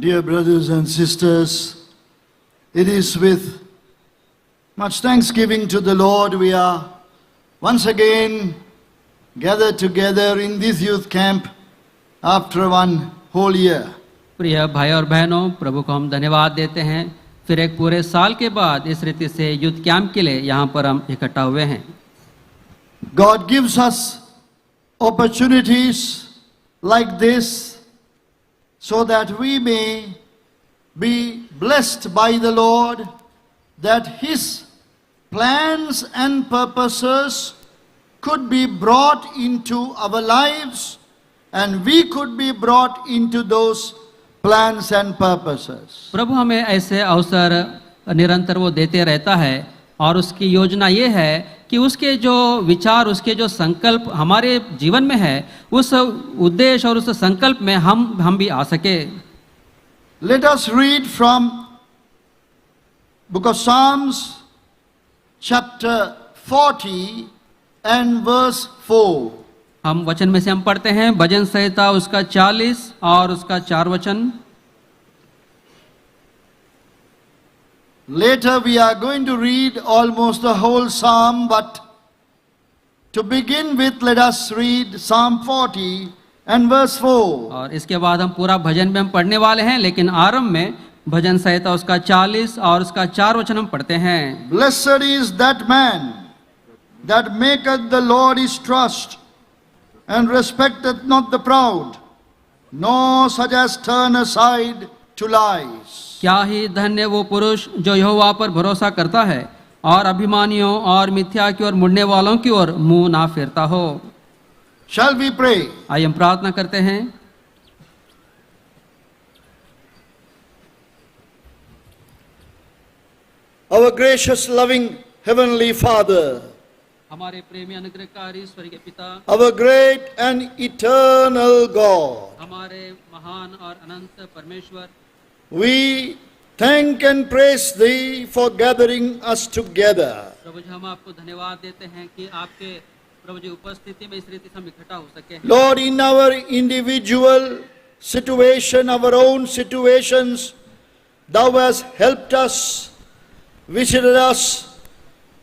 Dear brothers and sisters, it is with much thanksgiving to the Lord we are once again gathered together in this youth camp after one whole year. प्रिय भाई और बहनों, प्रभु को हम धन्यवाद देते हैं। फिर एक पूरे साल के बाद इस रीति से यूथ कैंप के लिए यहाँ पर हम इकट्ठा हुए हैं। God gives us opportunities like this so that we may be blessed by the Lord, that His plans and purposes could be brought into our lives and we could be brought into those plans and purposes. प्रभु हमें ऐसे अवसर निरंतर वो देते रहता है और उसकी योजना ये है कि उसके जो विचार, उसके जो संकल्प हमारे जीवन में है, उस उद्देश्य और उस संकल्प में हम भी आ सके। Let us read from book of Psalms chapter 40 and verse 4. हम वचन में से हम पढ़ते हैं भजन संहिता उसका 40 और उसका 4 वचन। Later we are going to read almost the whole psalm, but to begin with, let us read Psalm 40 and verse 4. और इसके बाद हम पूरा भजन में हम पढ़ने वाले हैं, लेकिन आरंभ में भजन संहिता उसका 40 और उसका 4 वचन हम पढ़ते हैं। Blessed is that man that maketh the Lord his trust, and respecteth not the proud, nor such as turn aside to lies. क्या ही धन्य वो पुरुष जो यहोवा पर भरोसा करता है और अभिमानियों और मिथ्या की ओर मुड़ने वालों की ओर मुंह ना फेरता हो। Shall we pray? आइए हम प्रार्थना करते हैं। Our gracious, loving Heavenly Father, हमारे प्रेमी अनुग्रहकारी स्वर्गीय पिता, our great and eternal God, हमारे महान और अनंत परमेश्वर, we thank and praise Thee for gathering us together. प्रभु जी हम आपको धन्यवाद देते हैं कि आपके प्रभु जी उपस्थिति में इस रीति से हम इकट्ठा हो सके। Lord, in our individual situation, our own situations, Thou hast helped us, visited us,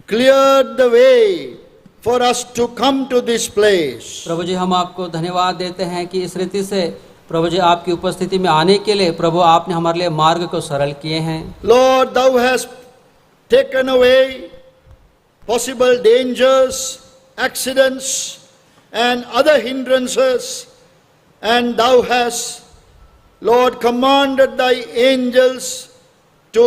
cleared the way for us to come to this place. प्रभु जी हम आपको धन्यवाद देते हैं कि इस रीति से प्रभु जी आपकी उपस्थिति में आने के लिए प्रभु आपने हमारे लिए मार्ग को सरल किए हैं। Lord, Thou hast taken away possible dangers, accidents and other hindrances, and Thou hast, Lord, commanded Thy angels to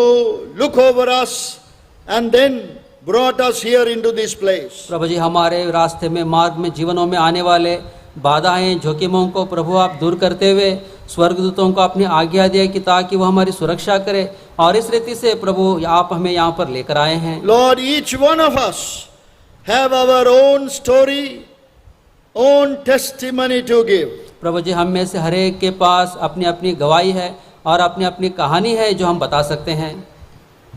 look over us and then brought us here into this place. प्रभु जी हमारे रास्ते में, मार्ग में, जीवनों में आने वाले बाधाएं, जोखिमों को प्रभु आप दूर करते हुए स्वर्गदूतों को अपनी आज्ञा दिया कि ताकि वो हमारी सुरक्षा करे, और इस रीति से प्रभु आप हमें यहाँ पर लेकर आए हैं। Lord, each one of us have our own story, own testimony to give. प्रभु जी हम में से हर एक के पास अपनी अपनी गवाही है और अपनी अपनी कहानी है जो हम बता सकते हैं।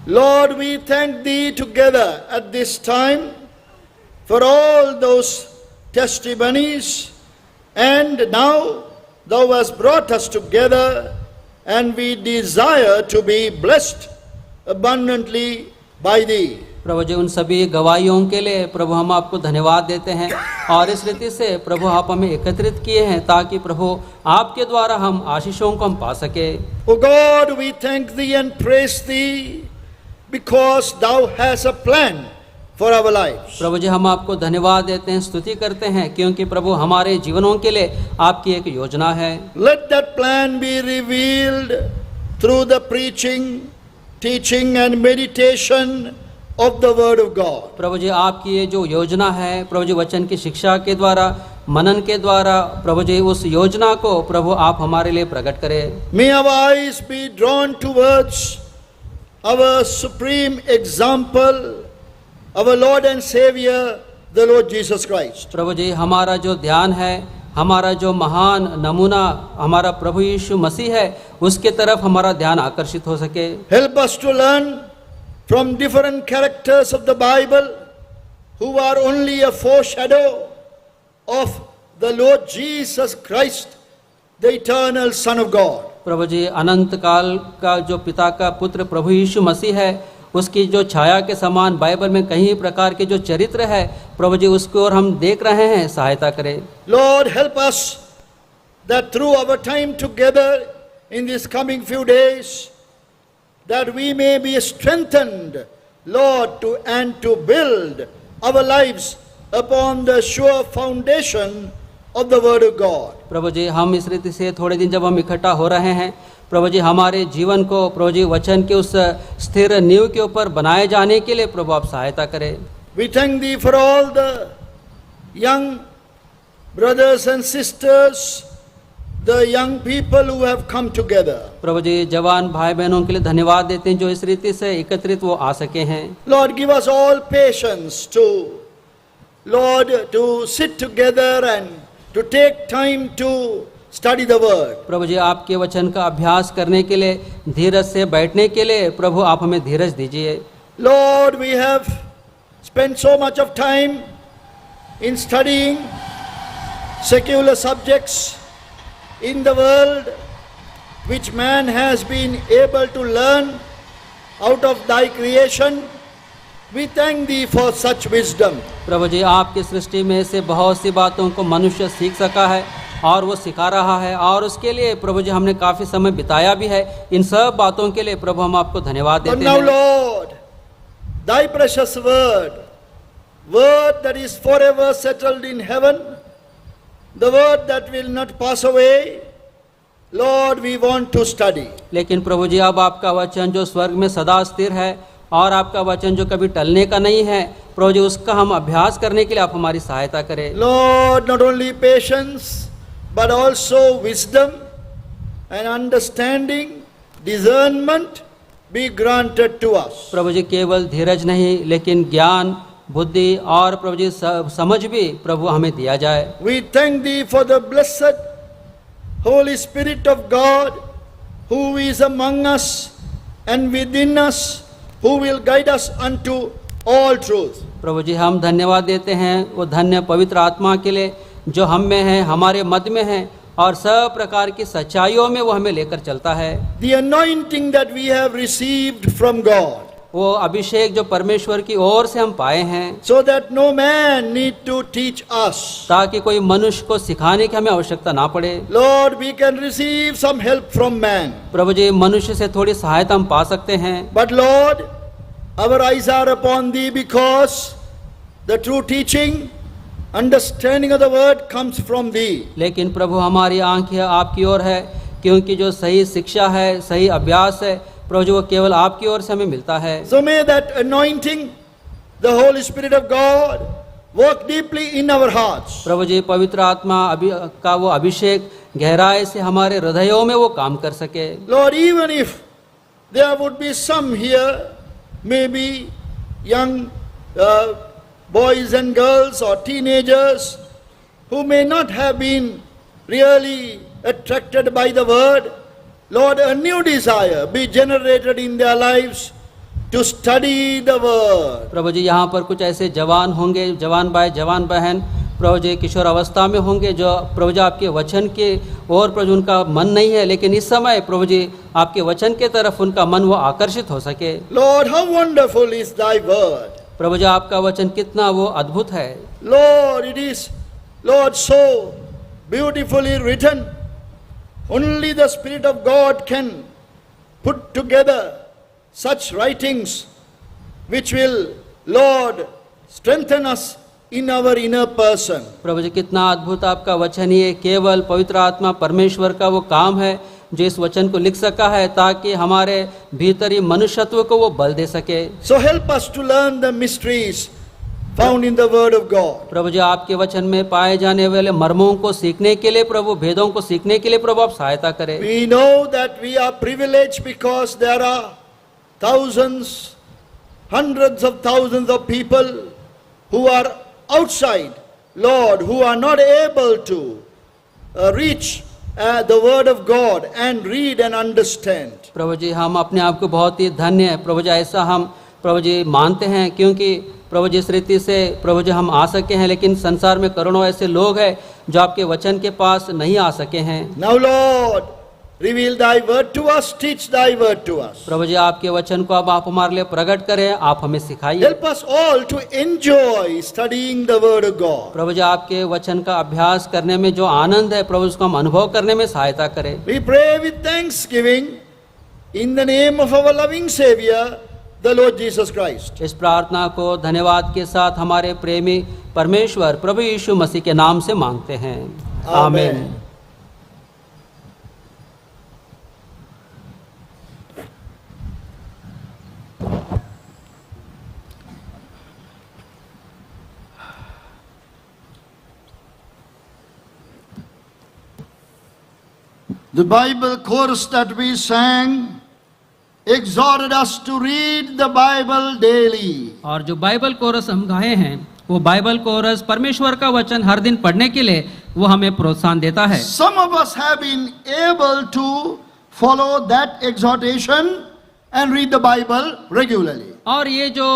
Lord, we thank Thee together at this time for all those testimonies, and now Thou hast brought us together, and we desire to be blessed abundantly by Thee. प्रभु जी उन सभी गवाहियों के लिए प्रभु हम आपको धन्यवाद देते हैं, और इस रीति से प्रभु आप हमें एकत्रित किए हैं ताकि प्रभु आपके द्वारा हम आशीषों को हम पा सके। O God, we thank Thee and praise Thee because Thou hast a plan for our lives. प्रभु जी हम आपको धन्यवाद देते हैं, स्तुति करते हैं, क्योंकि प्रभु हमारे जीवनों के लिए आपकी एक योजना है। Let that plan be revealed through the preaching, teaching and meditation of the word of God. प्रभु जी आपकी ये जो योजना है, प्रभु जी वचन की शिक्षा के द्वारा, मनन के द्वारा, प्रभु जी उस योजना को प्रभु आप हमारे लिए प्रकट करें। May our eyes be drawn towards our supreme example, our Lord and Savior, the Lord Jesus Christ. प्रभु जी हमारा जो ध्यान है, हमारा जो महान नमूना हमारा प्रभु यीशु मसीह है, उसके तरफ हमारा ध्यान आकर्षित हो सके। Help us to learn from different characters of the Bible who are only a foreshadow of the Lord Jesus Christ, the eternal Son of God. प्रभु जी अनंत काल का जो पिता का पुत्र प्रभु यीशु मसीह है, उसकी जो छाया के समान बाइबल में कई प्रकार के जो चरित्र है, प्रभु जी उसको और हम देख रहे हैं, सहायता करें। Lord, help us that through our time together in these coming few days, that we may be strengthened, Lord, to build our lives upon the sure foundation of the Word of God. प्रभु जी हम इस रीति से थोड़े दिन जब हम इकट्ठा हो रहे हैं, प्रभु जी हमारे जीवन को प्रभु जी वचन के उस स्थिर नींव के ऊपर बनाए जाने के लिए प्रभु आप सहायता करें। We thank Thee for all the young brothers and sisters, the young people who have come together. प्रभु जी जवान भाई बहनों के लिए धन्यवाद देते हैं जो इस रीति से एकत्रित वो आ सके हैं। Lord, give us all patience to, Lord, to sit together and to take time to study the word. प्रभु जी आपके वचन का अभ्यास करने के लिए, धीरज से बैठने के लिए प्रभु आप हमें धीरज दीजिए। Lord, we have spent so much of time in studying secular subjects in the world, which man has been able to learn out of Thy creation. We thank Thee for such wisdom. प्रभु जी आपकी सृष्टि में से बहुत सी बातों को मनुष्य सीख सका है और वो सिखा रहा है, और उसके लिए प्रभु जी हमने काफ़ी समय बिताया भी है। इन सब बातों के लिए प्रभु हम आपको धन्यवाद But देते now, हैं। Lord, Thy precious word, word that is forever settled in heaven, the word that will not pass away, Lord, we want to study. लेकिन प्रभु जी अब आपका वचन जो स्वर्ग में सदा स्थिर है और आपका वचन जो कभी टलने का नहीं है, प्रभु जी उसका हम अभ्यास करने के लिए आप हमारी सहायता करें। Lord, not only patience, but also wisdom and understanding, discernment be granted to us. प्रभु जी केवल धीरज नहीं, लेकिन ज्ञान, बुद्धि और प्रभु जी समझ भी प्रभु हमें दिया जाए। We thank Thee for the blessed Holy Spirit of God, who is among us and within us, who will guide us unto all truth. प्रभु जी हम धन्यवाद देते हैं वो धन्य पवित्र आत्मा के लिए जो हम में है, हमारे मध्य में है, और सब प्रकार की सच्चाइयों में वो हमें लेकर चलता है। The anointing that we have received from God, वो अभिषेक जो परमेश्वर की ओर से हम पाए हैं, so that no man need to teach us. ताकि कोई मनुष्य को सिखाने की हमें आवश्यकता ना पड़े। Lord, we can receive some help from man. प्रभु जी मनुष्य से थोड़ी सहायता हम पा सकते हैं, But Lord, our eyes are upon Thee, because the true teaching, understanding of the word comes from Thee. लेकिन प्रभु हमारी आंखें आपकी ओर है, क्योंकि जो सही शिक्षा है, सही अभ्यास है, प्रभु जी वो केवल आपकी ओर से हमें मिलता है। So may that anointing, the Holy Spirit of God, work deeply in our hearts. प्रभु जी पवित्र आत्मा का वो अभिषेक गहराई से हमारे हृदयों में वो काम कर सके। Lord, even if there would be some here, maybe young boys and girls or teenagers who may not have been really attracted by the word, Lord, a new desire be generated in their lives to study the word. प्रभु जी यहाँ पर कुछ ऐसे जवान होंगे, जवान भाई जवान बहन, प्रभु जी किशोर अवस्था में होंगे, जो प्रभु जी आपके वचन के और प्रभु उनका मन नहीं है, लेकिन इस समय प्रभु जी आपके वचन के तरफ उनका मन वो आकर्षित हो सके। Lord, how wonderful is Thy word. प्रभु जी आपका वचन कितना वो अद्भुत है। Lord, it is, Lord, so beautifully written. Only the Spirit of God can put together such writings which will, Lord, strengthen us in our inner person. प्रभु जी कितना अद्भुत आपका वचन, ये केवल पवित्र आत्मा परमेश्वर का वो काम है जो इस वचन को लिख सका है, ताकि हमारे भीतरी मनुष्यत्व को वो बल दे सके। So help us to learn the mysteries found in the Word of God. प्रभु जी आपके वचन में पाए जाने वाले मर्मों को सीखने के लिए, प्रभु भेदों को सीखने के लिए प्रभु आप सहायता करें। We know that we are privileged because there are thousands, hundreds of thousands of people who are outside, Lord, who are not able to reach the Word of God and read and understand. प्रभु जी हम अपने आप को बहुत ही धन्य है, प्रभु जी ऐसा हम प्रभु जी मानते हैं, क्योंकि प्रभु जी इस रीति से प्रभु जी हम आ सके हैं, लेकिन संसार में करोड़ों ऐसे लोग हैं जो आपके वचन के पास नहीं आ सके हैं। Now, Lord, reveal thy word to us, teach thy word to us. प्रभु जी आपके वचन को अब आप हमारे लिए प्रकट करें, आप हमें सिखाइए। Help us all to enjoy studying the word of God. प्रभु जी आपके वचन का अभ्यास करने में जो आनंद है प्रभु उसको हम अनुभव करने में सहायता करें। We pray with thanksgiving in the name of our loving Savior, the Lord Jesus Christ. इस प्रार्थना को धन्यवाद के साथ हमारे प्रेमी परमेश्वर प्रभु यीशु मसीह के नाम से मांगते हैं, आमीन। The Bible chorus that we sang exhorted us to read the Bible daily. और जो बाइबल कोरस हम गाए हैं वो बाइबल कोरस परमेश्वर का वचन हर दिन पढ़ने के लिए वो हमें प्रोत्साहन देता है। Some of us have been able to follow that exhortation and read the Bible regularly. और ये जो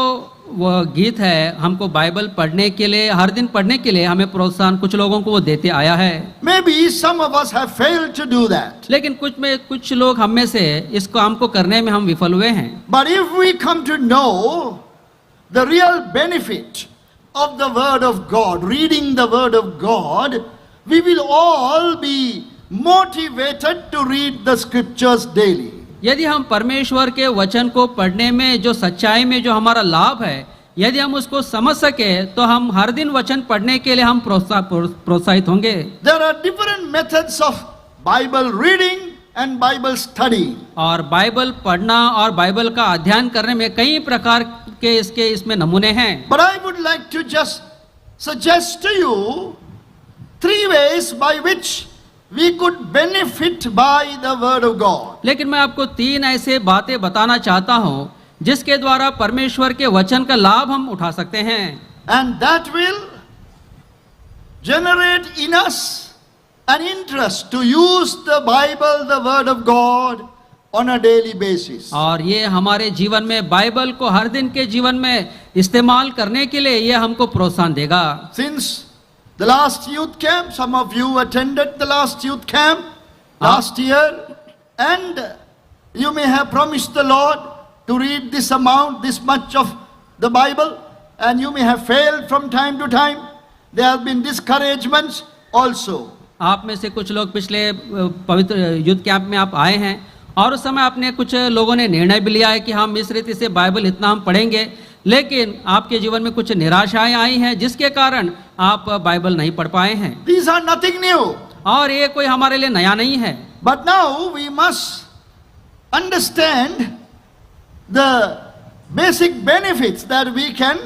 वो गीत है हमको बाइबल पढ़ने के लिए हर दिन पढ़ने के लिए हमें प्रोत्साहन कुछ लोगों को वो देते आया है। Maybe some of us have failed to do that. लेकिन कुछ लोग हम में से इस काम को करने में हम विफल हुए हैं। But if we come to know the real benefit of the word of God, reading the word of God, we will all be motivated to read the scriptures daily. यदि हम परमेश्वर के वचन को पढ़ने में जो सच्चाई में जो हमारा लाभ है यदि हम उसको समझ सके तो हम हर दिन वचन पढ़ने के लिए हम प्रोत्साहित होंगे। There are different methods of Bible reading and Bible study. और बाइबल पढ़ना और बाइबल का अध्ययन करने में कई प्रकार के इसमें नमूने हैं। But I would like to just suggest to you 3 ways by which we could benefit by the word of God. लेकिन मैं आपको 3 ऐसे बातें बताना चाहता हूँ जिसके द्वारा परमेश्वर के वचन का लाभ हम उठा सकते हैं। And that will generate in us an interest to use the Bible, the word of God, on a daily basis. और ये हमारे जीवन में बाइबल को हर दिन के जीवन में इस्तेमाल करने के लिए ये हमको प्रोत्साहन देगा। Since the last youth camp, some of you attended the last youth camp last year, and you may have promised the Lord to read this amount, this much of the Bible, and you may have failed from time to time. There have been discouragements also. आप में से कुछ लोग पिछले पवित्र युद्ध camp में आप आए हैं और उस समय आपने कुछ लोगों ने निर्णय भी लिया है कि हम इस रीति से बाइबल इतना हम पढ़ेंगे, लेकिन आपके जीवन में कुछ निराशाएं आई हैं जिसके कारण आप बाइबल नहीं पढ़ पाए हैं। These are nothing new. और ये कोई हमारे लिए नया नहीं है। But now we must understand the basic benefits that we can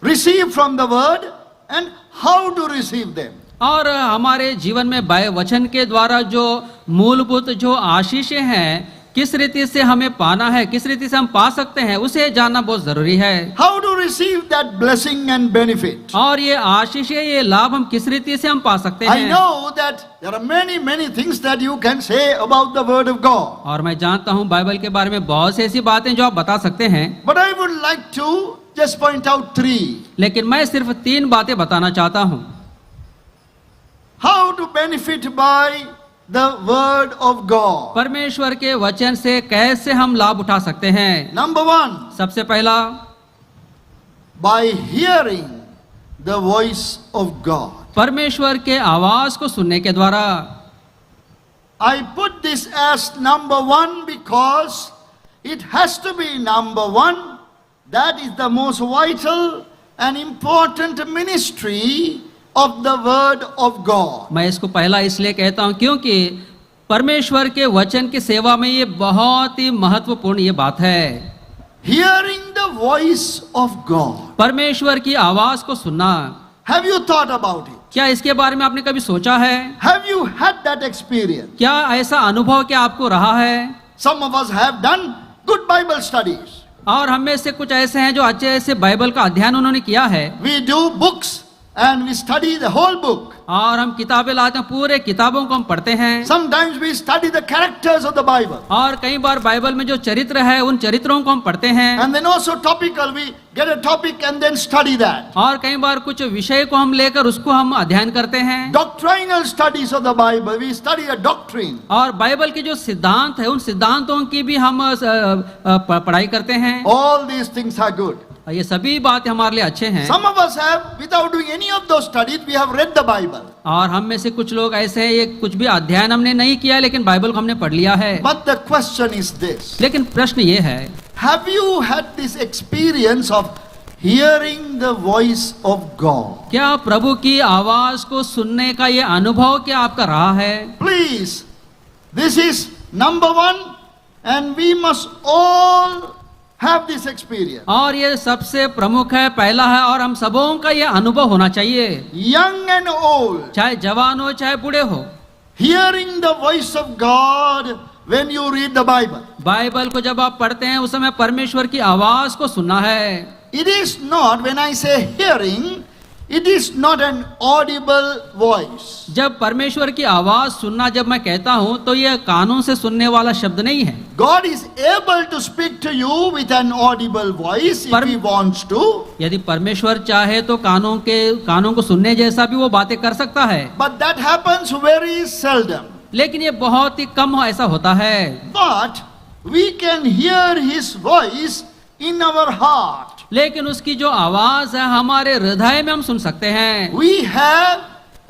receive from the word and how to receive them. और हमारे जीवन में वचन के द्वारा जो मूलभूत जो आशीषें हैं किस रीति से हमें पाना है, किस रीति से हम पा सकते हैं, उसे जानना बहुत जरूरी है। How to receive that blessing and benefit. और ये आशीषें ये लाभ हम किस रीति से हम पा सकते I हैं। know that there are many things that you can say about the word of God. और मैं जानता हूँ बाइबल के बारे में बहुत सी ऐसी बातें जो आप बता सकते हैं, But I would like to just point out 3. लेकिन मैं सिर्फ 3 बातें बताना चाहता हूँ। How to benefit by the word of God. परमेश्वर के वचन से कैसे हम लाभ उठा सकते हैं। Number 1, सबसे पहला by hearing the voice of God. परमेश्वर के आवाज को सुनने के द्वारा। I put this as number 1 because it has to be number 1. That is the most vital and important ministry of the word of God. मैं इसको पहला इसलिए कहता हूं क्योंकि परमेश्वर के वचन की सेवा में ये बहुत ही महत्वपूर्ण ये बात है। Hearing the voice of God. परमेश्वर की आवाज को सुनना। Have you thought about it? क्या इसके बारे में आपने कभी सोचा है? Have you had that experience? क्या ऐसा अनुभव क्या आपको रहा है? Some of us have done good Bible studies. और हम में से कुछ ऐसे हैं जो अच्छे से बाइबल का अध्ययन उन्होंने किया है। We do books and we study the whole book. और हम किताबें लाते हैं, पूरे किताबों को हम पढ़ते हैं। Sometimes we study the characters of the Bible. और कई बार बाइबल में जो चरित्र है उन चरित्रों को हम पढ़ते हैं। And then also topical, we get a topic and then study that. और कई बार कुछ विषय को हम लेकर उसको हम अध्ययन करते हैं। Doctrinal studies of the Bible, we study a doctrine. और बाइबल के जो सिद्धांत है उन सिद्धांतों की भी हम पढ़ाई करते हैं। All these things are good. ये सभी बातें हमारे लिए अच्छे हैं। Some of us have, without doing any of those studies, we have read the Bible. और हम में से कुछ लोग ऐसे हैं, ये कुछ भी अध्ययन हमने नहीं किया लेकिन बाइबल को हमने पढ़ लिया है। But the question is this: लेकिन प्रश्न ये है, have you had this experience of hearing the voice of God? क्या प्रभु की आवाज को सुनने का ये अनुभव क्या आपका रहा है? Please, this is number one, and we must all have this experience. और ये सबसे प्रमुख है, पहला है, और हम सबों का ये अनुभव होना चाहिए, Young and old, चाहे जवान हो चाहे बूढ़े हो। hearing the voice of God when you read the Bible. Bible को जब आप पढ़ते हैं उस समय परमेश्वर की आवाज को सुनना है। It is not, when I say hearing, it is not an audible voice. जब परमेश्वर की आवाज सुनना जब मैं कहता हूं तो ये कानों से सुनने वाला शब्द नहीं है। God is able to speak to you with an audible voice if He wants to. यदि परमेश्वर चाहे तो कानों को सुनने जैसा भी वो बातें कर सकता है, But that happens very seldom. लेकिन ये बहुत ही कम ऐसा होता है। But we can hear His voice in our heart. लेकिन उसकी जो आवाज है हमारे हृदय में हम सुन सकते हैं। We have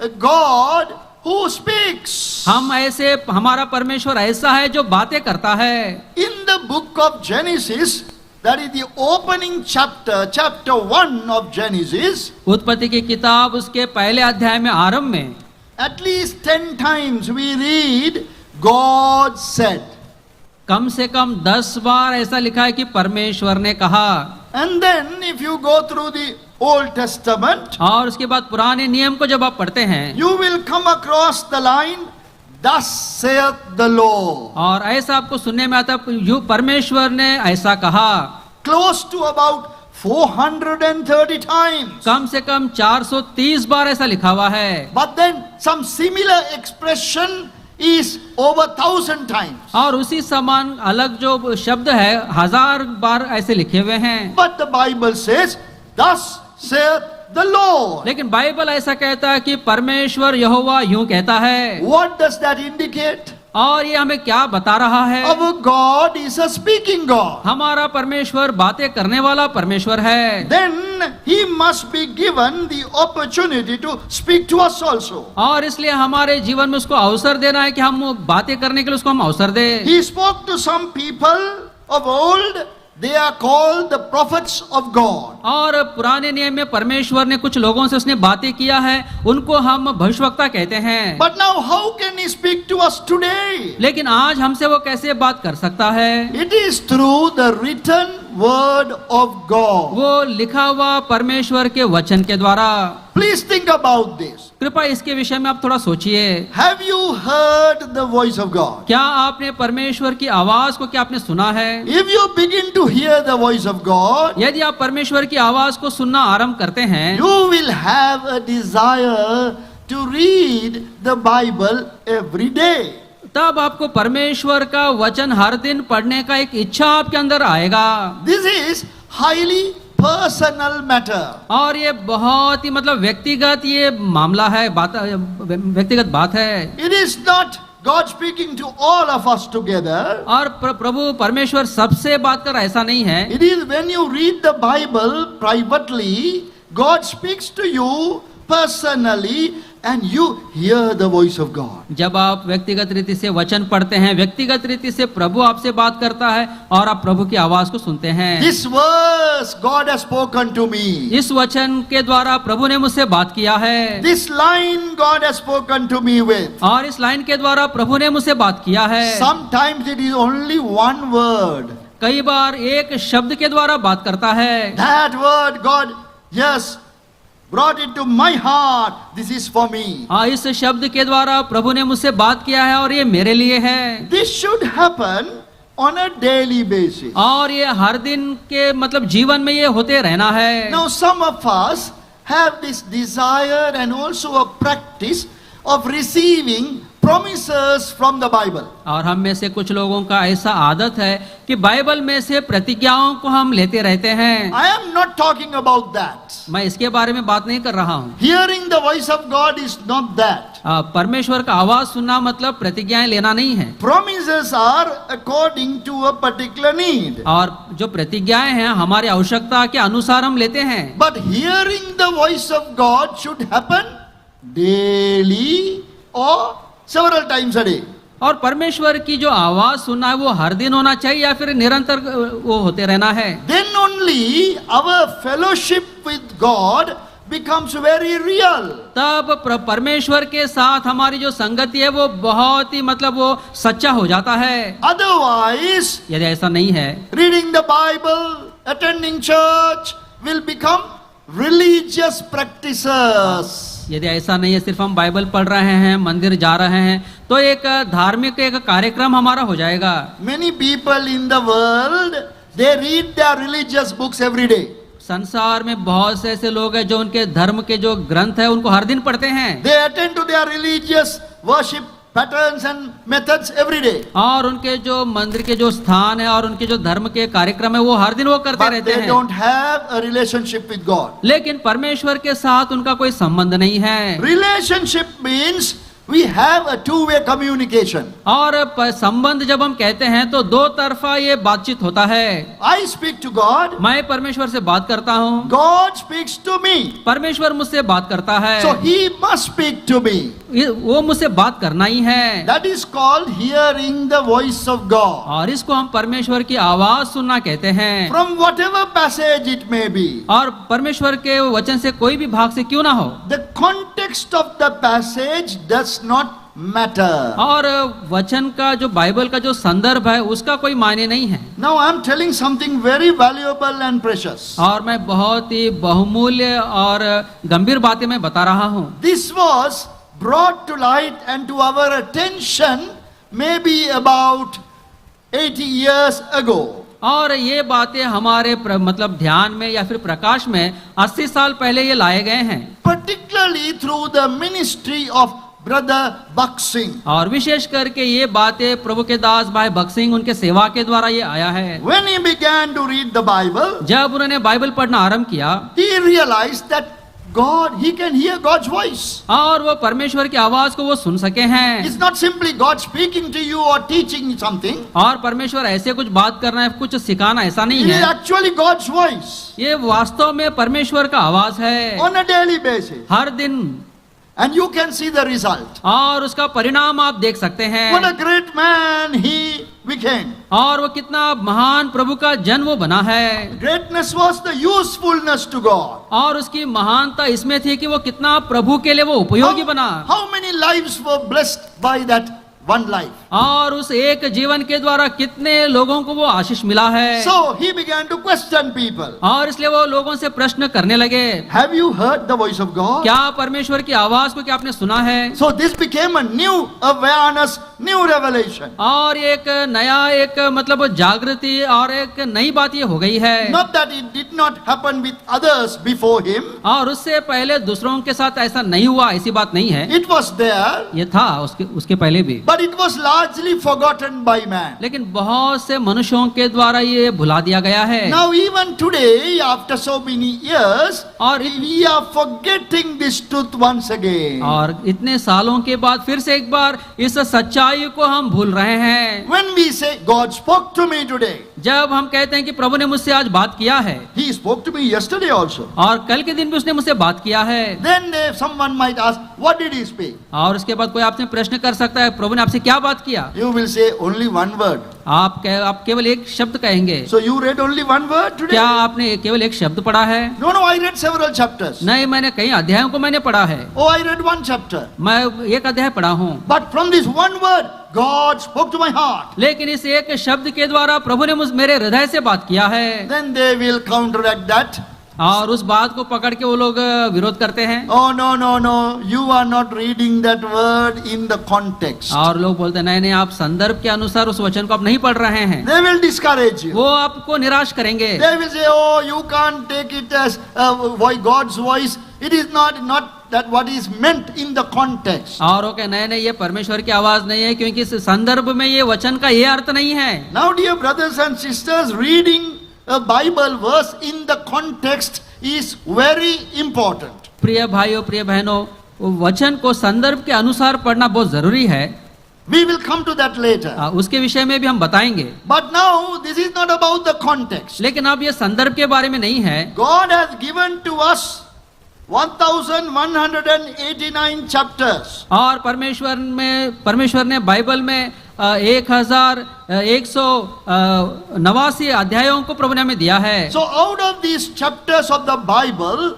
a God who speaks. हमारा परमेश्वर ऐसा है जो बातें करता है। In the book of Genesis, that is the opening chapter 1 of Genesis, उत्पत्ति की किताब उसके पहले अध्याय में आरंभ में at least 10 times we read God said. कम से कम 10 बार ऐसा लिखा है कि परमेश्वर ने कहा। And then if you go through the Old Testament, और उसके बाद पुराने नियम को जब आप पढ़ते हैं, you will come across the line, thus saith the Lord. और ऐसा आपको सुनने में आता है, यू परमेश्वर ने ऐसा कहा। Close to about 430 times. कम से कम 430 बार ऐसा लिखा हुआ है। But then some similar expression is over 1,000 times. और उसी समान अलग जो शब्द है 1000 बार ऐसे लिखे हुए हैं। But the Bible says, thus saith the Lord. लेकिन बाइबल ऐसा कहता है कि परमेश्वर यहोवा यूं कहता है। What does that indicate? और ये हमें क्या बता रहा है? Our God is a speaking God. हमारा परमेश्वर बातें करने वाला परमेश्वर है। Then He must be given the opportunity to speak to us also. और इसलिए हमारे जीवन में उसको अवसर देना है कि हम बातें करने के लिए उसको हम अवसर दें। He spoke to some people of old. They are called the prophets of God. और पुराने नियम में परमेश्वर ने कुछ लोगों से उसने बातें किया है, उनको हम भविष्यवक्ता कहते हैं। But now how can He speak to us today? लेकिन आज हमसे वो कैसे बात कर सकता है? It is through the written word of God. वो लिखा हुआ परमेश्वर के वचन के द्वारा। Please think about this. कृपया इसके विषय में आप थोड़ा सोचिए। Have you heard the voice of God? क्या आपने परमेश्वर की आवाज को क्या आपने सुना है? If you begin to hear the voice of God, यदि आप परमेश्वर की आवाज को सुनना आरंभ करते हैं, you will have a desire to read the Bible every day. तब आपको परमेश्वर का वचन हर दिन पढ़ने का एक इच्छा आपके अंदर आएगा। This is highly personal matter. और ये बहुत ही मतलब व्यक्तिगत ये मामला है, व्यक्तिगत बात है। It is not God speaking to all of us together. और प्रभु परमेश्वर सबसे बात कर ऐसा नहीं है। It is when you read the Bible privately, God speaks to you personally and you hear the voice of God. जब आप व्यक्तिगत रीति से वचन पढ़ते हैं, व्यक्तिगत रीति से प्रभु आपसे बात करता है और आप प्रभु की आवाज को सुनते हैं। This verse God has spoken to me. इस वचन के द्वारा प्रभु ने मुझसे बात किया है। This line God has spoken to me with. और इस लाइन के द्वारा प्रभु ने मुझसे बात किया है। Sometimes it is only one word. कई बार एक शब्द के द्वारा बात करता है। That word God just brought it to my heart. This is for me. इस शब्द के द्वारा प्रभु ने मुझसे बात किया है और ये मेरे लिए है। This should happen on a daily basis. और ये हर दिन के मतलब जीवन में ये होते रहना है। Now some of us have this desire and also a practice of receiving promises from the Bible. और हम में से कुछ लोगों का ऐसा आदत है कि बाइबल में से प्रतिज्ञाओं को हम लेते रहते हैं। I am not talking about that. मैं इसके बारे में बात नहीं कर रहा हूँ। Hearing the voice of God is not that. परमेश्वर का आवाज सुनना मतलब प्रतिज्ञाएं लेना नहीं है। Promises are according to a particular need. और जो प्रतिज्ञाएं हैं हमारी आवश्यकता के अनुसार हम लेते हैं। But hearing the voice of God should happen daily or several times a day. और परमेश्वर की जो आवाज सुनना है वो हर दिन होना चाहिए या फिर निरंतर वो होते रहना है। Then only our fellowship with God becomes very real. तब परमेश्वर के साथ हमारी जो संगति है वो बहुत ही मतलब वो सच्चा हो जाता है। Otherwise, यदि ऐसा नहीं है, reading the Bible, attending church will become religious practices. यदि ऐसा नहीं है, सिर्फ हम बाइबल पढ़ रहे हैं, मंदिर जा रहे हैं, तो एक धार्मिक एक कार्यक्रम हमारा हो जाएगा। Many people in the world, they read their religious books every day. संसार में बहुत से ऐसे लोग हैं जो उनके धर्म के जो ग्रंथ है उनको हर दिन पढ़ते हैं। They attend to their religious worship patterns and methods every day. और उनके जो मंदिर के जो स्थान है और उनके जो धर्म के कार्यक्रम है वो हर दिन वो करते But रहते they हैं। don't have a relationship with God. लेकिन परमेश्वर के साथ उनका कोई संबंध नहीं है। Relationship means we have a two-way communication. और संबंध जब हम कहते हैं तो दो तरफा ये बातचीत होता है। I speak to God. मैं परमेश्वर से बात करता हूँ, God speaks to me. परमेश्वर मुझसे बात करता है। So He must speak to me. वो मुझसे बात करना ही है। That is called hearing the voice of God. और इसको हम परमेश्वर की आवाज सुनना कहते हैं। From whatever passage it may be. और परमेश्वर के वचन से कोई भी भाग से क्यों ना हो, The context of the passage does not matter. और वचन का जो बाइबल का जो संदर्भ है उसका कोई मायने नहीं है। Now I am telling something very valuable and precious. और मैं बहुत ही बहुमूल्य और गंभीर बातें मैं बता रहा हूँ। This was brought to light and to our attention maybe about 80 years ago. और ये बातें हमारे मतलब ध्यान में या फिर प्रकाश में 80 साल पहले ये लाए गए हैं। Particularly through the ministry of Brother Buck Singh. और विशेष करके ये बातें प्रभु के दास भाई बक सिंह उनके सेवा के द्वारा ये आया है। When he began to read the Bible, जब उन्होंने बाइबल पढ़ना आरंभ किया, he realized that God, he can hear God's voice. और वो परमेश्वर की आवाज को वो सुन सके हैं। It's not simply God speaking to you or teaching something. और परमेश्वर ऐसे कुछ बात करना है, कुछ सिखाना ऐसा नहीं It is है। actually God's voice ये वास्तव में परमेश्वर का आवाज है on a daily basis. हर दिन, And you can see the result. और उसका परिणाम आप देख सकते हैं। What a great man he became. और वो कितना महान प्रभु का जन वो बना है। Greatness was the usefulness to God. और उसकी महानता इसमें थी कि वो कितना प्रभु के लिए वो उपयोगी बना। How many lives were blessed by that one life? और उस एक जीवन के द्वारा कितने लोगों को वो आशीष मिला है। So he began to question people. और इसलिए वो लोगों से प्रश्न करने लगे, Have you heard the voice of God? क्या परमेश्वर की आवाज को क्या आपने सुना है? So this became a new awareness, new revelation. और एक नया एक मतलब जागृति और एक नई बात ये हो गई है। Not that it did not happen with others before him. और उससे पहले दूसरों के साथ ऐसा नहीं हुआ, ऐसी बात नहीं है। It was there, ये था उसके पहले भी, but it was largely forgotten by man. लेकिन बहुत से मनुष्यों के द्वारा ये भुला दिया गया है। Now even today, after so many years, और we are forgetting this truth once again. और इतने सालों के बाद फिर से एक बार इस सच्चाई को हम भूल रहे हैं। When we say God spoke to me today, जब हम कहते हैं कि प्रभु ने मुझसे आज बात किया है, He spoke to me yesterday also. और कल के दिन भी उसने मुझसे बात किया है, Then someone might ask, what did He speak? और उसके बाद कोई आपसे प्रश्न कर सकता है प्रभु ने आपसे क्या बात किया? You will say only one word. आप केवल एक शब्द कहेंगे। So you read only one word today? क्या आपने केवल एक शब्द पढ़ा है? No, I read several chapters. नहीं, मैंने कई अध्यायों को मैंने पढ़ा है। Oh, I read one chapter. मैं एक अध्याय पढ़ा हूँ। But from this one word, God spoke to my heart. लेकिन इस एक शब्द के द्वारा प्रभु ने मेरे हृदय से बात किया है। Then they will counteract that. और उस बात को पकड़ के वो लोग विरोध करते हैं। Oh, no, you are not reading that word in the context. और लोग बोलते हैं नहीं नहीं, आप संदर्भ के अनुसार उस वचन को आप नहीं पढ़ रहे हैं। They will discourage you. वो आपको निराश करेंगे। They will say, oh, you can't take it as God's voice it is not that what is meant in the context. और वो कहे नहीं नहीं ये परमेश्वर की आवाज नहीं है, क्योंकि इस संदर्भ में ये वचन का ये अर्थ नहीं है। Now, dear brothers and sisters, reading a Bible verse in the context is very important. प्रिय भाइयों प्रिय बहनों, वो वचन को संदर्भ के अनुसार पढ़ना बहुत जरूरी है। We will come to that later. उसके विषय में भी हम बताएंगे। But now, this is not about the context. लेकिन अब ये संदर्भ के बारे में नहीं है। God has given to us 1189 chapters. और परमेश्वर ने बाइबल में 1189 अध्यायों को प्रभु ने हमें दिया है। So out of these chapters of the Bible,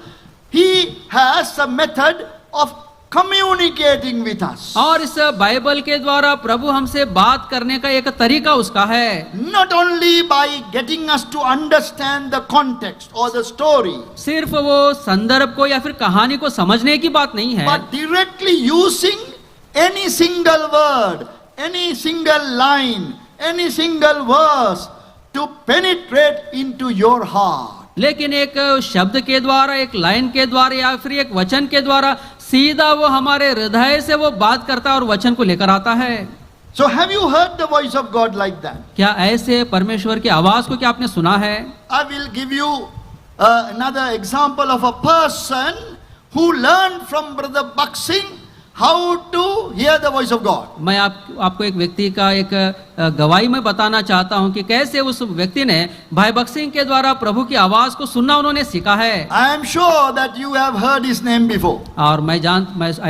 He has a method of communicating with us. और इस बाइबल के द्वारा प्रभु हमसे बात करने का एक तरीका उसका है। Not only by getting us to understand the context or the story, सिर्फ वो संदर्भ को या फिर कहानी को समझने की बात नहीं है, but directly using any single word, any single line, any single verse to penetrate into your heart. लेकिन एक शब्द के द्वारा, एक लाइन के द्वारा या फिर एक वचन के द्वारा सीधा वो हमारे हृदय से वो बात करता है और वचन को लेकर आता है। So have you heard the voice of God like that? क्या ऐसे परमेश्वर की आवाज को क्या आपने सुना है? I will give you another example of a person who learned from Brother Buxing how to hear the voice of God. मैं आपको एक व्यक्ति का एक गवाही में बताना चाहता हूं कि कैसे उस व्यक्ति ने भाई बक्सिंग के द्वारा प्रभु की आवाज को सुनना उन्होंने सीखा है। I am sure that you have heard his name before. और मैं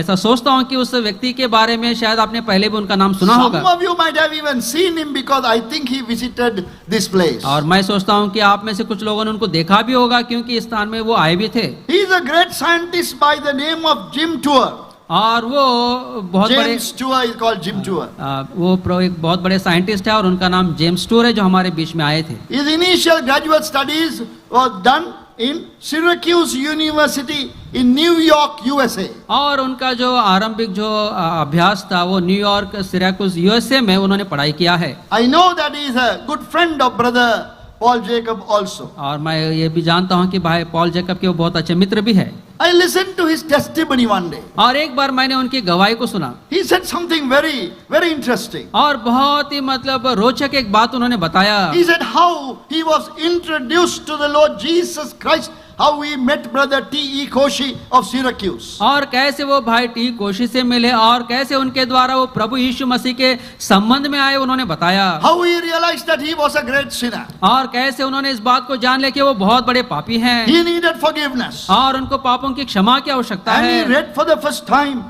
ऐसा सोचता हूं कि उस व्यक्ति के बारे में शायद आपने पहले भी उनका नाम सुना होगा। Some of you might have even seen him because I think he visited this place. और मैं सोचता हूं कि आप में से कुछ लोगों ने उनको देखा भी होगा, क्योंकि इस स्थान में वो आए भी थे। He is a great scientist by the name of Jim Tour. और वो बहुत बड़े James Tour is called Jim Tour. वो एक बहुत बड़े साइंटिस्ट है और उनका नाम जेम्स टूर है, जो हमारे बीच में आए थे। His initial graduate studies were done in Syracuse University in New York, USA. और उनका जो आरंभिक जो अभ्यास था वो न्यूयॉर्क सिराकुस यूएसए में उन्होंने पढ़ाई किया है। I know that he is a good friend of Brother Paul Jacob also. और मैं ये भी जानता हूँ कि भाई पॉल जेकब के वो बहुत अच्छे मित्र भी है। I listened to his testimony one day. और एक बार मैंने उनकी गवाही को सुना। He said something very, very interesting. और बहुत ही मतलब रोचक एक बात उन्होंने बताया। He said how he was introduced to the Lord Jesus Christ, how he met Brother T.E. Koshi of Syracuse. और कैसे वो भाई टी कोशी से मिले और कैसे उनके द्वारा वो प्रभु यीशु मसीह के संबंध में आए, उन्होंने बताया। How he realized that he was a great sinner. और कैसे उन्होंने इस बात को जान लिया कि वो बहुत बड़े पापी हैं। He needed forgiveness. और उनको पापों की क्षमा की आवश्यकता And he है। read for the first time,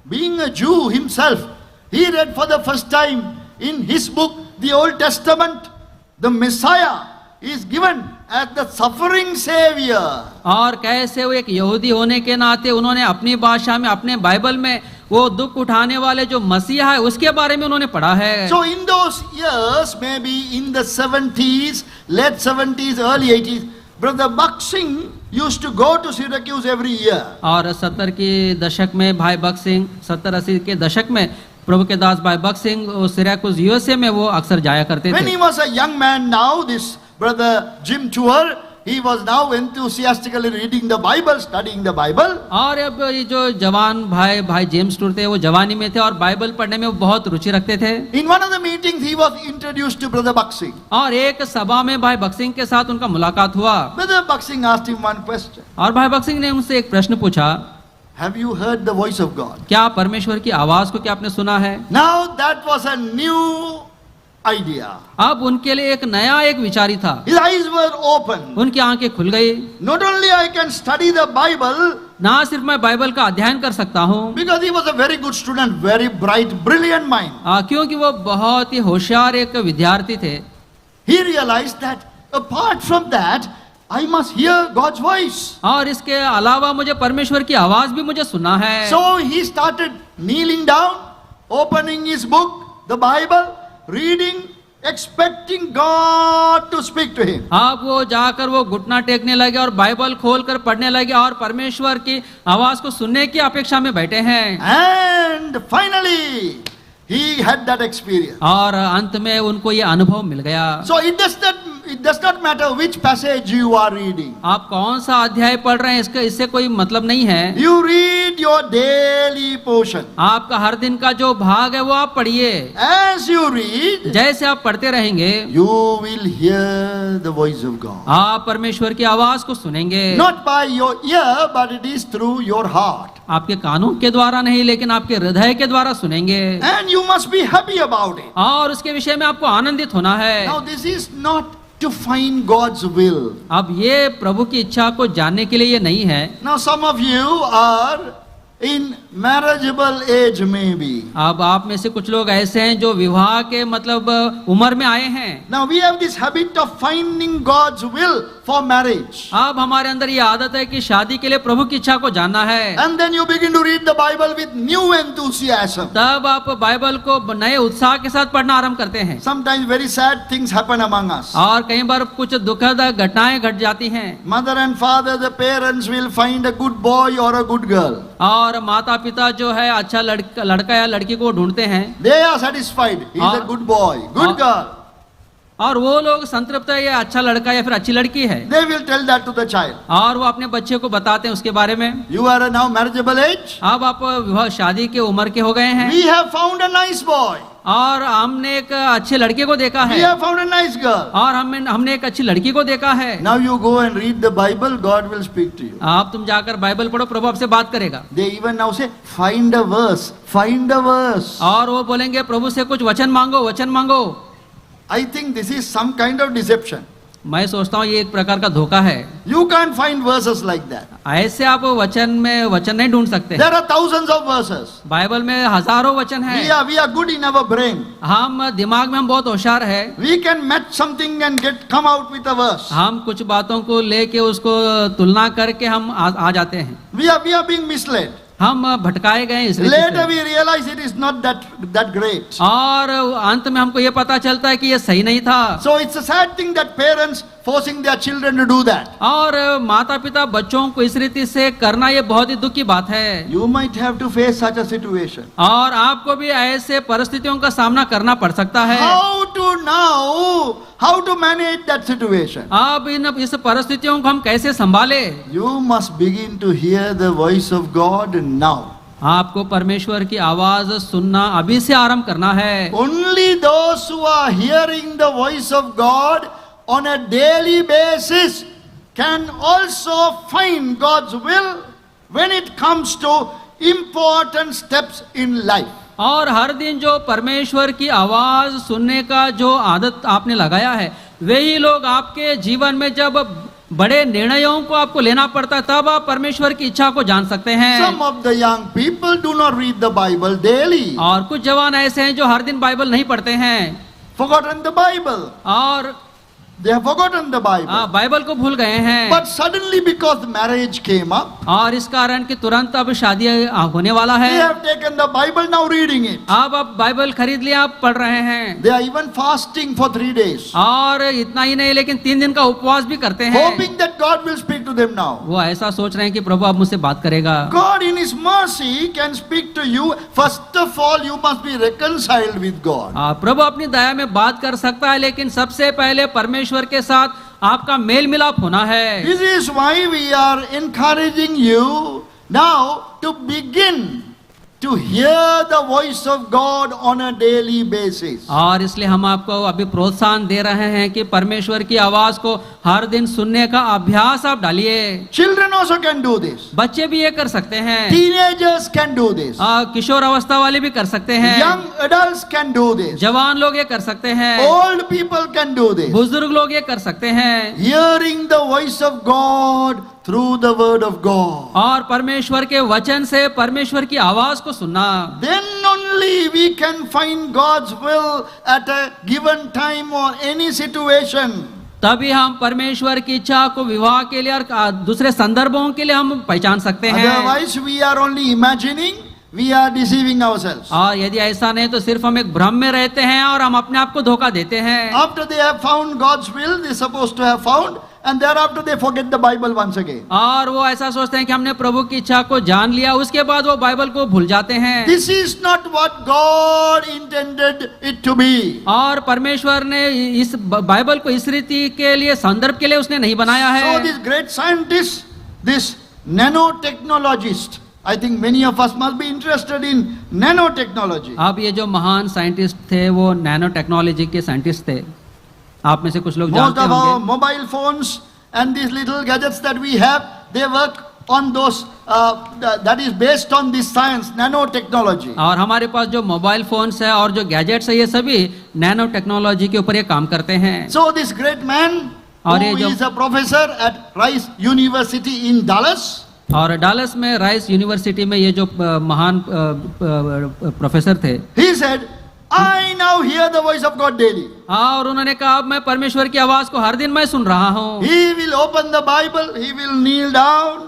being a Jew himself, he read for the first time in his book, the Old Testament, the Messiah is given as the suffering savior. और कैसे वो एक यहूदी होने के नाते उन्होंने अपनी भाषा में अपने बाइबल में वो दुख उठाने वाले जो मसीहा है उसके बारे में उन्होंने पढ़ा है। So in those years, maybe in the 70s, late 70s, early 80s, Brother Buxing used to go to Syracuse every year. और 70 के दशक में भाई बक्सिंग 70-80 के दशक में प्रभु के दास भाई बक्सिंग सिराकुस यूएसए में वो अक्सर जाया करते When थे। he was a young man now, this Brother Jim Tour, he was now enthusiastically reading the Bible, studying the Bible. और अब ये जो जवान भाई जेम्स टूर थे वो जवानी में थे और बाइबल पढ़ने में वो बहुत रुचि रखते थे। In one of the meetings, he was introduced to Brother Buxing. और एक सभा में भाई बक्सिंग के साथ उनका मुलाकात हुआ। Brother Buxing asked him one question. और भाई बक्सिंग ने उनसे एक प्रश्न पूछा, Have you heard the voice of God? क्या परमेश्वर की आवाज को क्या आपने सुना है? Now that was a new idea. अब उनके लिए एक नया एक विचारी था। His eyes were open. उनकी आंखें खुल गई। Not only I can study the Bible, ना सिर्फ मैं बाइबल का अध्ययन कर सकता हूँ, because he was a very good student, very bright, brilliant mind. क्योंकि वो बहुत ही होशियार एक विद्यार्थी थे। He realized that apart from that, I must hear God's voice. और इसके अलावा मुझे परमेश्वर की आवाज भी मुझे सुनना है। So he started kneeling down, opening his book, the Bible, reading, expecting God to speak to him. अब वो जाकर वो घुटना टेकने लगे और बाइबल खोलकर पढ़ने लगे और परमेश्वर की आवाज को सुनने की अपेक्षा में बैठे हैं। And finally, he had that experience. और अंत में उनको ये अनुभव मिल गया। So it does not it does not matter which passage you are reading. आप कौन सा अध्याय पढ़ रहे हैं इससे कोई मतलब नहीं है। You read your daily portion. आपका हर दिन का जो भाग है वो आप पढ़िए। As you read, जैसे आप पढ़ते रहेंगे you will hear the voice of God. आप परमेश्वर की आवाज को सुनेंगे। Not by your ear, but it is through your heart. आपके कानों के द्वारा नहीं, लेकिन आपके हृदय के द्वारा सुनेंगे। And you must be happy about it. और उसके विषय में आपको आनंदित होना है। Now this is not to find God's will. अब ये प्रभु की इच्छा को जानने के लिए ये नहीं है। Now some of you are in marriageable age maybe. अब आप में से कुछ लोग ऐसे हैं जो विवाह के मतलब उम्र में आए हैं। Now we have this habit of finding God's will for marriage. अब हमारे अंदर ये आदत है कि शादी के लिए प्रभु की इच्छा को जानना है। And then you begin to read the Bible with new enthusiasm. तब आप बाइबल को नए उत्साह के साथ पढ़ना आरंभ करते हैं। Sometimes very sad things happen among us. और कई बार कुछ दुखद घटनाएं घट जाती हैं। Mother and father, the parents will find a good boy or a good girl. और माता पिता जो है अच्छा लड़का या लड़की को ढूंढते हैं। They are satisfied. He is a good boy, good girl. और वो लोग संतृप्त है, ये अच्छा लड़का या फिर अच्छी लड़की है। They will tell that to the child. और वो अपने बच्चे को बताते हैं उसके बारे में। You are now marriageable age. अब आप विवाह शादी के उम्र के हो गए हैं। We have found a nice boy. और हमने एक अच्छे लड़के को देखा We है। have found a nice girl. और हमने एक अच्छी लड़की को देखा है। Now you go and read the Bible. God will speak to you. आप तुम जाकर बाइबल पढ़ो, प्रभु आपसे बात करेगा। They even now say, find a verse. Find a verse. और वो बोलेंगे प्रभु से कुछ वचन मांगो, वचन मांगो। I think this is some kind of deception. मैं सोचता हूँ ये एक प्रकार का धोखा है। You can't find verses like that. ऐसे आप वचन में वचन नहीं ढूंढ सकते। There are thousands of verses. Bible में हजारों वचन हैं। We are good in our brain. हम दिमाग में हम बहुत होशियार है। We can match something and come out with a verse. हम कुछ बातों को लेके उसको तुलना करके हम आ जाते हैं। We are being misled. हम भटकाए गए इस रीति Later से। we realize it is not that great. और अंत में हमको ये पता चलता है कि ये सही नहीं था। So it's a sad thing that parents forcing their children to do that. और माता पिता बच्चों को इस रीति से करना ये बहुत ही दुख की बात है। You might have to face such a situation. और आपको भी ऐसे परिस्थितियों का सामना करना पड़ सकता है। How to manage that situation? अब इस परिस्थितियों को हम कैसे संभाले? You must begin to hear the voice of God now. आपको परमेश्वर की आवाज सुनना अभी से आरंभ करना है। Only those who are hearing the voice of God on a daily basis can also find God's will when it comes to important steps in life. और हर दिन जो परमेश्वर की आवाज सुनने का जो आदत आपने लगाया है, वही लोग आपके जीवन में जब बड़े निर्णयों को आपको लेना पड़ता है, तब आप परमेश्वर की इच्छा को जान सकते हैं। Some of the young people do not read the Bible daily. और कुछ जवान ऐसे हैं जो हर दिन बाइबल नहीं पढ़ते हैं। Forgotten the Bible. और They have forgotten the Bible. Bible को भूल गए हैं। But suddenly because marriage came up, और इस कारण कि तुरंत अब शादी होने वाला they है। have taken the Bible, now reading it. अब बाइबल खरीद लिया, आप पढ़ रहे हैं। They are even fasting for 3 days. और इतना ही नहीं, लेकिन 3 दिन का उपवास भी करते हैं। Hoping that God will speak to them now. वो ऐसा सोच रहे हैं कि प्रभु अब मुझसे बात करेगा। God in His mercy can speak to you. First of all, you must be reconciled with God. प्रभु अपनी दया में बात कर सकता है, लेकिन सबसे पहले परमेश्वर के साथ आपका मेल मिलाप होना है। This is why we are encouraging you now to begin to hear the voice of God on a daily basis. और इसलिए हम आपको अभी प्रोत्साहन दे रहे हैं कि परमेश्वर की आवाज को हर दिन सुनने का अभ्यास आप डालिए। Children also can do this. बच्चे भी ये कर सकते हैं। Teenagers can do this. किशोर अवस्था वाले भी कर सकते हैं। Young adults can do this. जवान लोग ये कर सकते हैं। Old people can do this. बुजुर्ग लोग ये कर सकते हैं। Hearing the voice of God through the word of God. और परमेश्वर के वचन से परमेश्वर की आवाज को सुनना। Then only we can find God's will at a given time or any situation. तभी हम परमेश्वर की इच्छा को विवाह के लिए और दूसरे संदर्भों के लिए हम पहचान सकते हैं। Otherwise we are only imagining, we are deceiving ourselves. और यदि ऐसा नहीं तो सिर्फ हम एक भ्रम में रहते हैं और हम अपने आप को धोखा देते हैं। After they have found God's will, they are supposed to have found, and thereafter they forget the Bible once again. और वो ऐसा सोचते हैं कि हमने प्रभु की इच्छा को जान लिया, उसके बाद वो बाइबल को भूल जाते हैं। This is not what God intended it to be. और परमेश्वर ने इस बाइबल को इस रीति के लिए, संदर्भ के लिए उसने नहीं बनाया है। So this great scientist, this nanotechnologist, I think many of us must be interested in nanotechnology. अब ये जो महान साइंटिस्ट थे वो नैनो टेक्नोलॉजी के साइंटिस्ट थे, आप में से कुछ लोग Most जानते of our होंगे। mobile phones and these little gadgets that we have, they work on those, that is based on this science, nanotechnology. और हमारे पास जो मोबाइल फोन्स है और जो गैजेट्स है, ये सभी नैनो टेक्नोलॉजी के ऊपर ये काम करते हैं। So this great man, और ये who जो- is a professor at Rice University in Dallas, और डालस में राइस यूनिवर्सिटी में ये जो महान प्रोफेसर थे, he said, I now hear the voice of God daily. और उन्होंने कहा अब मैं परमेश्वर की आवाज को हर दिन मैं सुन रहा हूँ। He will open the Bible, he will kneel down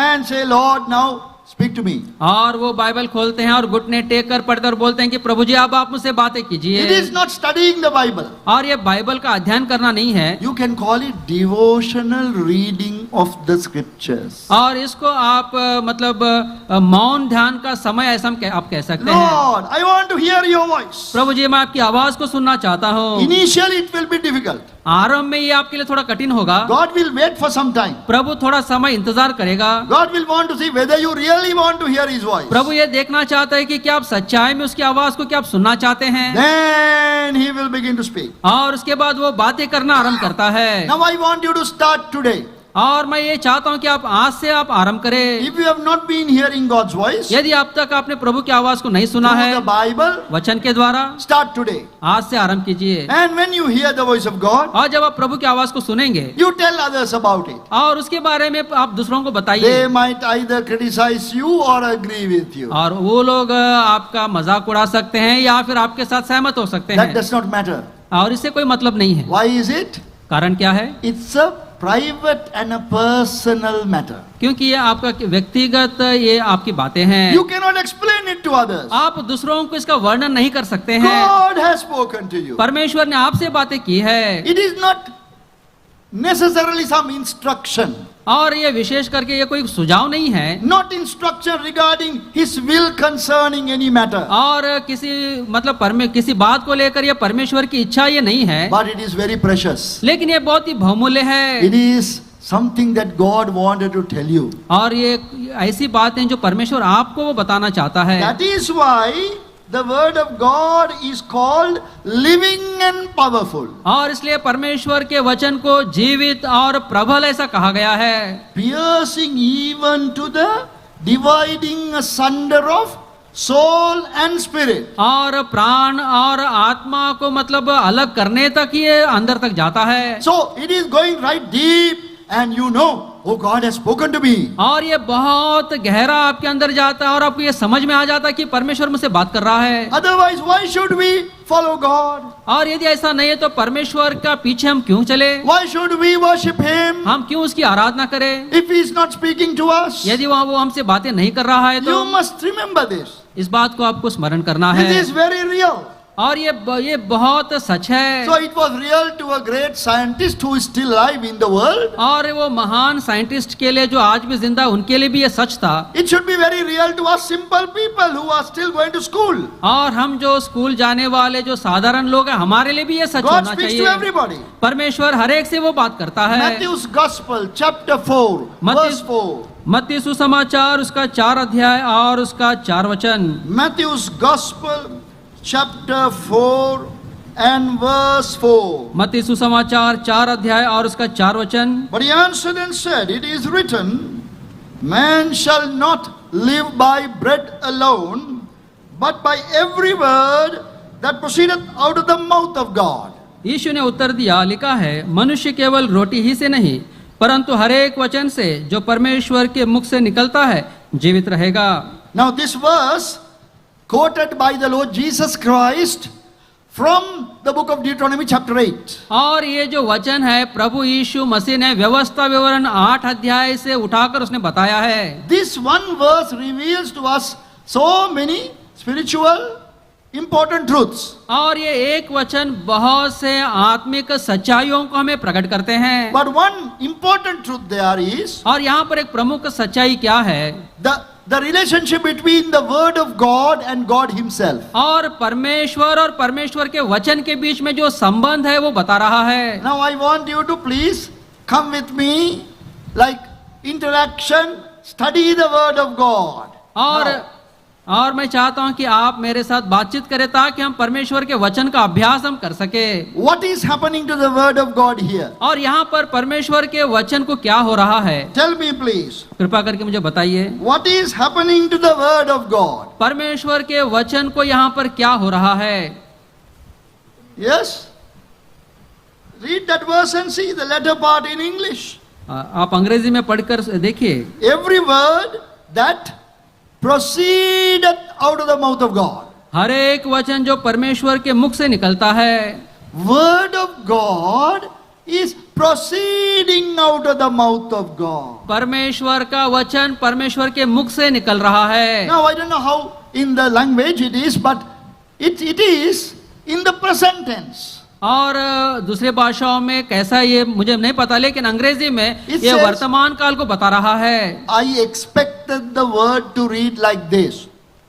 and say, Lord, now speak to me. और वो बाइबल खोलते हैं और घुटने टेक कर पढ़ते और बोलते हैं कि प्रभु जी अब आप मुझसे बातें It कीजिए। is not studying the Bible. और ये बाइबल का अध्ययन करना नहीं है, You can call it devotional reading of the scriptures. और इसको आप मतलब मौन ध्यान का समय ऐसा आप कह सकते हैं। Lord, I want to hear your voice. प्रभु जी मैं आपकी आवाज को सुनना चाहता हूँ। Initially it will be difficult. आरंभ में ये आपके लिए थोड़ा कठिन होगा। God will wait for some time. प्रभु थोड़ा समय इंतजार करेगा। God will want to see whether you really want to hear his voice. प्रभु ये देखना चाहता है कि क्या आप सच्चाई में उसकी आवाज को क्या आप सुनना चाहते हैं। Then he will begin to speak. और उसके बाद वो बातें करना आरंभ करता है। Now I want you to start today. और मैं ये चाहता हूँ कि आप आज से आप आरंभ करें। If you have not been hearing God's voice यदि अब तक आपने प्रभु की आवाज को नहीं सुना through है the Bible, वचन के द्वारा, start today. आज से आरंभ कीजिए। And when you hear the voice of God, और जब आप प्रभु की आवाज को सुनेंगे you tell others about it. और उसके बारे में आप दूसरों को बताइए। They might either criticize you or agree with you. और वो लोग आपका मजाक उड़ा सकते हैं या फिर आपके साथ सहमत हो सकते That हैं, does not matter. और इससे कोई मतलब नहीं है। Why is it? कारण क्या है? It's a private and a personal matter. क्योंकि ये आपका व्यक्तिगत, ये आपकी बातें हैं। You cannot explain it to others. आप दूसरों को इसका वर्णन नहीं कर सकते हैं। God has spoken to you. परमेश्वर ने आपसे बातें की है। It is not necessarily some instruction. और ये विशेष करके ये कोई सुझाव नहीं है, Not instruction regarding his will concerning any matter. और किसी मतलब किसी बात को लेकर ये परमेश्वर की इच्छा ये नहीं है, But it is very precious. लेकिन ये बहुत ही बहुमूल्य है। It is something that God wanted to tell you. और ये ऐसी बात है जो परमेश्वर आपको वो बताना चाहता है। That is why the word of God is called living and powerful. और इसलिए परमेश्वर के वचन को जीवित और प्रबल ऐसा कहा गया है, Piercing even to the dividing asunder of soul and spirit. और प्राण और आत्मा को मतलब अलग करने तक ये अंदर तक जाता है। So it is going right deep, and you know, oh, God has spoken to me. और ये बहुत गहरा आपके अंदर जाता है और आपको ये समझ में आ जाता है कि परमेश्वर मुझसे बात कर रहा है। Otherwise, why should we follow God? और यदि ऐसा नहीं है तो परमेश्वर का पीछे हम क्यों चले? Why should we worship Him हम क्यों उसकी आराधना करें? if He is not speaking to us? यदि वो हमसे बातें नहीं कर रहा है तो You must remember this. इस बात को आपको स्मरण करना है। This is very real. और ये बहुत सच है। So it was real to a great scientist who is still alive in the world. और वो महान साइंटिस्ट के लिए जो आज भी जिंदा है उनके लिए भी ये सच था। It should be very real to us simple people who are still going to school. और हम जो स्कूल जाने वाले जो साधारण लोग हैं हमारे लिए भी ये सच God होना speaks to चाहिए। everybody. परमेश्वर हर एक से वो बात करता है। Matthew's Gospel, chapter 4, verse 4. मत्ती सुसमाचार उसका 4 अध्याय और उसका 4 वचन। Matthew's Gospel, chapter 4 and verse 4. मत्ती सुसमाचार 4 अध्याय और उसका 4 वचन। But he answered and said, It is written, Man shall not live by bread alone, but by every word that proceedeth out of the mouth of God. यीशु ने उत्तर दिया, लिखा है मनुष्य केवल रोटी ही से नहीं परंतु हर एक वचन से जो परमेश्वर के मुख से निकलता है जीवित रहेगा। Now this verse quoted by the Lord Jesus Christ from the book of Deuteronomy chapter 8. और ये जो वचन है प्रभु यीशु मसीह ने व्यवस्था विवरण 8 अध्याय से उठाकर उसने बताया है। This one verse reveals to us so many spiritual, important truths. और ये एक वचन बहुत से आत्मिक सच्चाइयों को हमें प्रकट करते हैं। But one important truth there is और यहाँ पर एक प्रमुख सच्चाई क्या है? the relationship between the word of God and God himself. और परमेश्वर के वचन के बीच में जो संबंध है वो बता रहा है। Now I want you to please come with me, like interaction, study the word of God. और मैं चाहता हूं कि आप मेरे साथ बातचीत करें ताकि हम परमेश्वर के वचन का अभ्यास हम कर सके। What is happening to the word of God here? और यहाँ पर परमेश्वर के वचन को क्या हो रहा है? Tell me please. कृपा करके मुझे बताइए। What is happening to the word of God? परमेश्वर के वचन को यहाँ पर क्या हो रहा है? Yes? Read that verse and see the latter part in English. आप अंग्रेजी में पढ़कर देखिए। Every word that proceedeth out of the mouth of God. हर एक वचन जो परमेश्वर के मुख से निकलता है, Word of God is proceeding out of the mouth of God. परमेश्वर का वचन परमेश्वर के मुख से निकल रहा है। Now I don't know how in the language it is, but it is in the present tense. और दूसरे भाषाओं में कैसा ये मुझे नहीं पता, लेकिन अंग्रेजी में It ये says- वर्तमान काल को बता रहा है। I expected the word to read like this.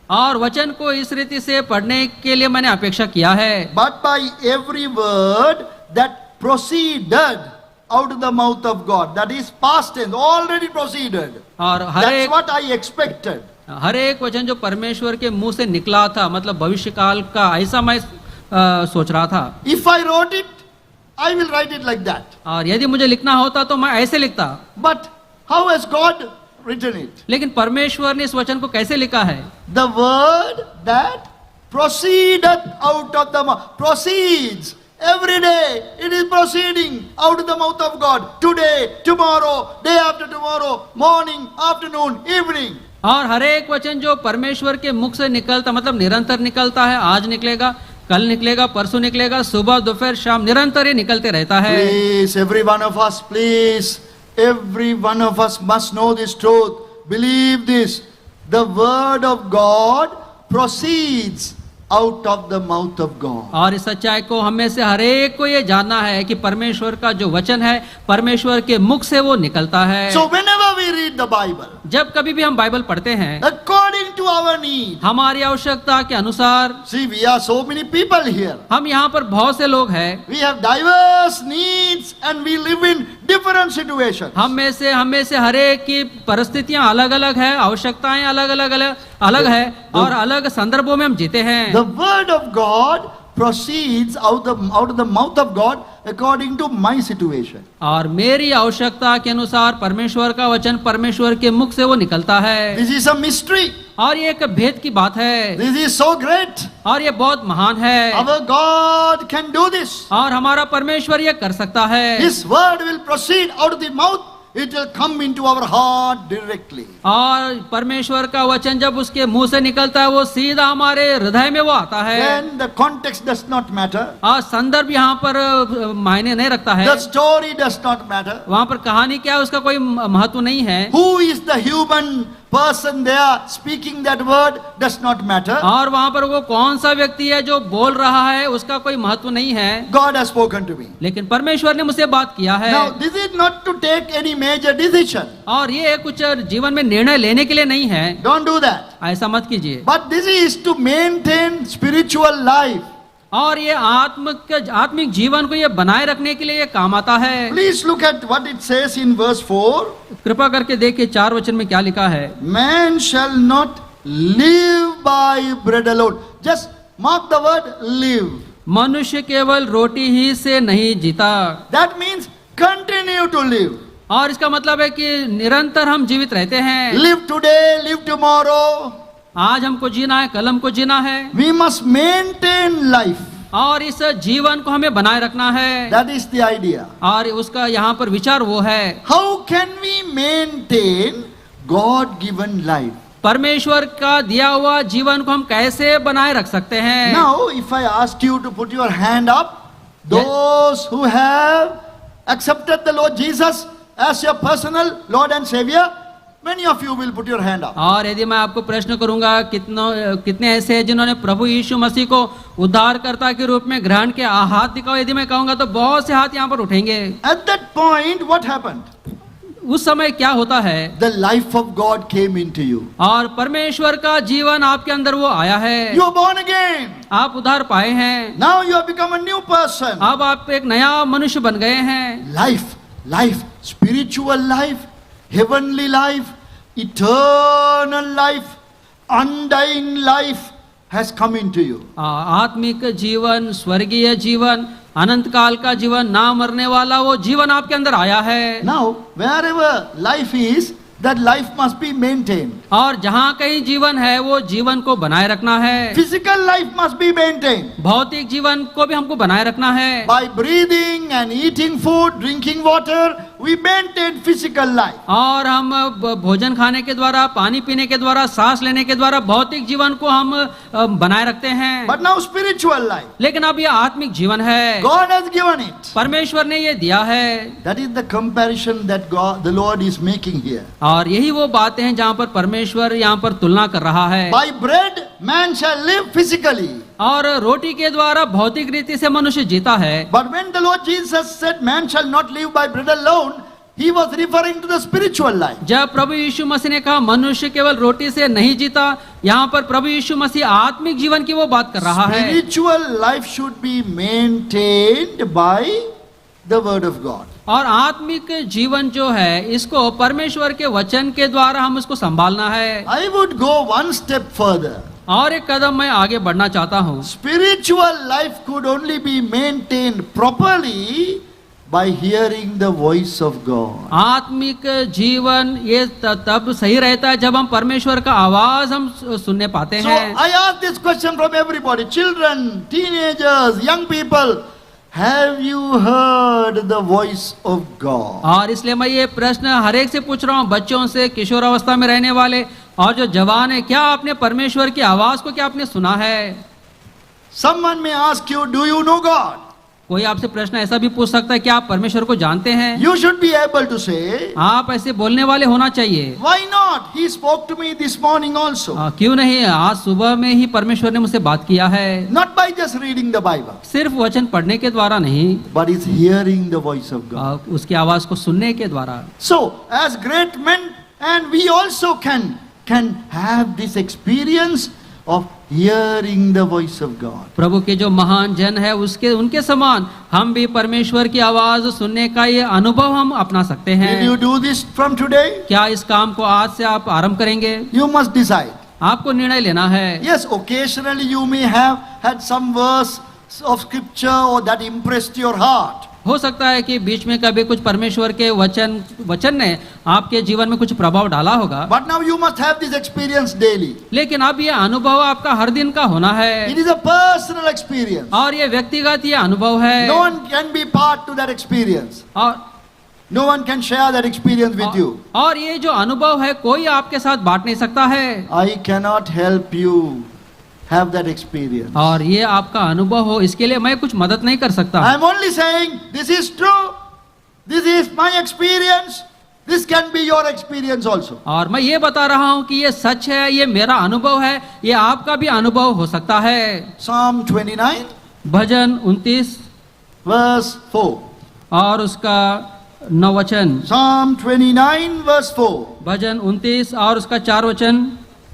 और वचन को इस रीति से पढ़ने के लिए मैंने अपेक्षा किया है। But by every word that proceeded out of the mouth of God, that is past tense, already proceeded. और That's what I expected. हर एक वचन जो परमेश्वर के मुंह से निकला था, मतलब भविष्य काल का, ऐसा मैं सोच रहा था। If I wrote it, I will write it like that. और यदि मुझे लिखना होता तो मैं ऐसे लिखता। But how has God written it? लेकिन परमेश्वर ने इस वचन को कैसे लिखा है? The word that proceeded out of the mouth, proceeds. Every day it is proceeding out of the mouth of God. Today, tomorrow, day after tomorrow, morning, afternoon, evening. और हर एक वचन जो परमेश्वर के मुख से निकलता, मतलब निरंतर निकलता है। आज निकलेगा, कल निकलेगा, परसों निकलेगा, सुबह दोपहर शाम, निरंतर ही निकलते रहता है। Please, every one of us, please, every one of us must know this truth. Believe this. The word of God proceeds out of the mouth of God. और इस सच्चाई को हमें से हर एक को ये जानना है कि परमेश्वर का जो वचन है परमेश्वर के मुख से वो निकलता है। So whenever we read the Bible, जब कभी भी हम बाइबल पढ़ते हैं, according to our need, हमारी आवश्यकता के अनुसार, see, we are so many people here. हम यहाँ पर बहुत से लोग हैं, We have diverse needs and we live in different situations. हम में से हर एक की परिस्थितियां अलग अलग है, आवश्यकताएं अलग है और अलग संदर्भों में हम जीते हैं। The word of God proceeds out of the mouth of God according to my situation. और मेरी आवश्यकता के अनुसार परमेश्वर का वचन परमेश्वर के मुख से वो निकलता है। This is a mystery. और ये एक भेद की बात है, This is so great. और ये बहुत महान है। Our God can do this. और हमारा परमेश्वर ये कर सकता है। His word will proceed out of the mouth. It will come into our heart directly. और परमेश्वर का वचन जब उसके मुंह से निकलता है वो सीधा हमारे हृदय में वो आता है। Then the context does not matter. और संदर्भ यहाँ पर मायने नहीं रखता है। The story does not matter. वहाँ पर कहानी क्या है उसका कोई महत्व नहीं है। Who is the human person there speaking that word does not matter. और वहाँ पर वो कौन सा व्यक्ति है जो बोल रहा है उसका कोई महत्व नहीं है। God has spoken to me. लेकिन परमेश्वर ने मुझसे बात किया है। Now this is not to take any major decision. और ये कुछ जीवन में निर्णय लेने के लिए नहीं है। Don't do that. ऐसा मत कीजिए। But this is to maintain spiritual life. और ये आत्मिक जीवन को ये बनाए रखने के लिए ये काम आता है। Please look at what it says in verse 4. कृपा करके देखिए 4 वचन में क्या लिखा है। Man shall not live by bread alone. Just mark the word live. मनुष्य केवल रोटी ही से नहीं जीता। That means continue to live. और इसका मतलब है कि निरंतर हम जीवित रहते हैं। Live today, live tomorrow. आज हमको जीना है, कल हमको जीना है। We must maintain life. और इस जीवन को हमें बनाए रखना है। That is the idea. और उसका यहाँ पर विचार वो है, How can we maintain God-given life? परमेश्वर का दिया हुआ जीवन को हम कैसे बनाए रख सकते हैं। Now, if I ask you to put your hand up, those who have accepted the Lord Jesus as your personal Lord and Savior, Many of you will put your hand up. और यदि मैं आपको प्रश्न करूंगा कितने ऐसे हैं जिन्होंने प्रभु यीशु मसीह को उद्धारकर्ता के रूप में ग्रहण किया, हाथ दिखाओ। यदि मैं कहूंगा तो बहुत से हाथ यहाँ पर उठेंगे। At that point, what happened? उस समय क्या होता है? The life of God came into you. और परमेश्वर का जीवन आपके अंदर वो आया है। You are born again. आप उद्धार पाए हैं। Now you have become a new person. अब आप एक नया मनुष्य बन गए हैं। Life, spiritual life, heavenly life, eternal life, undying life has come into you. आत्मिक जीवन, स्वर्गीय जीवन, अनंत काल का जीवन, ना मरने वाला वो जीवन आपके अंदर आया है। Now, wherever life is, that life must be maintained. और जहाँ कहीं जीवन है वो जीवन को बनाए रखना है। Physical life must be maintained. भौतिक जीवन को भी हमको बनाए रखना है। By breathing and eating food, drinking water, we maintain physical life. और हम भोजन खाने के द्वारा, पानी पीने के द्वारा, सांस लेने के द्वारा भौतिक जीवन को हम बनाए रखते हैं। But now spiritual life. लेकिन अब ये आत्मिक जीवन है। God has given it. परमेश्वर ने ये दिया है। That is the comparison that the Lord is making here. और यही वो बातें हैं जहाँ पर परमेश्वर यहाँ पर तुलना कर रहा है। By bread, man shall live physically. और रोटी के द्वारा भौतिक रीति से मनुष्य जीता है। But when the Lord Jesus said, man shall not live by bread alone, he was referring to the spiritual life. जब प्रभु यीशु मसीह ने कहा मनुष्य केवल रोटी से नहीं जीता, यहाँ पर प्रभु यीशु मसीह आत्मिक जीवन की वो बात कर रहा है। Spiritual life should be maintained by the word of God. और आत्मिक जीवन जो है इसको परमेश्वर के वचन के द्वारा हम उसको संभालना है। I would go one step further. और एक कदम मैं आगे बढ़ना चाहता हूँ। Spiritual life could only be maintained properly by hearing the voice of God. आत्मिक जीवन ये तब सही रहता है जब हम परमेश्वर का आवाज हम सुनने पाते So हैं। I ask this question from everybody, children, teenagers, young people. Have you heard the voice of God? और इसलिए मैं ये प्रश्न हर एक से पूछ रहा हूँ, बच्चों से, किशोर अवस्था में रहने वाले और जो जवान है, क्या आपने परमेश्वर की आवाज को क्या आपने सुना है? Someone may ask you, do you know God? कोई आपसे प्रश्न ऐसा भी पूछ सकता है कि आप परमेश्वर को जानते हैं? You should be able to say, आप ऐसे बोलने वाले होना चाहिए। why not? He spoke to me this morning also. क्यों नहीं, आज सुबह में ही परमेश्वर ने मुझसे बात किया है। Not by just reading the Bible, सिर्फ वचन पढ़ने के द्वारा नहीं, but is hearing the voice of God. उसकी आवाज को सुनने के द्वारा। So, as great men, and we also can have this experience of hearing the voice of God. प्रभु के जो महान जन है उनके समान हम भी परमेश्वर की आवाज सुनने का ये अनुभव हम अपना सकते हैं। Will you do this from today? क्या इस काम को आज से आप आरंभ करेंगे? You must decide. आपको निर्णय लेना है। Yes, occasionally you may have had some verse of scripture or that impressed your heart. हो सकता है कि बीच में कभी कुछ परमेश्वर के वचन ने आपके जीवन में कुछ प्रभाव डाला होगा। But now you must have this experience daily. लेकिन अब ये अनुभव आपका हर दिन का होना है। It is a personal experience. और ये व्यक्तिगत ये अनुभव है। No one can be part to that experience. और No one can share that experience with you. और ये जो अनुभव है कोई आपके साथ बांट नहीं सकता है। I cannot help you have that experience. और ये आपका अनुभव हो इसके लिए मैं कुछ मदद नहीं कर सकता। I am only saying this is true. This is my experience. This can be your experience also. और मैं ये बता रहा हूँ कि ये सच है, ये मेरा अनुभव है, ये आपका भी अनुभव हो सकता है। Psalm 29 भजन 29 verse 4. और उसका 9 वचन। Psalm 29 verse 4. भजन 29 और उसका 4 वचन।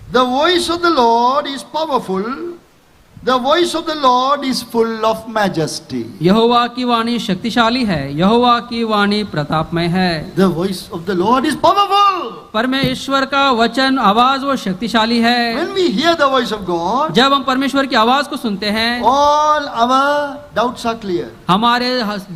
The voice of the Lord is powerful. The voice of the Lord is full of majesty. यहोवा की वाणी शक्तिशाली है, यहोवा की वाणी प्रतापमय है। The voice of the Lord is powerful. परमेश्वर का वचन आवाज वो शक्तिशाली है। When we hear the voice of God, जब हम परमेश्वर की आवाज को सुनते हैं, all our doubts are clear. हमारे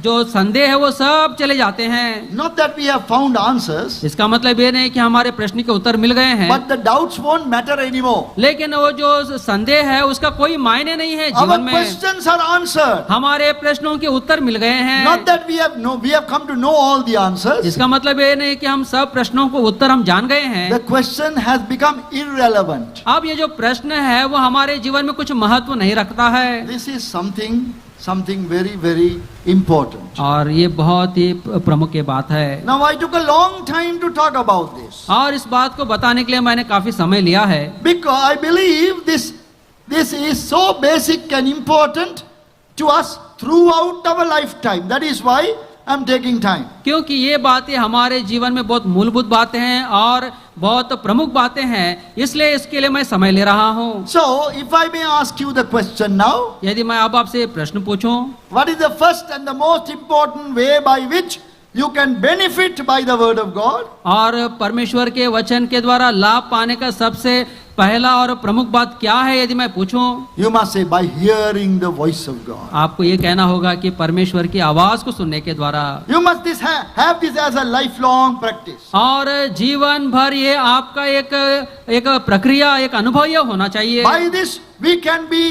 जो संदेह है वो सब चले जाते हैं। Not that we have found answers, इसका मतलब ये नहीं कि हमारे प्रश्न के उत्तर मिल गए हैं, but the doubts won't matter anymore. लेकिन वो जो संदेह है उसका कोई मायने नहीं है Our जीवन में। questions are answered. हमारे प्रश्नों के उत्तर मिल गए हैं। Not that we have come to know all the answers, इसका मतलब ये नहीं कि हम सब प्रश्नों को उत्तर हम जान गए हैं, the question has become irrelevant. अब ये जो प्रश्न है वो हमारे जीवन में कुछ महत्व नहीं रखता है। This is something very, very important. और ये बहुत ही प्रमुख ये बात है। Now I took a long time to talk about this और इस बात को बताने के लिए मैंने काफी समय लिया है, because I believe this is so basic and important to us throughout our lifetime. That is why I'm taking time. क्योंकि ये बातें हमारे जीवन में बहुत मूलभूत बातें हैं और बहुत प्रमुख बातें हैं, इसलिए इसके लिए मैं समय ले रहा हूँ। So if I may ask you the question now, यदि मैं अब आपसे प्रश्न पूछूं, what is the first and the most important way by which you can benefit by the word of God? और परमेश्वर के वचन के द्वारा लाभ पाने का सबसे पहला और प्रमुख बात क्या है यदि मैं पूछूं? You must say by hearing the voice of God. आपको ये कहना होगा कि परमेश्वर की आवाज को सुनने के द्वारा। You must have this as a lifelong practice. और जीवन भर ये आपका एक प्रक्रिया, एक अनुभव ये होना चाहिए। By this we can be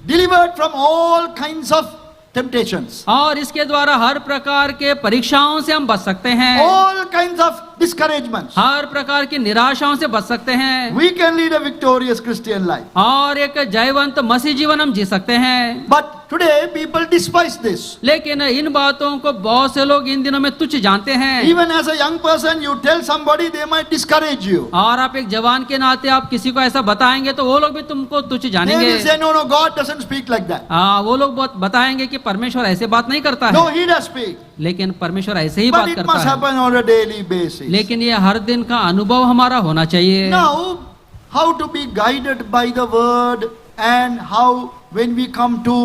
delivered from all kinds of temptations. और इसके द्वारा हर प्रकार के परीक्षाओं से हम बच सकते हैं, All kinds of discouragements. हर प्रकार की निराशाओं से बच सकते हैं, We can lead a victorious Christian life. और एक जयवंत मसीह जीवन हम जी सकते हैं। But today people despise this. लेकिन इन बातों को बहुत से लोग इन दिनों में तुच्छ जानते हैं। Even as a young person, you tell somebody, they might discourage you. और आप एक जवान के नाते आप किसी को ऐसा बताएंगे तो वो लोग भी तुमको तुच्छ They जानेंगे। will say, no, God doesn't speak like that. वो लोग बहुत बताएंगे कि परमेश्वर ऐसे बात नहीं करता No, है, He does speak. लेकिन परमेश्वर ऐसे ही But बात it करता must है। happen on a daily basis. लेकिन ये हर दिन का अनुभव हमारा होना चाहिए। Now, how to be guided by the word and how when we come to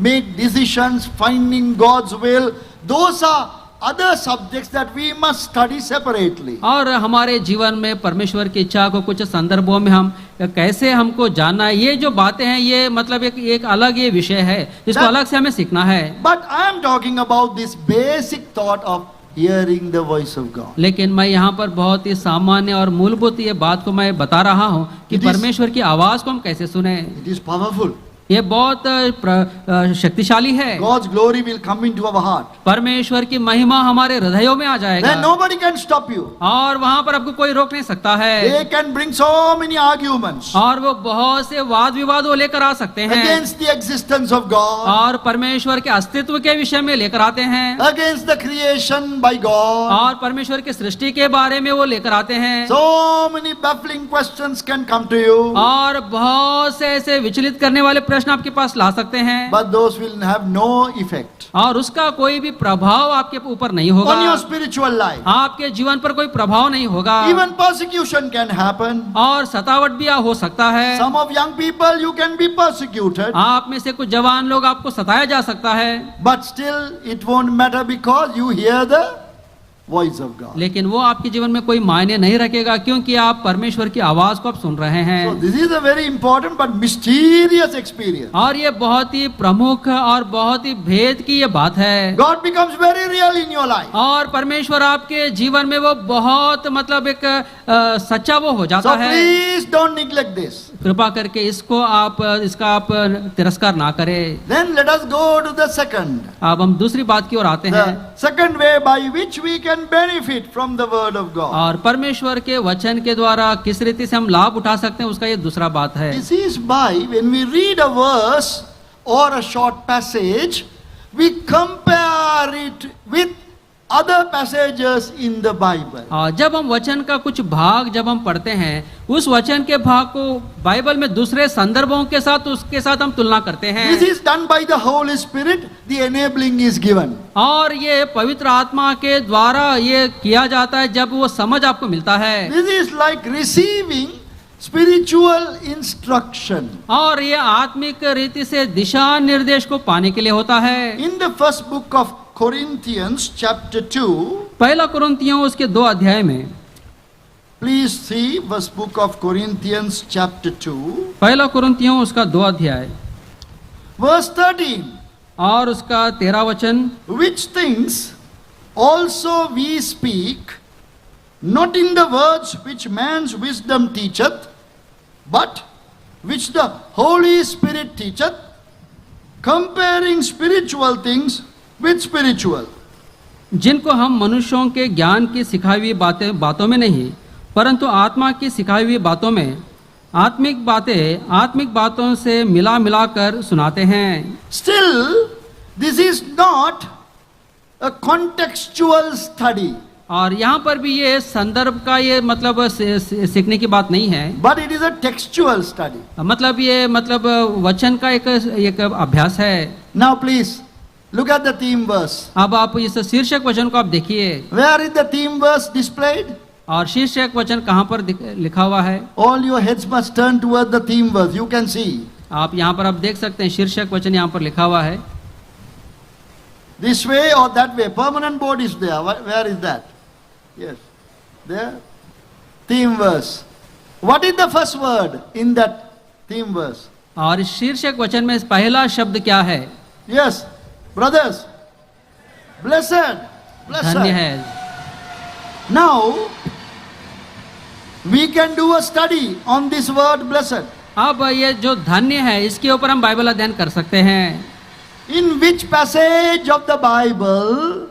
make decisions, finding God's will, those are other subjects that we must study separately. और हमारे जीवन में परमेश्वर की इच्छा को कुछ संदर्भों में हम कैसे हमको जानना है, ये जो बातें हैं ये मतलब एक अलग ये विषय है, इसको अलग से हमें सीखना है। But I am talking about this basic thought of hearing the voice of God. लेकिन मैं यहाँ पर बहुत ही सामान्य और मूलभूत ये बात को मैं बता रहा हूँ कि It is- परमेश्वर की आवाज को हम कैसे सुने। It is powerful. ये बहुत शक्तिशाली है। God's glory will come into our heart. परमेश्वर की महिमा हमारे हृदयों में आ Then जाएगा nobody can stop you. और वहां पर आपको कोई रोक नहीं सकता है। They can bring so many arguments और वो बहुत से वाद विवाद वो लेकर आ सकते हैं against the existence of God, और परमेश्वर के अस्तित्व के विषय में लेकर आते हैं against the creation by God. और परमेश्वर की सृष्टि के बारे में वो लेकर आते हैं So many baffling questions can come to you, और बहुत से ऐसे विचलित करने वाले प्रश्न आपके पास ला सकते हैं, but those will have no effect और उसका कोई भी प्रभाव आपके ऊपर नहीं होगा, on your spiritual life. आपके जीवन पर कोई प्रभाव नहीं होगा। Even persecution can happen. और सतावट भी हो सकता है। Some of young people, you can be persecuted, आप में से कुछ जवान लोग आपको सताया जा सकता है, but still it won't matter because you hear the voice of God. लेकिन वो आपके जीवन में कोई मायने नहीं रखेगा क्योंकि आप परमेश्वर की आवाज को आप सुन रहे So हैं। this is a very important but mysterious experience. और ये बहुत ही प्रमुख और बहुत ही भेद की ये बात है। God becomes very real in your life. और परमेश्वर आपके जीवन में वो बहुत मतलब एक सच्चा वो हो जाता So है। please don't neglect this. कृपा करके इसका आप तिरस्कार ना करें। Then let us go to the second. अब हम दूसरी बात की ओर आते हैं। The second way by which we can benefit from the word of God. और परमेश्वर के वचन के द्वारा किस रीति से हम लाभ उठा सकते हैं उसका ये दूसरा बात है। This is by when we read a verse or a short passage, we compare it with other passages in the Bible. जब हम वचन का कुछ भाग जब हम पढ़ते हैं उस वचन के भाग को बाइबल में दूसरे संदर्भों के साथ उसके साथ हम तुलना करते हैं। This is done by the Holy Spirit. The enabling is given. और ये पवित्र आत्मा के द्वारा ये किया जाता है जब वो समझ आपको मिलता है। This is like receiving spiritual instruction. और ये आत्मिक रीति से दिशा निर्देश को पाने के लिए होता है। In the first book of Corinthians chapter 2, पहला कुरिन्थियों उसके 2 अध्याय में, please see first book of Corinthians chapter 2, पहला कुरिन्थियों उसका 2 अध्याय verse 13. और उसका 13 वचन, Which things also we speak, not in the words which man's wisdom teacheth, but which the Holy Spirit teacheth, comparing spiritual things with spiritual. जिनको हम मनुष्यों के ज्ञान की सिखाई हुई बातों में नहीं परंतु आत्मा की सिखाई हुई बातों में आत्मिक बातों से मिला मिलाकर सुनाते हैं। Still, this is not a contextual study, और यहाँ पर भी ये संदर्भ का ये मतलब सीखने की बात नहीं है, but it is a textual study. मतलब ये मतलब वचन का एक अभ्यास है। Now please look at the theme verse. अब आप इस शीर्षक वचन को आप देखिए, Where is the theme verse displayed? और शीर्षक वचन कहाँ पर लिखा हुआ है? All your heads must turn toward the theme verse. You can see. आप यहाँ पर आप देख सकते हैं शीर्षक वचन यहाँ पर लिखा हुआ है, This way or that way. Permanent board is there. Where is that? Yes. There. Theme verse. What is the first word in that theme verse? और इस शीर्षक वचन में पहला शब्द क्या है? Yes. Brothers. Blessed. धन्य Blessed. है। Now, we can do a study on this word blessed. अब ये जो धन्य है इसके ऊपर हम बाइबल अध्ययन कर सकते हैं। In which passage of the Bible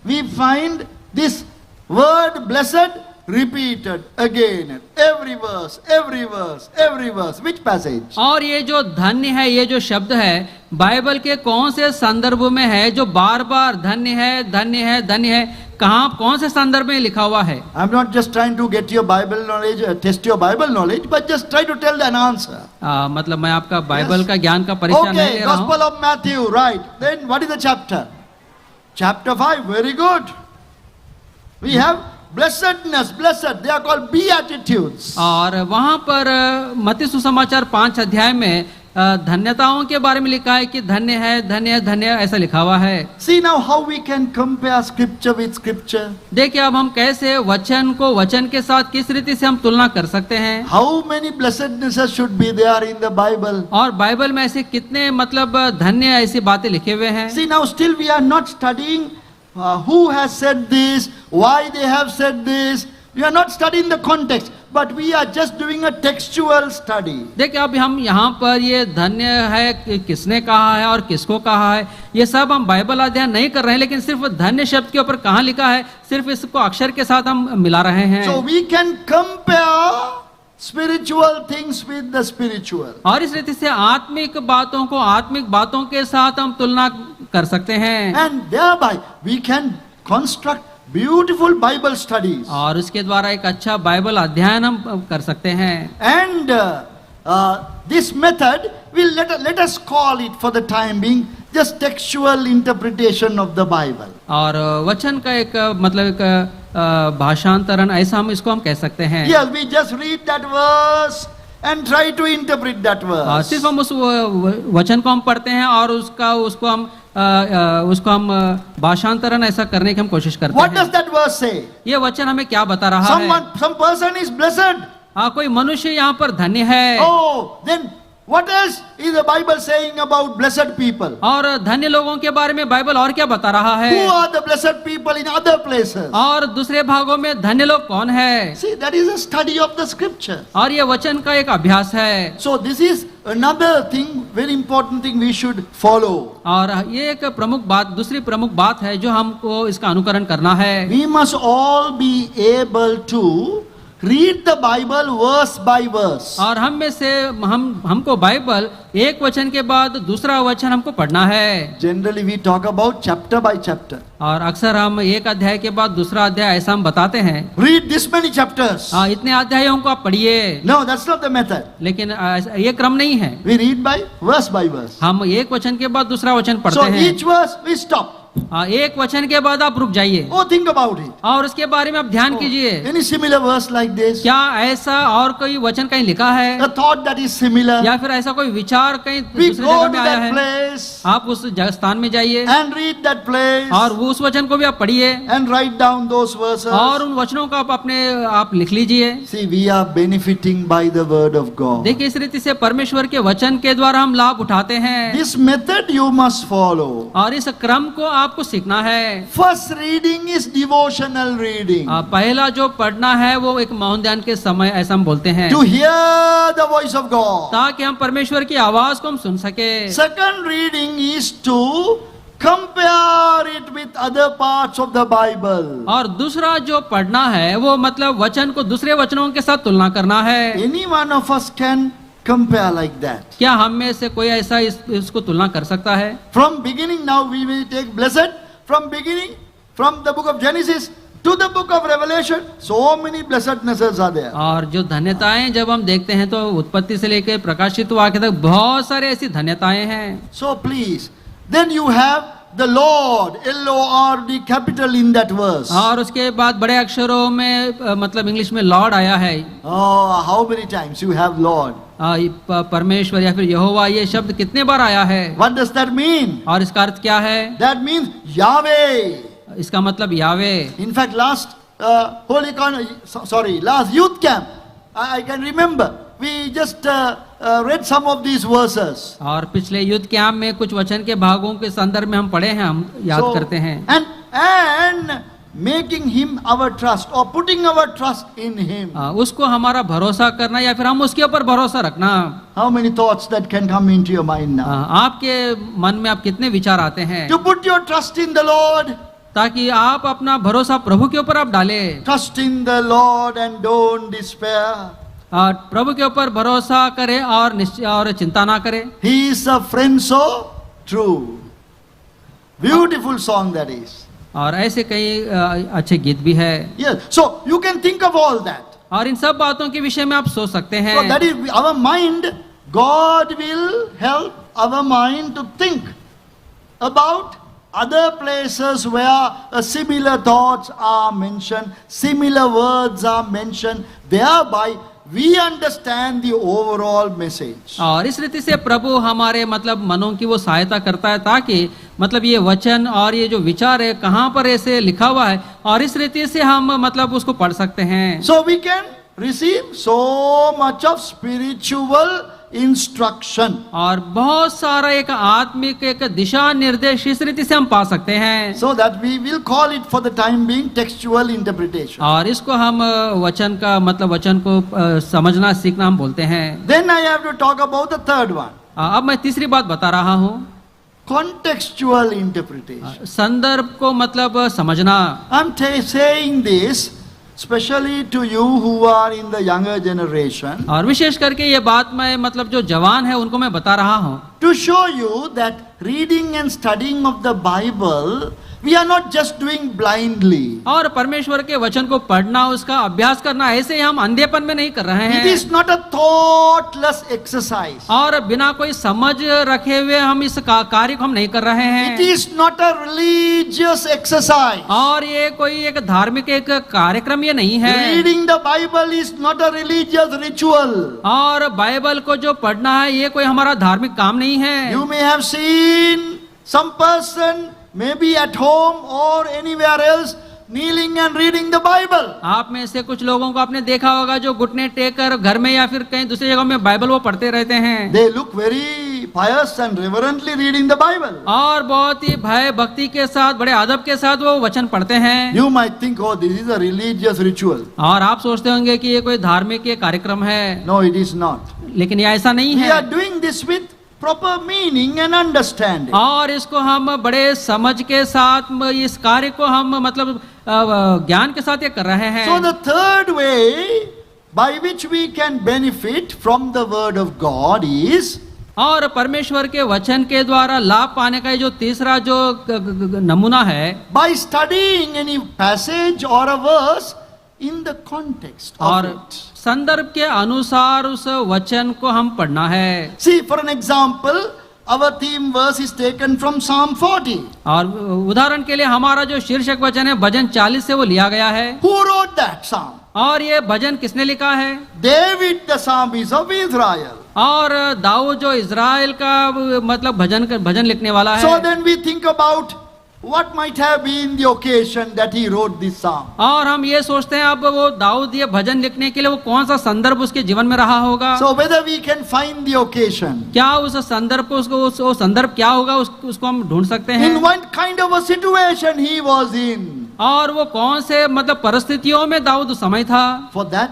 we find this word blessed repeated again? Every verse, every verse, every verse. Which passage? और ये जो धन्य है, ये जो शब्द है बाइबल के कौन से संदर्भ में है जो बार बार धन्य है, धन्य है, धन्य है, कहाँ कौन से संदर्भ में लिखा हुआ है? I'm not just trying to get your Bible knowledge, test your Bible knowledge, but just try to tell an answer. मतलब मैं आपका बाइबल Yes. का ज्ञान का परिचय नहीं Okay, ले रहा Gospel हूँ। of Matthew, right. Then what is the chapter? Chapter 5, very good. We have blessedness, blessed. They are called beatitudes. और वहाँ पर मत्ती सुसमाचार 5 अध्याय में धन्यताओं के बारे में लिखा है कि धन्य है, धन्य है, धन्य है, ऐसा लिखा हुआ है। See now how we can compare scripture with scripture. देखिए अब हम कैसे वचन को वचन के साथ किस रीति से हम तुलना कर सकते हैं। How many blessednesses should be there in the Bible? और बाइबल में ऐसे कितने मतलब धन्य ऐसी बातें लिखे हुए हैं। See now still we are not studying who has said this, why they have said this. We are not studying the context, but we are just doing a textual study. देखिए अब हम यहाँ पर ये धन्य है किसने कहा है और किसको कहा है, ये सब हम बाइबल अध्ययन नहीं कर रहे हैं, लेकिन सिर्फ धन्य शब्द के ऊपर कहाँ लिखा है सिर्फ इसको अक्षर के साथ हम मिला रहे हैं। So we can compare spiritual things with the spiritual. और इस रीति से आत्मिक बातों को आत्मिक बातों के साथ हम तुलना कर सकते हैं, And thereby we can construct beautiful Bible studies. और उसके द्वारा एक अच्छा बाइबल अध्ययन हम कर सकते हैं। And this method will let us call it for the time being just textual interpretation of the Bible. और वचन का एक मतलब एक भाषांतरण ऐसा हम इसको हम कह सकते हैं। Yes, we just read that verse and try to interpret that verse. सिर्फ हम उस वचन को हम पढ़ते हैं और उसको हम भाषांतरण ऐसा करने की हम कोशिश करते What हैं। does that verse say? ये वचन हमें क्या बता रहा है? Some person is blessed. कोई मनुष्य यहाँ पर धन्य है। Oh, then what else is the Bible saying about blessed people? और धन्य लोगों के बारे में बाइबल और क्या बता रहा है? Who are the blessed people in other places? और दूसरे भागों में धन्य लोग कौन है? See, that is a study of the scripture. और ये वचन का एक अभ्यास है। So this is another thing, very important thing we should follow. और ये एक दूसरी प्रमुख बात है जो हमको इसका अनुकरण करना है। We must all be able to read the Bible verse by verse. और हम में से हमको बाइबल एक वचन के बाद दूसरा वचन हमको पढ़ना है। Generally we talk about chapter by chapter. और अक्सर हम एक अध्याय के बाद दूसरा अध्याय ऐसा हम बताते हैं। Read this many chapters. इतने अध्यायों को आप पढ़िए। No, that's not the method. लेकिन ये क्रम नहीं है। We read by verse. हम एक वचन के बाद दूसरा वचन पढ़ते So हैं। each verse we stop. एक वचन के बाद आप रुक जाइए Oh, think about it. और उसके बारे में आप ध्यान कीजिए। Any similar verse like this? क्या ऐसा और कोई वचन कहीं लिखा है A thought that is similar. या फिर ऐसा कोई विचार कहीं We दूसरी go जगह to में आया that है? place आप उस स्थान में जाइए and read that place और वो उस वचन को भी आप पढ़िए and write down those verses. और उन वचनों को आप लिख लीजिए। See, we are benefiting by the word of God. देखिए इस रीति से परमेश्वर के वचन के द्वारा हम लाभ उठाते हैं। This method you must follow. और इस क्रम को आपको सीखना है। First reading is devotional reading. पहला जो पढ़ना है वो एक मौन ध्यान के समय ऐसा हम बोलते हैं, To hear the voice of God. ताकि हम परमेश्वर की आवाज को हम सुन सके। Second reading is to compare it with other parts of the Bible. और दूसरा जो पढ़ना है वो मतलब वचन को दूसरे वचनों के साथ तुलना करना है। Any one of us can compare like that. क्या हम में से कोई ऐसा इसको तुलना कर सकता है? From beginning, now we will take blessed. From beginning, from the book of Genesis to the book of Revelation, so many blessednesses are there. और जो धन्यताएं जब हम देखते हैं तो उत्पत्ति से लेकर प्रकाशित वाक्य तक बहुत सारे ऐसी धन्यताएं हैं। So please, then you have the Lord, L-O-R-D capital in that verse. और उसके बाद बड़े अक्षरों में मतलब इंग्लिश में लॉर्ड आया है। Oh, how many times you have Lord? परमेश्वर या फिर यहोवा ये शब्द कितने बार आया है? What does that mean? और इसका अर्थ क्या है? That means Yahweh. इसका मतलब यावे। In fact, last last youth camp, I can remember, we just read some of these verses. और पिछले युद्ध कैंप में कुछ वचन के भागों के संदर्भ में हम पढ़े हैं, हम याद करते हैं। And making him our trust or putting our trust in him. उसको हमारा भरोसा करना या फिर हम उसके ऊपर भरोसा रखना। How many thoughts that can come into your mind now? आपके मन में आप कितने विचार आते हैं? To put your trust in the Lord. ताकि आप अपना भरोसा प्रभु के ऊपर आप डालें। Trust in the Lord and don't despair. प्रभु के ऊपर भरोसा करें और चिंता ना करें। He is a friend so true. Beautiful song that is. और ऐसे कई अच्छे गीत भी है। Yes, so you can think of all that. और इन सब बातों के विषय में आप सोच सकते हैं। So that is our mind. God will help our mind to think about other places where similar thoughts are mentioned, similar words are mentioned, thereby we understand the overall message. और इस रीति से प्रभु हमारे मतलब मनों की वो सहायता करता है ताकि मतलब ये वचन और ये जो विचार है कहाँ पर ऐसे लिखा हुआ है और इस रीति से हम मतलब उसको पढ़ सकते हैं। So we can receive so much of spiritual instruction. और बहुत सारा एक आत्मिक एक दिशा निर्देश इस रीति से हम पा सकते हैं। So that we will call it for the time being textual interpretation. और इसको हम वचन का मतलब वचन को समझना सीखना हम बोलते हैं। Then I have to talk about the third one. अब मैं तीसरी बात बता रहा हूँ। Contextual interpretation. संदर्भ को मतलब समझना। I'm saying this especially to you who are in the younger generation. और विशेष करके ये बात मैं मतलब जो जवान है उनको मैं बता रहा हूँ। To show you that reading and studying of the Bible, we are not just doing blindly. और परमेश्वर के वचन को पढ़ना उसका अभ्यास करना ऐसे ही हम अंधेपन में नहीं कर रहे हैं। It is not a thoughtless exercise. और बिना कोई समझ रखे हुए हम इस कार्य को हम नहीं कर रहे हैं। It is not a religious exercise. और ये कोई एक धार्मिक एक कार्यक्रम ये नहीं है। Reading the Bible is not a religious ritual. और बाइबल को जो पढ़ना है ये कोई हमारा धार्मिक काम नहीं है। You may have seen some person maybe at home or anywhere else kneeling and reading the Bible. आप में से कुछ लोगों को आपने देखा होगा जो घुटने टेक कर घर में या फिर कहीं दूसरी जगह में बाइबल वो पढ़ते रहते हैं। They look very pious and reverently reading the Bible. और बहुत ही भय भक्ति के साथ बड़े अदब के साथ वो वचन पढ़ते हैं। You might think, oh, this is a religious ritual. और आप सोचते होंगे कि ये कोई धार्मिक कार्यक्रम है। No, it is not. लेकिन ये ऐसा नहीं We है। are doing this with proper meaning and understanding. और इसको हम बड़े समझ के साथ इस कार्य को हम मतलब ज्ञान के साथ ये कर रहे हैं। So the third way by which we can benefit from the word of God is और परमेश्वर के वचन के द्वारा लाभ पाने का जो तीसरा जो नमूना है by studying any passage or a verse in the context of और it. संदर्भ के अनुसार उस वचन को हम पढ़ना है। See, for an example, our theme verse is taken from Psalm 40. और उदाहरण के लिए हमारा जो शीर्षक वचन है भजन 40 से वो लिया गया है। Who wrote that psalm? और ये भजन किसने लिखा है? David, the psalmist of Israel. और दाऊद जो इज़राइल का मतलब भजन लिखने वाला है। So then we think about what might have been the occasion that he wrote this psalm. और हम ये सोचते हैं अब वो दाऊद ये भजन लिखने के लिए वो कौन सा संदर्भ उसके जीवन में रहा होगा। So whether we can find the occasion. क्या उस संदर्भ को उसको संदर्भ क्या होगा उसको हम ढूंढ सकते हैं। In what kind of a situation he was in. और वो कौन से मतलब परिस्थितियों में दाऊद उस समय था। For that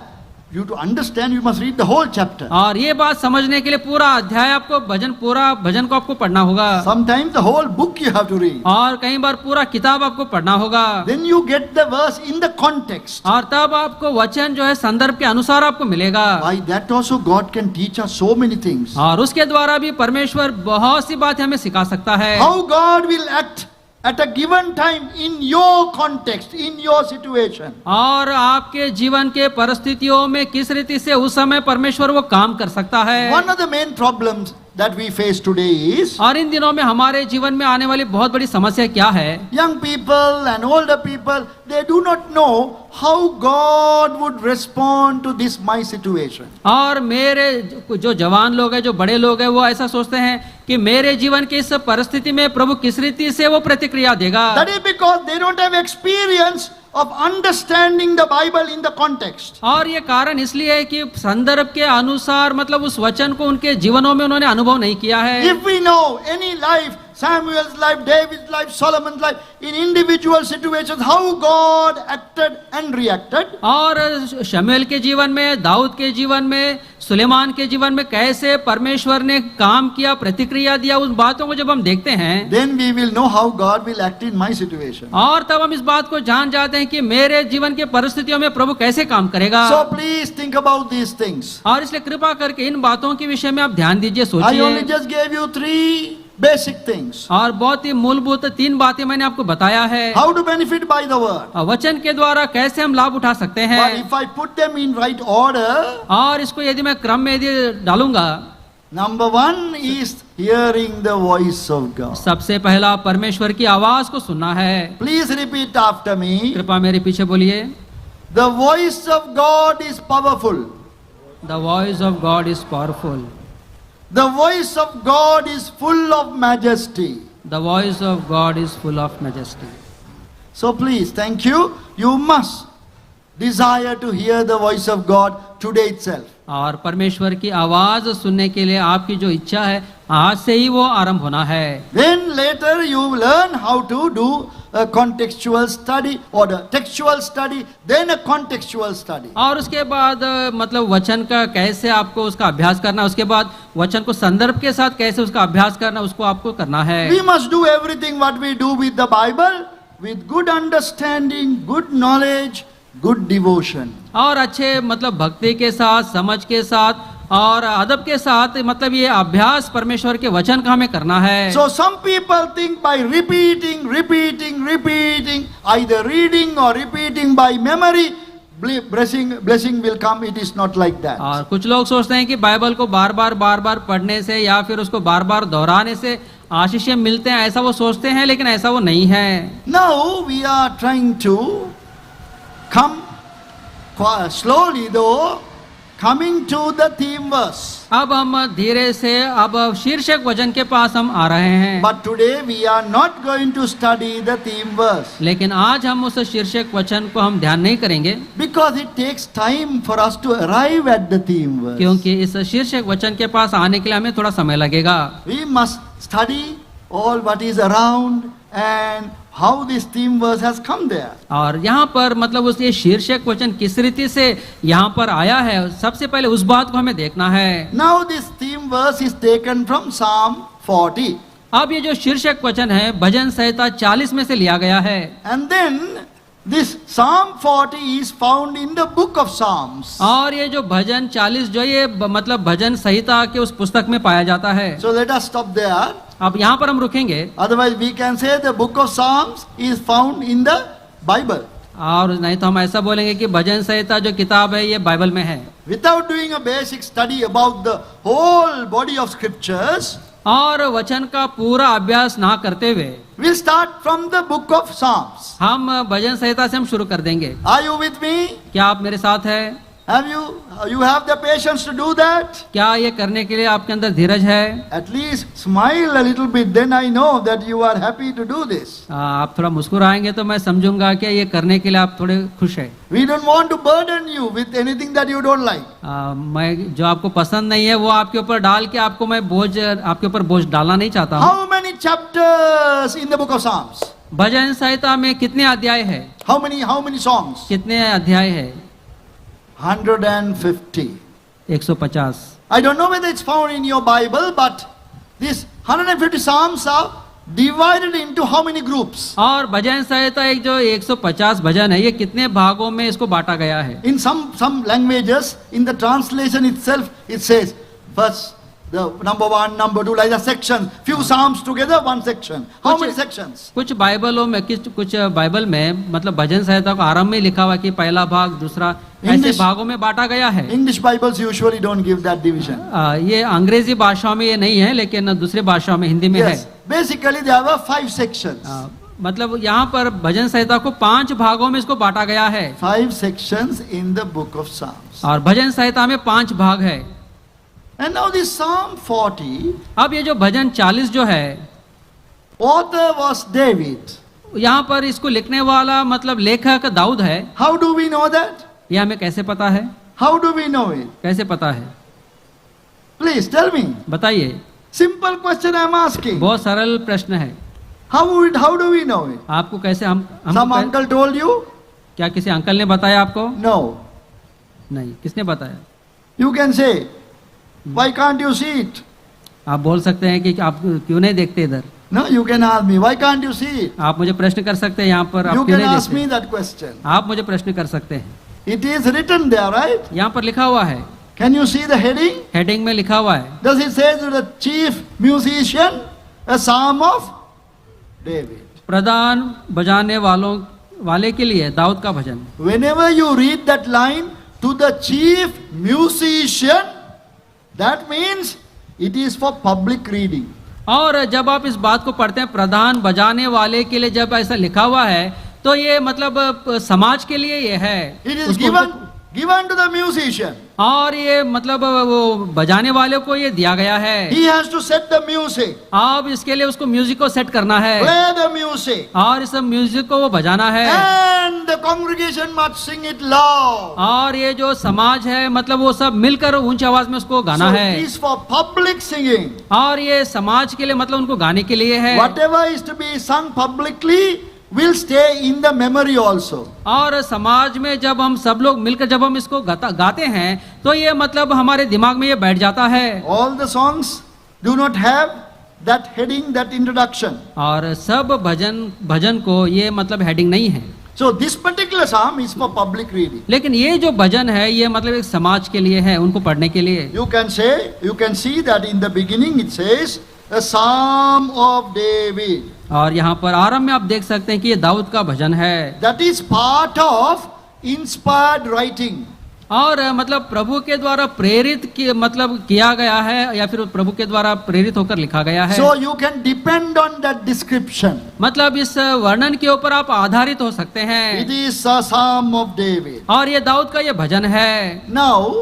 you to understand, you must read the whole chapter. और ये बात समझने के लिए पूरा अध्याय आपको पूरा भजन को आपको पढ़ना होगा, Sometimes the whole book you have to read. और कई बार पूरा किताब आपको पढ़ना होगा, Then you get the verse in the context. और तब आपको वचन जो है संदर्भ के अनुसार आपको मिलेगा। By that also God can teach us so many things. और उसके द्वारा भी परमेश्वर बहुत सी बातें हमें सिखा सकता है। How God will act at a given time in your context, in your situation. और आपके जीवन के परिस्थितियों में किस रीति से उस समय परमेश्वर वो काम कर सकता है। One of the main problems that we face today is और इन दिनों में हमारे जीवन में आने वाली बहुत बड़ी समस्या क्या है? young people and older people, they do not know how God would respond to this my situation. और मेरे जो जवान लोग हैं, जो बड़े लोग हैं, वो ऐसा सोचते हैं कि मेरे जीवन की इस परिस्थिति में प्रभु किस रीति से वो प्रतिक्रिया देगा। That is because they don't have experience of understanding the Bible in the context. और ये कारण इसलिए है कि संदर्भ के अनुसार मतलब उस वचन को उनके जीवनों में उन्होंने अनुभव नहीं किया है। If we know any life, Samuel's life, David's life, Solomon's life, in individual situations, how God acted and reacted. और शमूएल के जीवन में, दाऊद के जीवन में, सुलेमान के जीवन में कैसे परमेश्वर ने काम किया, प्रतिक्रिया दिया, उन बातों को जब हम देखते हैं, Then we will know how God will act in my situation. और तब हम इस बात को जान जाते हैं कि मेरे जीवन के परिस्थितियों में प्रभु कैसे काम करेगा। So please think about these things. और इसलिए कृपा करके इन बातों के विषय में आप ध्यान दीजिए, I only सोचिए। just gave you 3 basic things. और बहुत ही मूलभूत 3 बातें मैंने आपको बताया है। How to benefit by the word. वचन के द्वारा कैसे हम लाभ उठा सकते But हैं। if I put them in right order, और इसको यदि मैं क्रम में यदि डालूंगा, number 1 is hearing the voice of God. सबसे पहला परमेश्वर की आवाज को सुनना है। Please repeat after me. कृपा मेरे पीछे बोलिए। The voice of God is powerful. The voice of God is powerful. The voice of God is full of majesty. The voice of God is full of majesty. So please, thank you. You must desire to hear the voice of God today itself. और परमेश्वर की आवाज सुनने के लिए आपकी जो इच्छा है, आज से ही वो आरंभ होना है। Then later you learn how to do a contextual study or a textual study, then a contextual study. और उसके बाद मतलब वचन का कैसे आपको उसका अभ्यास करना, उसके बाद वचन को संदर्भ के साथ कैसे उसका अभ्यास करना, उसको आपको करना है। We must do everything what we do with the Bible with good understanding, good knowledge, good devotion. और अच्छे मतलब भक्ति के साथ, समझ के साथ और अदब के साथ मतलब ये अभ्यास परमेश्वर के वचन का हमें करना है। So some people think by repeating, either reading or repeating by memory, blessing will come. It is not like that. और कुछ लोग सोचते हैं कि बाइबल को बार बार पढ़ने से या फिर उसको बार बार दोहराने से आशीषें मिलते हैं, ऐसा वो सोचते हैं, लेकिन ऐसा वो नहीं है। Now we are trying to come slowly though, coming to the theme verse. अब हम धीरे से अब शीर्षक वचन के पास हम आ रहे हैं। But today we are not going to study the theme verse. लेकिन आज हम उस शीर्षक वचन को हम ध्यान नहीं करेंगे, Because it takes time for us to arrive at the theme verse. क्योंकि इस शीर्षक वचन के पास आने के लिए हमें थोड़ा समय लगेगा। We must study all what is around and how this theme verse has come there. और यहाँ पर मतलब उस ये शीर्षक वचन किस रीति से यहाँ पर आया है, सबसे पहले उस बात को हमें देखना है। Now this theme verse is taken from Psalm 40. अब ये जो शीर्षक वचन है भजन संहिता 40 में से लिया गया है। And then this Psalm 40 is found in the book of Psalms. और ये जो भजन 40 जो ये मतलब भजन संहिता के उस पुस्तक में पाया जाता है। So let us stop there. अब यहाँ पर हम रुकेंगे, Otherwise we can say the book of Psalms is found in the Bible. और नहीं तो हम ऐसा बोलेंगे कि भजन संहिता जो किताब है ये बाइबल में है। Without doing a basic study about the whole body of scriptures, और वचन का पूरा अभ्यास ना करते हुए we'll start from the book of Psalms. हम भजन संहिता से हम शुरू कर देंगे। Are you with me? क्या आप मेरे साथ है? Have you have the patience to do that? क्या ये करने के लिए आपके अंदर धीरज है? At least smile a little bit, then I know that you are happy to do this. आप थोड़ा मुस्कुराएंगे तो मैं समझूंगा कि ये करने के लिए आप थोड़े खुश है। We don't want to burden you with anything that you don't like. मैं जो आपको पसंद नहीं है वो आपके ऊपर डाल के आपको मैं आपके ऊपर बोझ डालना नहीं चाहता हूँ। How many chapters in the book of Psalms? भजन संहिता में कितने अध्याय है? How many songs? कितने अध्याय है? 150. 150। I don't know whether it's found in your Bible, but these 150 Psalms are divided into how many groups? और भजन संहिता एक जो 150 भजन है, ये कितने भागों में इसको बांटा गया है? In some languages, in the translation itself, it says first the number 1, number 2, like the section. Few Psalms together, one section. How many sections? कुछ बाइबलों में कुछ बाइबल में मतलब भजन संहिता को आरंभ में लिखा हुआ कि पहला भाग, दूसरा, ऐसे English- भागों में बांटा गया है। English Bibles usually don't give that division. ये अंग्रेजी भाषाओं में ये नहीं है, लेकिन दूसरे भाषाओं में, हिंदी में है। Yes. Basically, there were 5 sections. मतलब यहाँ पर भजन संहिता को 5 भागों में इसको बांटा गया है। 5 sections in the book of Psalms. और भजन संहिता में 5 भाग है। And now this Psalm 40, अब ये जो भजन 40 जो है, author was David. यहाँ पर इसको लिखने वाला मतलब लेखक दाऊद है। How do we know that? ये हमें कैसे पता है? How do we know it? कैसे पता है? Please tell me. बताइए। Simple question I'm asking. बहुत सरल प्रश्न है। How do we know it? आपको कैसे हम Some uncle told you? क्या किसी अंकल ने बताया आपको? No. नहीं, किसने बताया? You can say, why can't you see it? आप बोल सकते हैं कि आप क्यों नहीं देखते इधर? No, you can ask me, why can't you see it? आप मुझे प्रश्न कर सकते हैं यहाँ पर, आप You क्यों can नहीं ask me देखते? that question. आप मुझे प्रश्न कर सकते हैं। It is written there, right? यहाँ पर लिखा हुआ है, Can you see the heading? Heading में लिखा हुआ है। Does it say to the chief musician, a psalm of David? प्रधान बजाने वाले के लिए दाऊद का भजन। Whenever you read that line to the chief musician, that means it is for public reading. और जब आप इस बात को पढ़ते हैं प्रधान बजाने वाले के लिए, जब ऐसा लिखा हुआ है तो ये मतलब समाज के लिए ये है। It is उसको- given to the musician. और ये मतलब वो बजाने वाले को ये दिया गया है। He has to set the music, अब इसके लिए उसको म्यूजिक को सेट करना है play the music, और इस म्यूजिक को वो बजाना है। and the congregation must sing it loud. और ये जो समाज है मतलब वो सब मिलकर ऊंची आवाज में उसको गाना So है। it is for public singing. और ये समाज के लिए मतलब उनको गाने के लिए है। Whatever is to be sung publicly will stay in the memory also. और समाज में जब हम सब लोग मिलकर जब हम इसको गाते हैं तो ये मतलब हमारे दिमाग में ये बैठ जाता है। All the songs do not have that heading, that introduction. और सब भजन को ये मतलब हेडिंग नहीं है। So this particular psalm is for public reading. लेकिन ये जो भजन है ये मतलब एक समाज के लिए है, उनको पढ़ने के लिए। You can see that in the beginning it says a psalm of David. और यहाँ पर आरंभ में आप देख सकते हैं कि ये दाऊद का भजन है। That is part of inspired writing. और मतलब प्रभु के द्वारा प्रेरित मतलब किया गया है, या फिर प्रभु के द्वारा प्रेरित होकर लिखा गया है। So you can depend on that description. मतलब इस वर्णन के ऊपर आप आधारित हो सकते हैं। It is a psalm of David. और ये दाऊद का ये भजन है। Now,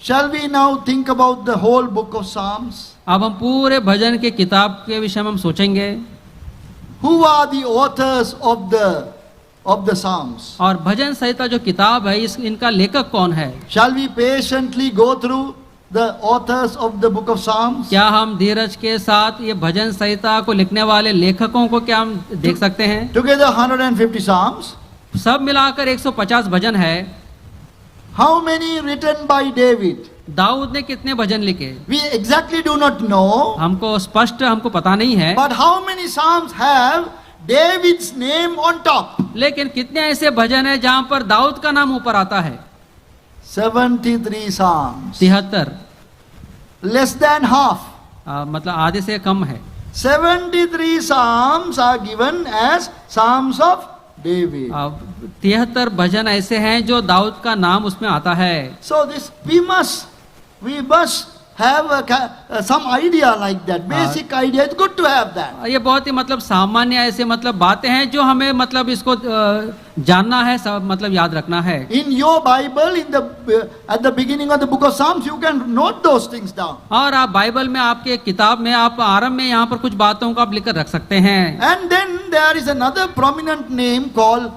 shall we now think about the whole book of Psalms? अब हम पूरे भजन के किताब के विषय में हम सोचेंगे। Who are the authors of the Psalms? और भजन संहिता जो किताब है इनका लेखक कौन है? Shall we patiently go through the authors of the book of Psalms? क्या हम धीरज के साथ ये भजन संहिता को लिखने वाले लेखकों को क्या हम देख सकते हैं? Together 150 Psalms. सब मिलाकर 150 भजन है। How many written by David? Dawood ने कितने भजन लिखे? We exactly do not know. हमको स्पष्ट हमको पता नहीं है। But how many Psalms have David's name on top? लेकिन कितने ऐसे भजन है जहाँ पर दाऊद का नाम ऊपर आता है? 73 Psalms. 73, Less than half. मतलब आधे से कम है। 73 Psalms are given as Psalms of David. 73 भजन ऐसे हैं जो दाऊद का नाम उसमें आता है। So this we must have some idea like that. Basic idea. It's good to have that. ये बहुत ही मतलब सामान्य ऐसे मतलब बातें हैं जो हमें मतलब इसको जानना है, सब मतलब याद रखना है। In your Bible, at the beginning of the book of Psalms, you can note those things down. और आप बाइबल में आपके किताब में आप आरंभ में यहाँ पर कुछ बातों को आप लिखकर रख सकते हैं। And then there is another prominent name called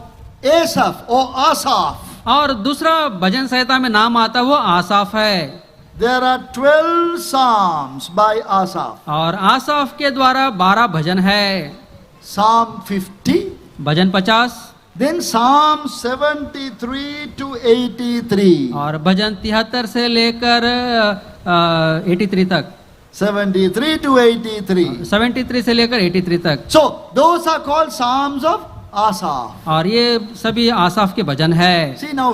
Asaph or Asaph. और दूसरा भजन संहिता में नाम आता है वो आसाफ है। There are 12 Psalms by Asaph. और आसाफ के द्वारा 12 भजन है। Psalm 50, bhajan 50, Then Psalm 73 to 83. और भजन 73 से लेकर 83 तक, 73 to 83. 73 से लेकर 83 तक। So those are called Psalms of Asaph. और ये सभी आसाफ के भजन है। See now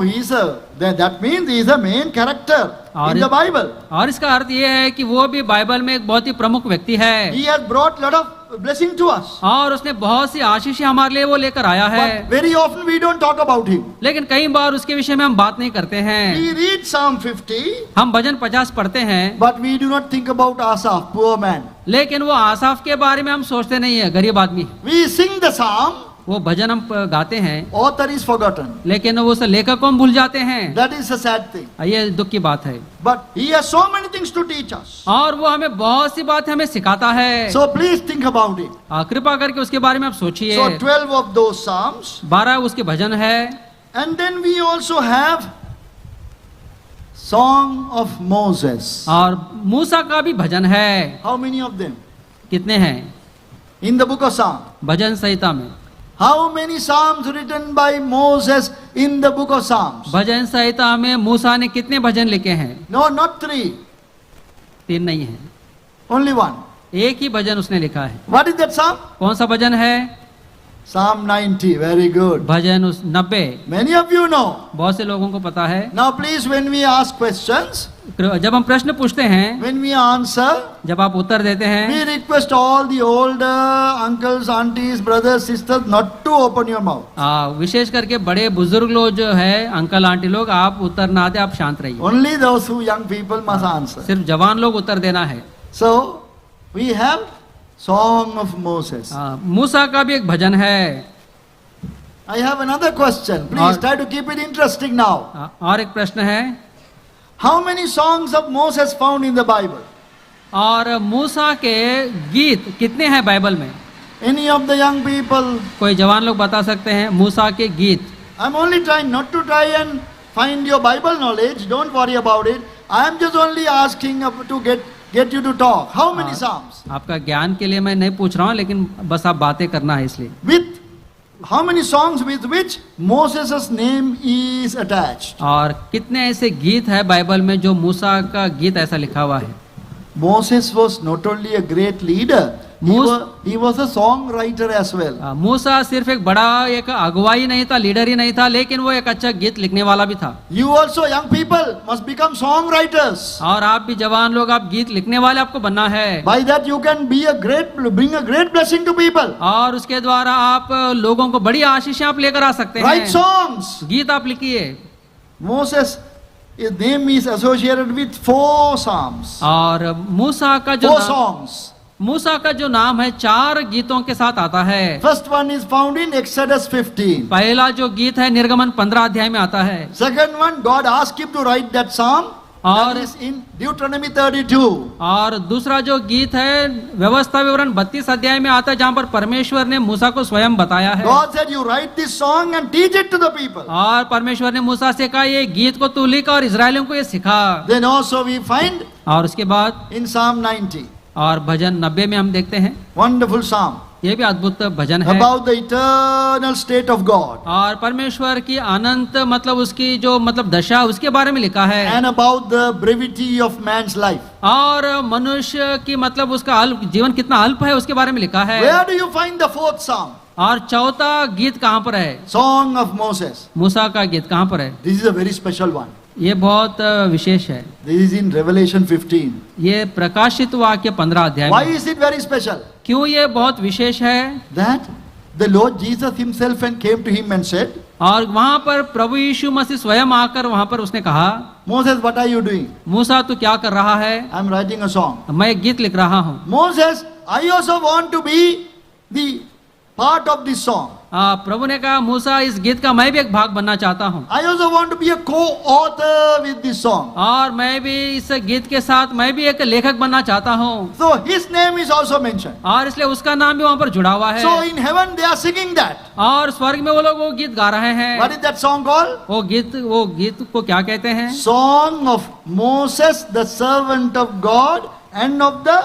that means he is a main character in the Bible. और इसका अर्थ ये है कि वो भी बाइबल में एक बहुत ही प्रमुख व्यक्ति है। He has brought lot of blessing to us. और उसने बहुत सी आशीष हमारे लिए वो लेकर आया है। But very often we don't talk about him. लेकिन कई बार उसके विषय में हम बात नहीं करते हैं। We read Psalm 50. हम भजन 50 पढ़ते हैं, But we do not think about Asaph, poor man. लेकिन वो आसाफ के बारे में हम सोचते नहीं है, गरीब आदमी। We sing the psalm. वो भजन हम गाते हैं, Author is forgotten. लेकिन उस लेखक को हम भूल जाते हैं। That is a sad thing. ये दुख की बात है। But he has so many things to teach us. और वो हमें बहुत सी बातें हमें सिखाता है। So please think about it. कृपा करके उसके बारे में आप सोचिए। So 12 of those psalms. 12 उसके भजन है। And then we also have Song of Moses. और मूसा का भी भजन है। How many of them? कितने हैं? In the book of Psalms. भजन संहिता में। How many psalms written by Moses in the book of Psalms? भजन संहिता में मूसा ने कितने भजन लिखे हैं? No, not 3. 3 नहीं है, Only 1. एक ही भजन उसने लिखा है। What is that psalm? कौन सा भजन है? Psalm 90. Very good. Bhajan 90। Many of you know. बहुत से लोगों को पता है। Now please, when we ask questions, जब हम प्रश्न पूछते हैं, when we answer, जब आप उत्तर देते हैं, we request all the older uncles, aunties, brothers, sisters not to open your mouth. विशेष करके बड़े बुजुर्ग लोग जो है, अंकल आंटी लोग, आप उत्तर ना दे, आप शांत रहिए। Only those who young people must answer. सिर्फ जवान लोग उत्तर देना है। So we have Song of Moses. मूसा का भी एक भजन है। I have another question. Please try to keep it interesting now. और एक प्रश्न है, How many songs of Moses found in the Bible? और मूसा के गीत कितने हैं बाइबल में? Any of the young people? कोई जवान लोग बता सकते हैं मूसा के गीत? I'm only trying not to try and find your Bible knowledge. Don't worry about it. I am just only asking to get you to talk. How many psalms? आपका ज्ञान के लिए मैं नहीं पूछ रहा हूँ, लेकिन बस आप बातें करना है इसलिए। With how many songs with which Moses' name is attached? और कितने ऐसे गीत है बाइबल में जो मूसा का गीत ऐसा लिखा हुआ है? Moses was not only a great leader, he was a songwriter as well. मूसा सिर्फ एक बड़ा एक अगुवाई नहीं था, लीडर ही नहीं था, लेकिन वो एक अच्छा गीत लिखने वाला भी था। You also young people must become songwriters. और आप भी जवान लोग, आप गीत लिखने वाले आपको बनना है। By that you can bring a great blessing to people. और उसके द्वारा आप लोगों को बड़ी आशीष आप लेकर आ सकते हैं। Write songs. गीत आप लिखिए। Moses, his name is associated with 4 psalms. और मूसा का जो 4 songs. मूसा का जो नाम है 4 गीतों के साथ आता है। First one is found in Exodus 15. पहला जो गीत है निर्गमन 15 अध्याय में आता है। Second one, God asked him to write that psalm. और that is in Deuteronomy 32. और दूसरा जो गीत है व्यवस्था विवरण 32 अध्याय में आता है, जहाँ पर परमेश्वर ने मूसा को स्वयं बताया है। God said, you write this song and teach it to the people. और परमेश्वर ने मूसा से कहा, ये गीत को तू लिख और इजरायलियों को ये सिखा। Then also we find और उसके बाद in Psalm 90. और भजन 90 में हम देखते हैं, Wonderful psalm. ये भी अद्भुत भजन है। About the eternal state of God. और परमेश्वर की अनंत मतलब उसकी जो मतलब दशा उसके बारे में लिखा है। And about the brevity of man's life. और मनुष्य की मतलब उसका जीवन कितना अल्प है उसके बारे में लिखा है। Where do you find the 4th psalm? और चौथा गीत कहाँ पर है? Song of Moses. मूसा का गीत कहाँ पर है? This is a very special one. ये बहुत विशेष है। This is in Revelation 15. ये प्रकाशित वाक्य 15 अध्याय Why में। is it very special? क्यों ये बहुत विशेष है? That the Lord Jesus himself and came to him and said, और वहां पर प्रभु यीशु मसीह स्वयं आकर वहां पर उसने कहा, Moses, what are you doing? मूसा तू क्या कर रहा है? I am writing a song. मैं एक गीत लिख रहा हूँ। Moses, I also want to be the part of this song. प्रभु ने कहा, मूसा इस गीत का मैं भी एक भाग बनना चाहता हूँ। I also want to be a co-author with this song. और मैं भी इस गीत के साथ मैं भी एक लेखक बनना चाहता हूँ। So his name is also mentioned. और इसलिए उसका नाम भी वहाँ पर जुड़ा हुआ है। So in heaven they are singing that. और स्वर्ग में वो लोग वो गीत गा रहे हैं। What is that song called? वो गीत को क्या कहते हैं? Song of Moses, the servant of God, and of the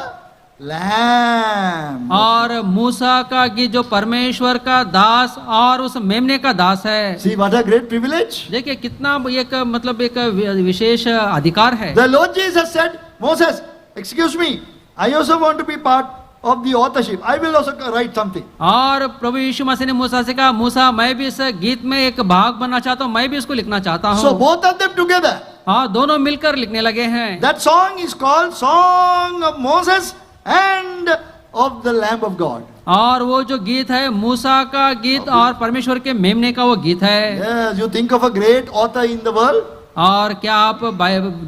lamb. और मूसा का गीत जो परमेश्वर का दास और उस मेमने का दास है। See what a great privilege. देखिए कितना एक मतलब एक विशेष अधिकार है। The Lord Jesus said, Moses, excuse me, I also want to be part of the authorship. I will also write something. और प्रभु यीशु मसीह ने मूसा से कहा, मूसा मैं भी इस गीत में एक भाग बनना चाहता हूँ, मैं भी इसको लिखना चाहता So हूँ। both of them together. हाँ, दोनों मिलकर लिखने लगे हैं। That song is called Song of Moses and of the Lamb of God. और वो जो गीत है मूसा का गीत और परमेश्वर के मेमने का वो गीत है। Yes, you think of a great author in the world? और क्या आप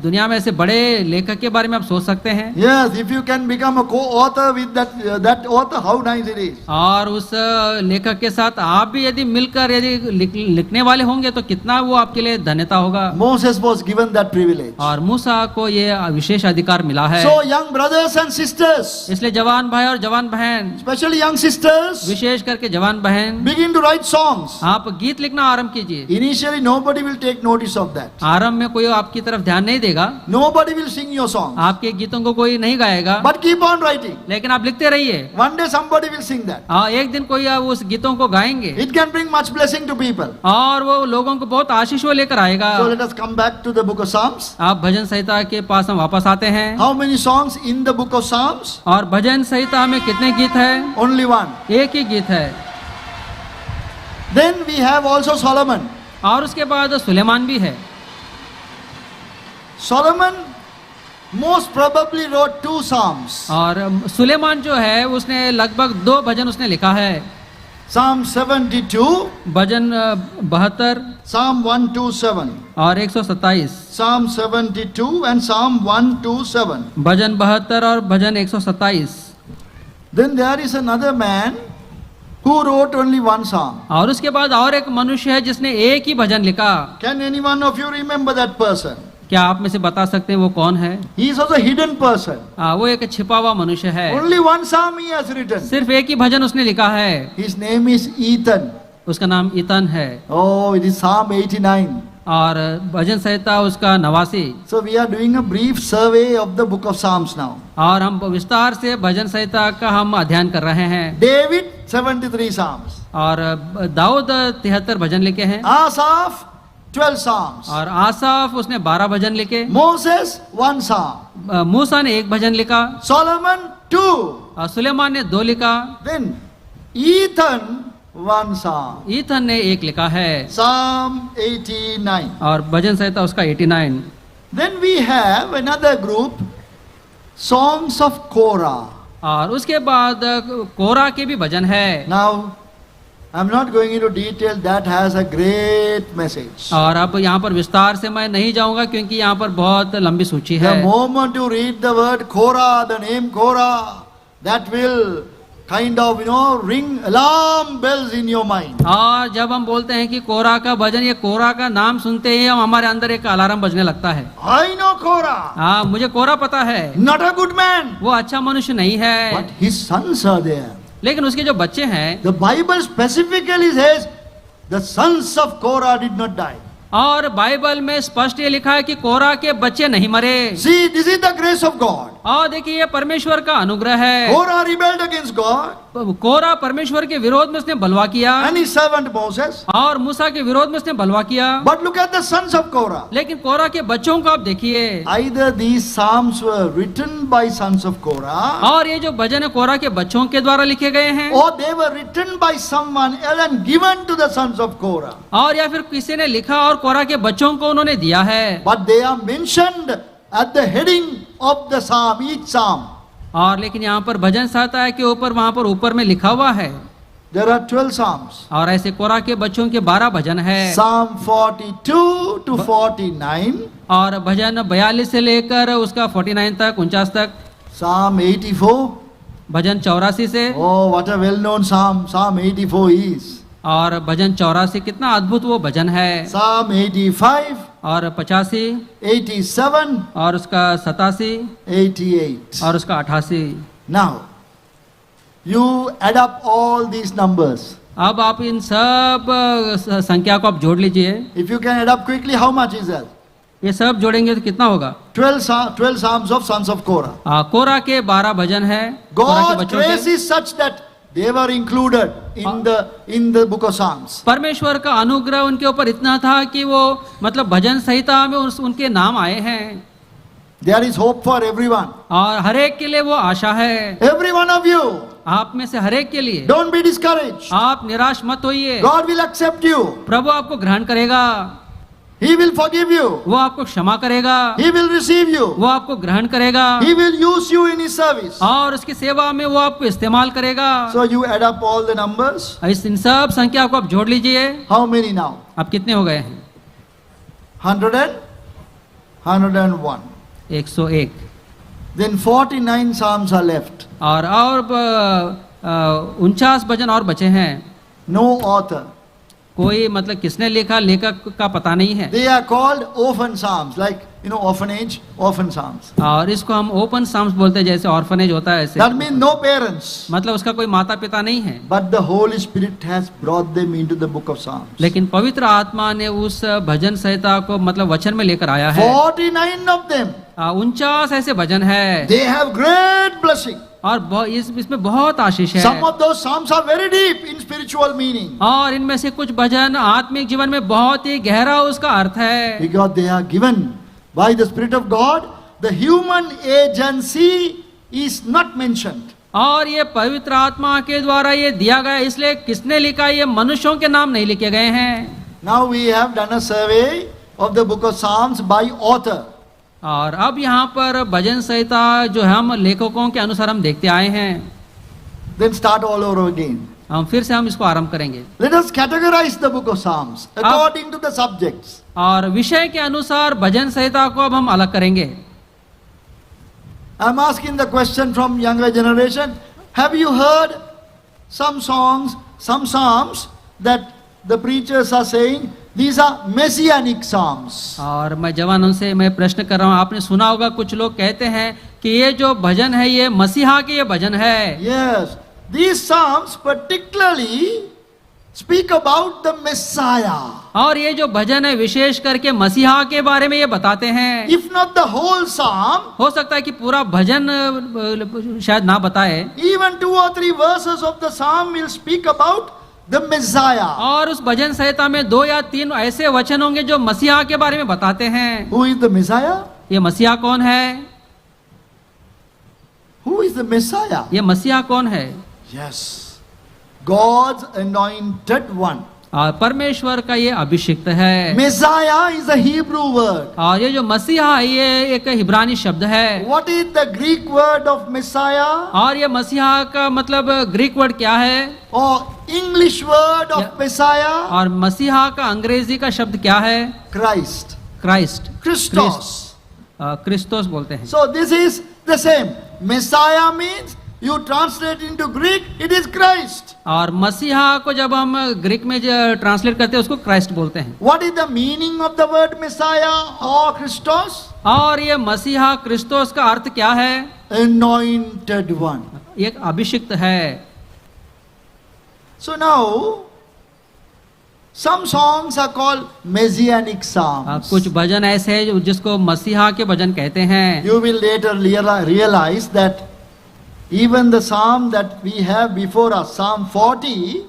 दुनिया में ऐसे बड़े लेखक के बारे में आप सोच सकते हैं? Yes, if you can become a co-author with that author, how nice it is. और उस लेखक के साथ आप भी यदि मिलकर यदि लिखने वाले होंगे तो कितना वो आपके लिए धन्यता होगा। Moses was given that privilege. और मूसा को ये विशेष अधिकार मिला है। So young brothers and sisters, इसलिए जवान भाई और जवान बहन, especially young sisters, विशेष करके जवान बहन, begin to write songs. आप गीत लिखना आरंभ कीजिए। Initially nobody will take notice of that. आरंभ में कोई आपकी तरफ ध्यान नहीं देगा, Nobody will sing your songs. आपके गीतों को कोई नहीं गाएगा, But keep on writing. लेकिन आप लिखते रहिए। One day somebody will sing that. हाँ, एक दिन कोई उस गीतों को गाएंगे It can bring much blessing to people. और वो लोगों को बहुत आशीष वो लेकर आएगा। So let us come back to the book of Psalms. आप भजन संहिता के पास हम वापस आते हैं। How many songs in the book of Psalms? और भजन संहिता में कितने गीत हैं? Only one. एक ही गीत है। Then we have also Solomon. और उसके बाद सुलेमान भी है। Solomon most probably wrote 2 psalms. और सुलेमान जो है उसने लगभग 2 भजन उसने लिखा है। Psalm 72, भजन 72 Psalm 127. और 127। Psalm 72 and Psalm 127. भजन 72 और भजन 127। Then there is another man who wrote only 1 psalm. और उसके बाद और एक मनुष्य है जिसने एक ही भजन लिखा। Can any one of you remember that person? क्या आप में से बता सकते हैं वो कौन है? He is also a hidden person. वो एक छिपा हुआ मनुष्य है। Only 1 psalm he has written. सिर्फ एक ही भजन उसने लिखा है। His name is Ethan. उसका नाम ईतन है। Oh, it is Psalm 89. और भजन संहिता उसका 89। So we are doing a brief survey of the book of Psalms now. और हम विस्तार से भजन संहिता का हम अध्ययन कर रहे हैं। David 73 psalms. और दाऊद 73 भजन लिखे हैं। Asaph 12 psalms. और आसाफ उसने 12 भजन लिखे। Moses 1 psalm. मूसा ने 1 भजन लिखा। Solomon 2. और सुलेमान ने 2 लिखा। Then Ethan 1 psalm. ईथन ने 1 लिखा है। Psalm 89. और भजन संहिता उसका 89। Then we have another group, songs of Korah. और उसके बाद कोरा के भी भजन है। Now I'm not going into detail, that has a great message. और अब यहाँ पर विस्तार से मैं नहीं जाऊंगा क्योंकि यहाँ पर बहुत लंबी सूची है। The moment you read the word Korah, the name Korah, that will kind of, ring alarm bells in your mind. और जब हम बोलते हैं कि कोरा का भजन, ये कोरा का नाम सुनते ही हम हमारे अंदर एक अलार्म बजने लगता है। I know Korah. हाँ, मुझे कोरा पता है। Not a good man. वो अच्छा मनुष्य नहीं है। But his sons are there. लेकिन उसके जो बच्चे हैं, The Bible specifically says the sons of Korah did not die. और बाइबल में स्पष्ट ये लिखा है कि कोरा के बच्चे नहीं मरे। See, this is the grace of God. और देखिए ये परमेश्वर का अनुग्रह है। Korah rebelled against God कोरा परमेश्वर के विरोध में उसने बलवा किया and his servant Moses. और मूसा के विरोध में उसने बलवा किया। But look at the sons of Korah. लेकिन कोरा के बच्चों को आप देखिए। Either these psalms were written by sons of Korah, और ये जो भजन है कोरा के बच्चों के द्वारा लिखे गए हैं, or they were written by someone else and given to the sons of Korah. और या फिर किसी ने लिखा और कोरा के बच्चों को उन्होंने दिया है। But they are mentioned at the heading of the psalm, each psalm. और लेकिन यहाँ पर भजन संहिता है कि ऊपर वहां पर ऊपर में लिखा हुआ है। There are 12 psalms. और ऐसे कोरा के बच्चों के 12 भजन है। Psalm 42 to 49. और भजन 42 से लेकर उसका 49 तक 49 तक। Psalm 84. भजन 84 से। Oh, what a well-known psalm. Psalm 84 is. और भजन 84 कितना अद्भुत वो भजन है। Psalm 85. और 85 87. और उसका 87 88. और उसका 88। Now, you add up all these numbers. अब आप इन सब संख्या को आप जोड़ लीजिए। If you can add up quickly, how much is that? ये सब जोड़ेंगे तो कितना होगा? 12 psalms of sons of Korah. कोरा के 12 भजन है कोरा के God's बच्चों grace के। is such that they were included in the book of Psalms. परमेश्वर का अनुग्रह उनके ऊपर इतना था कि वो मतलब भजन संहिता में उनके नाम आए हैं। There is hope for everyone. और हर एक के लिए वो आशा है, Every one of you. आप में से हर एक के लिए। Don't be discouraged. आप निराश मत होइए, God will accept you. प्रभु आपको ग्रहण करेगा, He will forgive you. वो आपको क्षमा करेगा, He will receive you. वो आपको ग्रहण करेगा He will use you in His service. और उसकी सेवा में वो आपको इस्तेमाल करेगा। So you add up all the numbers. इन सब संख्या को आप जोड़ लीजिए। How many now? आप कितने हो गए हैं? 101. 101। Then 49 psalms are left. और 49 भजन और बचे हैं। No author. कोई मतलब किसने लिखा, लेखक का पता नहीं है। They are called orphan psalms, like orphanage, orphan psalms. और इसको हम ओपन साम्स बोलते हैं, जैसे ऑर्फनेज होता है ऐसे। That means no parents. मतलब उसका कोई माता पिता नहीं है। But the Holy Spirit has brought them into the book of Psalms. लेकिन पवित्र आत्मा ने उस भजन संहिता को मतलब वचन में लेकर आया है। 49 of them. 49 ऐसे भजन है They have great blessing. और इसमें बहुत आशीष है। Some of those psalms are very deep in spiritual meaning. और इनमें से कुछ भजन आत्मिक जीवन में बहुत ही गहरा उसका अर्थ है। Because they are given by the Spirit of God. The human agency is not mentioned. और ये पवित्र आत्मा के द्वारा ये दिया गया, इसलिए किसने लिखा, ये मनुष्यों के नाम नहीं लिखे गए हैं। Now we have done a survey of the book of Psalms by author. और अब यहाँ पर भजन संहिता जो हम लेखकों के अनुसार हम देखते आए हैं। Then start all over again. हम फिर से हम इसको आरंभ करेंगे। Let us categorize the book of Psalms according to the subjects. और विषय के अनुसार भजन संहिता को अब हम अलग करेंगे। I'm asking the question from younger generation. Have you heard some songs, some psalms that the preachers are saying these are messianic psalms? और मैं जवानों से मैं प्रश्न कर रहा हूँ, आपने सुना होगा कुछ लोग कहते हैं कि ये जो भजन है ये मसीहा के ये भजन है। Yes, these psalms particularly speak about the Messiah. और ये जो भजन है विशेष करके मसीहा के बारे में ये बताते हैं। If not the whole psalm, हो सकता है कि पूरा भजन शायद ना बताए, even 2 or 3 verses of the psalm will speak about the Messiah. और उस भजन संहिता में 2 या 3 ऐसे वचन होंगे जो मसीहा के बारे में बताते हैं। Who is the Messiah? ये मसीहा कौन है? Who is the Messiah? ये मसीहा कौन है? Yes, God's anointed one. और परमेश्वर का ये अभिषिक्त है। Messiah is a Hebrew word. और ये जो मसीहा है ये एक इब्रानी शब्द है। What is the Greek word of Messiah? और ये मसीहा का मतलब ग्रीक वर्ड क्या है? Or English word of Yeah. Messiah? और मसीहा का अंग्रेजी का शब्द क्या है? Christ. Christ, Christos. क्रिस्तोस बोलते हैं। So this is the same. Messiah means you translate into Greek, it is Christ. और मसीहा को जब हम ग्रीक में ट्रांसलेट करते हैं उसको क्राइस्ट बोलते हैं। What is the meaning of the word Messiah or Christos? और ये मसीहा क्रिस्तोस का अर्थ क्या है? Anointed one. एक अभिषिक्त है। So now, some songs are called Messianic psalms. कुछ भजन ऐसे हैं जिसको मसीहा के भजन कहते हैं। You will later realize that even the psalm that we have before us, Psalm 40,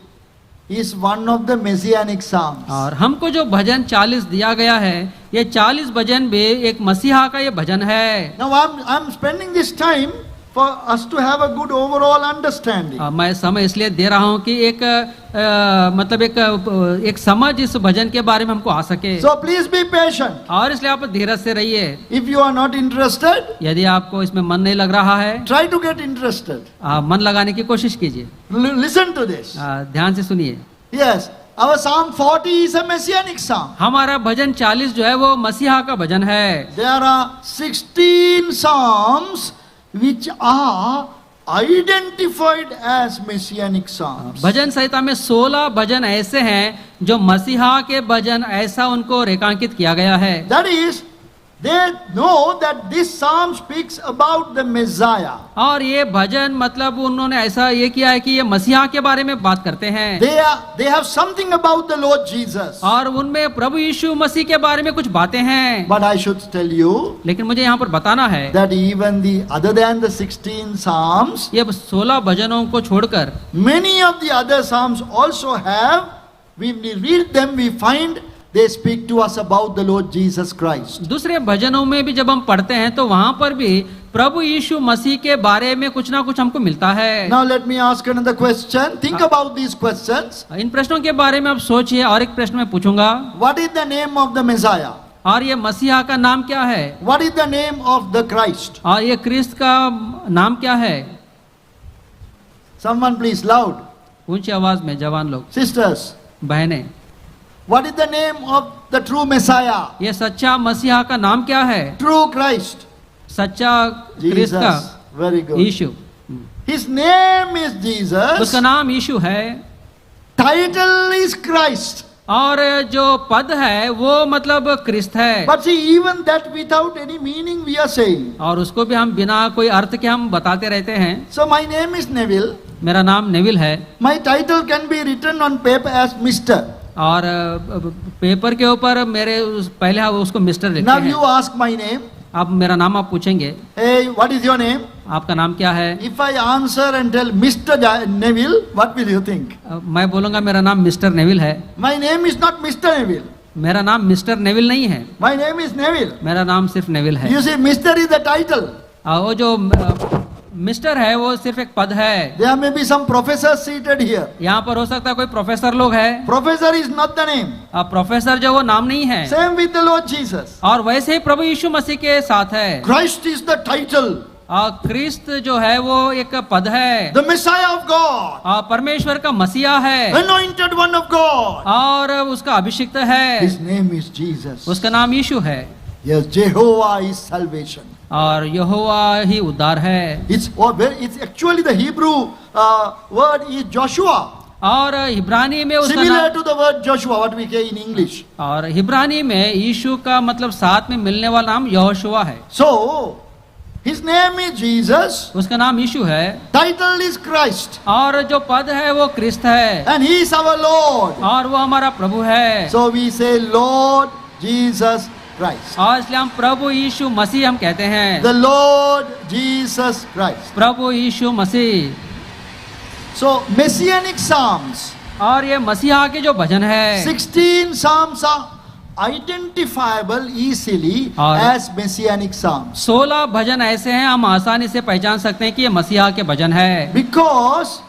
is one of the Messianic psalms. और हमको जो भजन 40 दिया गया है ये 40 भजन भी एक मसीहा का ये भजन है। Now I'm spending this time for us to have a good overall understanding. मैं समय इसलिए दे रहा हूँ कि मतलब एक समझ इस भजन के बारे में हमको आ सके। So please be patient. और इसलिए आप धीरज से रहिए। If you are not interested, यदि आपको इसमें मन नहीं लग रहा है, try to get interested. मन लगाने की कोशिश कीजिए। Listen to this. ध्यान से सुनिए। Yes, our Psalm 40 is a Messianic psalm. हमारा भजन 40 जो है वो मसीहा का भजन है। There are 16 psalms which are identified as Messianic psalms. भजन संहिता में 16 भजन ऐसे हैं जो मसीहा के भजन ऐसा उनको रेखांकित किया गया है। That is, they know that this psalm speaks about the Messiah. और ये भजन मतलब उन्होंने ऐसा ये किया है कि ये मसीहा के बारे में बात करते हैं They have something about the Lord Jesus. और उनमें प्रभु यीशु मसीह के बारे में कुछ बातें हैं। But I should tell you लेकिन मुझे यहाँ पर बताना है that even other than the 16 psalms, ये 16 भजनों को छोड़कर many of the other psalms also have, when we read them, we find they speak to us about the Lord Jesus Christ. दूसरे भजनों में भी जब हम पढ़ते हैं तो वहां पर भी प्रभु यीशु मसीह के बारे में कुछ ना कुछ हमको मिलता है। Now let me ask another question. Think about these questions. इन प्रश्नों के बारे में आप सोचिए और एक प्रश्न मैं पूछूंगा, What is the name of the Messiah? और ये मसीहा का नाम क्या है? What is the name of the Christ? और ये क्रिस्त का नाम क्या है? Someone please, loud. ऊंची आवाज में जवान लोग, Sisters, बहनें, what is the name of the true Messiah? ये सच्चा मसीहा का नाम क्या है? True Christ. सच्चा क्रिस्त का Jesus. Very good. Yeshu, His name is Jesus. उसका नाम यीशु है Title is Christ. और जो पद है वो मतलब क्रिस्त है। But see, even that without any meaning we are saying. और उसको भी हम बिना कोई अर्थ के हम बताते रहते हैं। So my name is Neville. मेरा नाम नेविल है My title can be written on paper as Mr. और पेपर के ऊपर मेरे पहले उसको मिस्टर लिखते Now हैं। you ask my name. अब मेरा नाम आप पूछेंगे, Hey, what is your name? आपका नाम क्या है? If I answer and tell Mr. Neville, what will you think? मैं बोलूंगा मेरा नाम मिस्टर नेविल है। My name is not Mr. Neville. मेरा नाम मिस्टर नेविल नहीं है, My name is Neville. मेरा नाम सिर्फ नेविल है। You see, Mr. is the title. वो जो मिस्टर है वो सिर्फ एक पद है। There may be some professors seated here. यहाँ पर हो सकता है कोई प्रोफेसर लोग है। Professor is not the name. Professor जो वो नाम नहीं है। Same with the Lord Jesus. और वैसे ही प्रभु यीशु मसीह के साथ है। Christ is the title. क्रिस्त जो है वो एक पद है। The Messiah of God. परमेश्वर का मसीहा है Anointed one of God. और उसका अभिषिक्त है। His name is Jesus. उसका नाम यीशु है Yes, Jehovah is salvation. और यहोवा ही उद्धार है। It's actually the Hebrew word is Joshua. और हिब्रानी में उसका Similar नाम, to the word Joshua, what we say in English. और हिब्रानी में यीशु का मतलब साथ में मिलने वाला नाम यहोशुआ है। So, his name is Jesus. उसका नाम यीशु है Title is Christ. और जो पद है वो क्रिस्त है And he is our Lord. और वो हमारा प्रभु है। So we say Lord Jesus Christ. और इसलिए हम प्रभु यीशु मसीह हम कहते हैं, The Lord Jesus Christ. Prabhu Yeshu Masih. So Messianic Psalms. और ये मसीहा के जो भजन है 16 Psalms are identifiable easily और- as Messianic Psalms. 16 भजन ऐसे हैं हम आसानी से पहचान सकते हैं कि ये मसीहा के भजन है, Because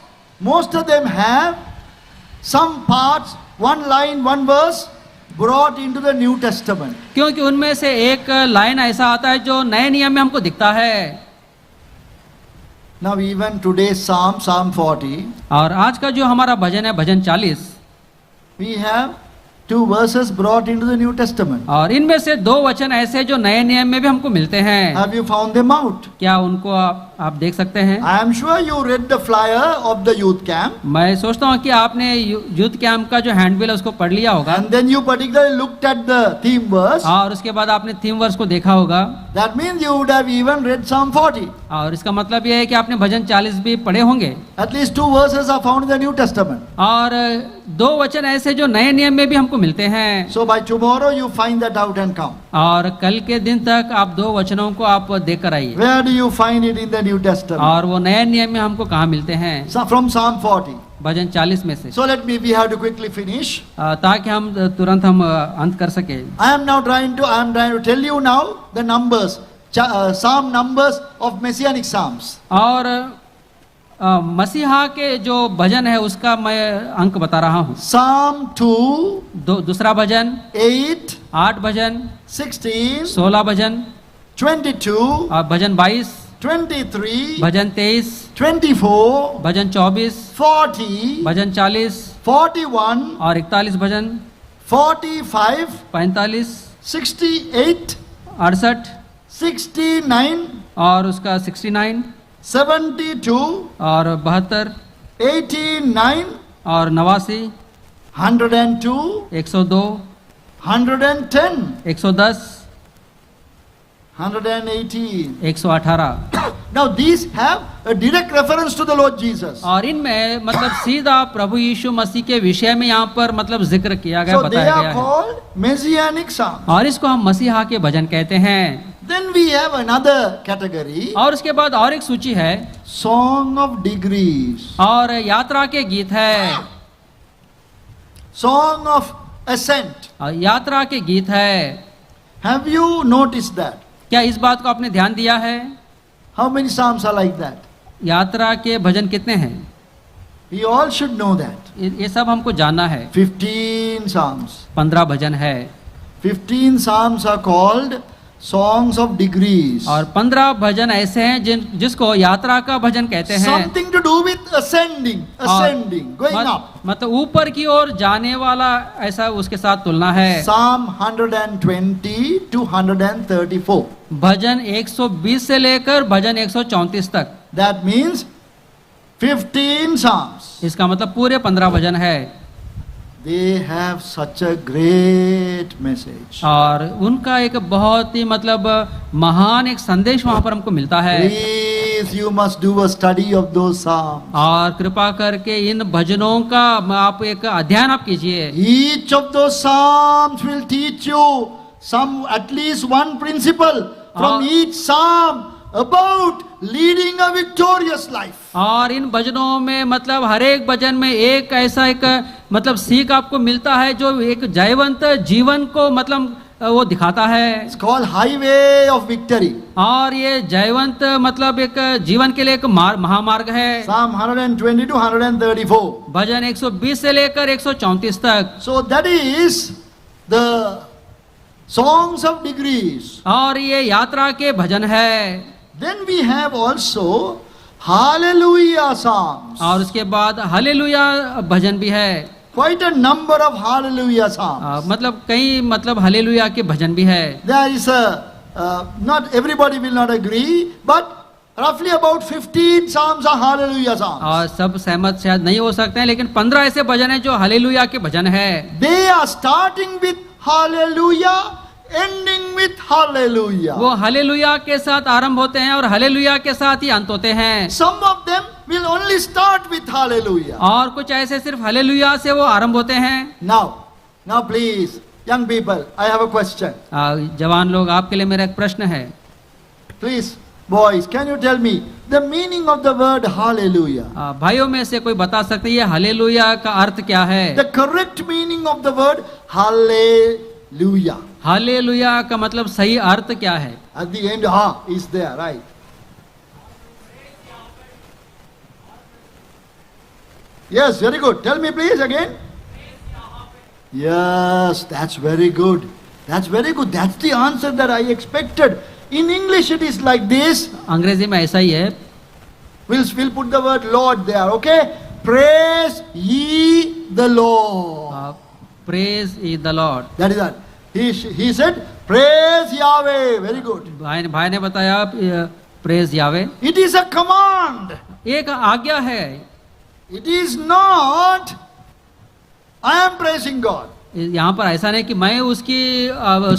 most of them have some parts, one line, one verse brought into the New Testament. क्योंकि उनमें से एक लाइन ऐसा आता है जो नए नियम में हमको दिखता है। Now even today's Psalm 40, और आज का जो हमारा भजन है भजन 40, we have 2 verses brought into the New Testament. और इनमें से 2 वचन ऐसे जो नए नियम में भी हमको मिलते हैं। Have you found them out? क्या उनको आप देख सकते हैं? I am sure you read the flyer of the youth camp मैं सोचता हूँ कि आपने यूथ कैंप का जो हैंडबिल है उसको पढ़ लिया होगा and then you particularly looked at the theme verse. और उसके बाद आपने थीम वर्स को देखा होगा That means you would have even read Psalm 40. और इसका मतलब यह है कि आपने भजन 40 भी पढ़े होंगे। At least 2 verses are found in the New Testament. और 2 वचन ऐसे जो नए नियम में भी हमको मिलते हैं। So by tomorrow you find that out and count. और कल के दिन तक आप 2 वचनों को आप देख कर आइए। Where do you find it in the New Testament? और वो नए नियम में हमको कहाँ मिलते हैं? So from Psalm 40. भजन 40 में से। So we have to quickly finish. ताकि हम तुरंत हम अंत कर सके। I am trying to tell you now the numbers, Psalm numbers of Messianic Psalms. और मसीहा के जो भजन है उसका मैं अंक बता रहा हूँ। Psalm 2, दूसरा भजन 8, 8 भजन, 16, 16 भजन, 22, और भजन 22, 23, भजन 23, 24, भजन 24, 40, भजन 40 41, और 41 भजन, 45, 45, 68, 68 69, और उसका 69 72, और 72 89, और 89 102, 102 110, 110 118. 118। Now these have a direct reference to the Lord Jesus. और इनमें मतलब सीधा प्रभु यीशु मसीह के विषय में यहाँ पर मतलब जिक्र किया गया, So they बताया are गया है। called Messianic Psalms. और इसको हम मसीहा के भजन कहते हैं। Then we have another category, और उसके बाद और एक सूची है, Song of Degrees, और यात्रा के गीत है, Song of Ascent. और यात्रा के गीत है। Have you noticed that? क्या इस बात को आपने ध्यान दिया है? How many psalms are like that? यात्रा के भजन कितने हैं? We all should know that. ये सब हमको जानना है। 15 psalms. 15 भजन है, 15 psalms are called songs of degrees. और 15 भजन ऐसे हैं जिसको यात्रा का भजन कहते हैं। Something to do with ascending, going up. मतलब ऊपर की ओर जाने वाला, ऐसा उसके साथ तुलना है। Psalm 120 to 134. भजन 120 से लेकर भजन 134 तक। That means 15 psalms. इसका मतलब पूरे 15 भजन है। They have such a great message. और उनका एक बहुत ही मतलब महान एक संदेश वहां पर हमको मिलता है। Please, you must do a study of those psalms. और कृपा करके इन भजनों का आप एक अध्ययन आप कीजिए। Each of those psalms will teach you some, at least one principle from each psalm about leading a victorious life. और इन भजनों में मतलब हर एक भजन में एक ऐसा एक मतलब सीख आपको मिलता है जो एक जयवंत जीवन को मतलब वो दिखाता है। It's called highway of victory. और ये जयवंत मतलब एक जीवन के लिए एक महामार्ग है। Psalm 120 to 134. भजन 120 से लेकर 134 तक। So that is the songs of degrees. और ये यात्रा के भजन है। Then we have also hallelujah psalms. और उसके बाद हालेलुया भजन भी है। Quite a number of hallelujah psalms. मतलब कई मतलब हालेलुया के भजन भी है। There is not everybody will not agree, but roughly about 15 psalms are hallelujah psalms. और सब सहमत शायद नहीं हो सकते हैं, लेकिन 15 ऐसे भजन हैं जो हालेलुया के भजन है। They are starting with hallelujah, ending with hallelujah. वो हालेलुया के साथ आरंभ होते हैं और हालेलुया के साथ ही अंत होते हैं। Some of them will only start with hallelujah. और कुछ ऐसे सिर्फ हालेलुया से वो आरंभ होते हैं। Now please, young people, I have a question. जवान लोग, आपके लिए मेरा एक प्रश्न है। Please, boys, can you tell me the meaning of the word hallelujah? भाइयों में से कोई बता सकते हैं ये हालेलुया का अर्थ क्या है? The correct meaning of the word hallelujah. Hallelujah का मतलब सही अर्थ क्या है? At the end, is there, right? Yes, very good. Tell me please again. Yes, that's very good. That's very good. That's the answer that I expected. In English it is like this. अंग्रेजी में ऐसा ही है। We'll put the word Lord there, okay? Praise ye the Lord. Praise ye the Lord. That is that. He said, praise Yahweh. Very good. भाई ने बताया praise Yahweh. It is a command. एक आज्ञा है। It is not, I am praising God. यहाँ पर ऐसा नहीं कि मैं उसकी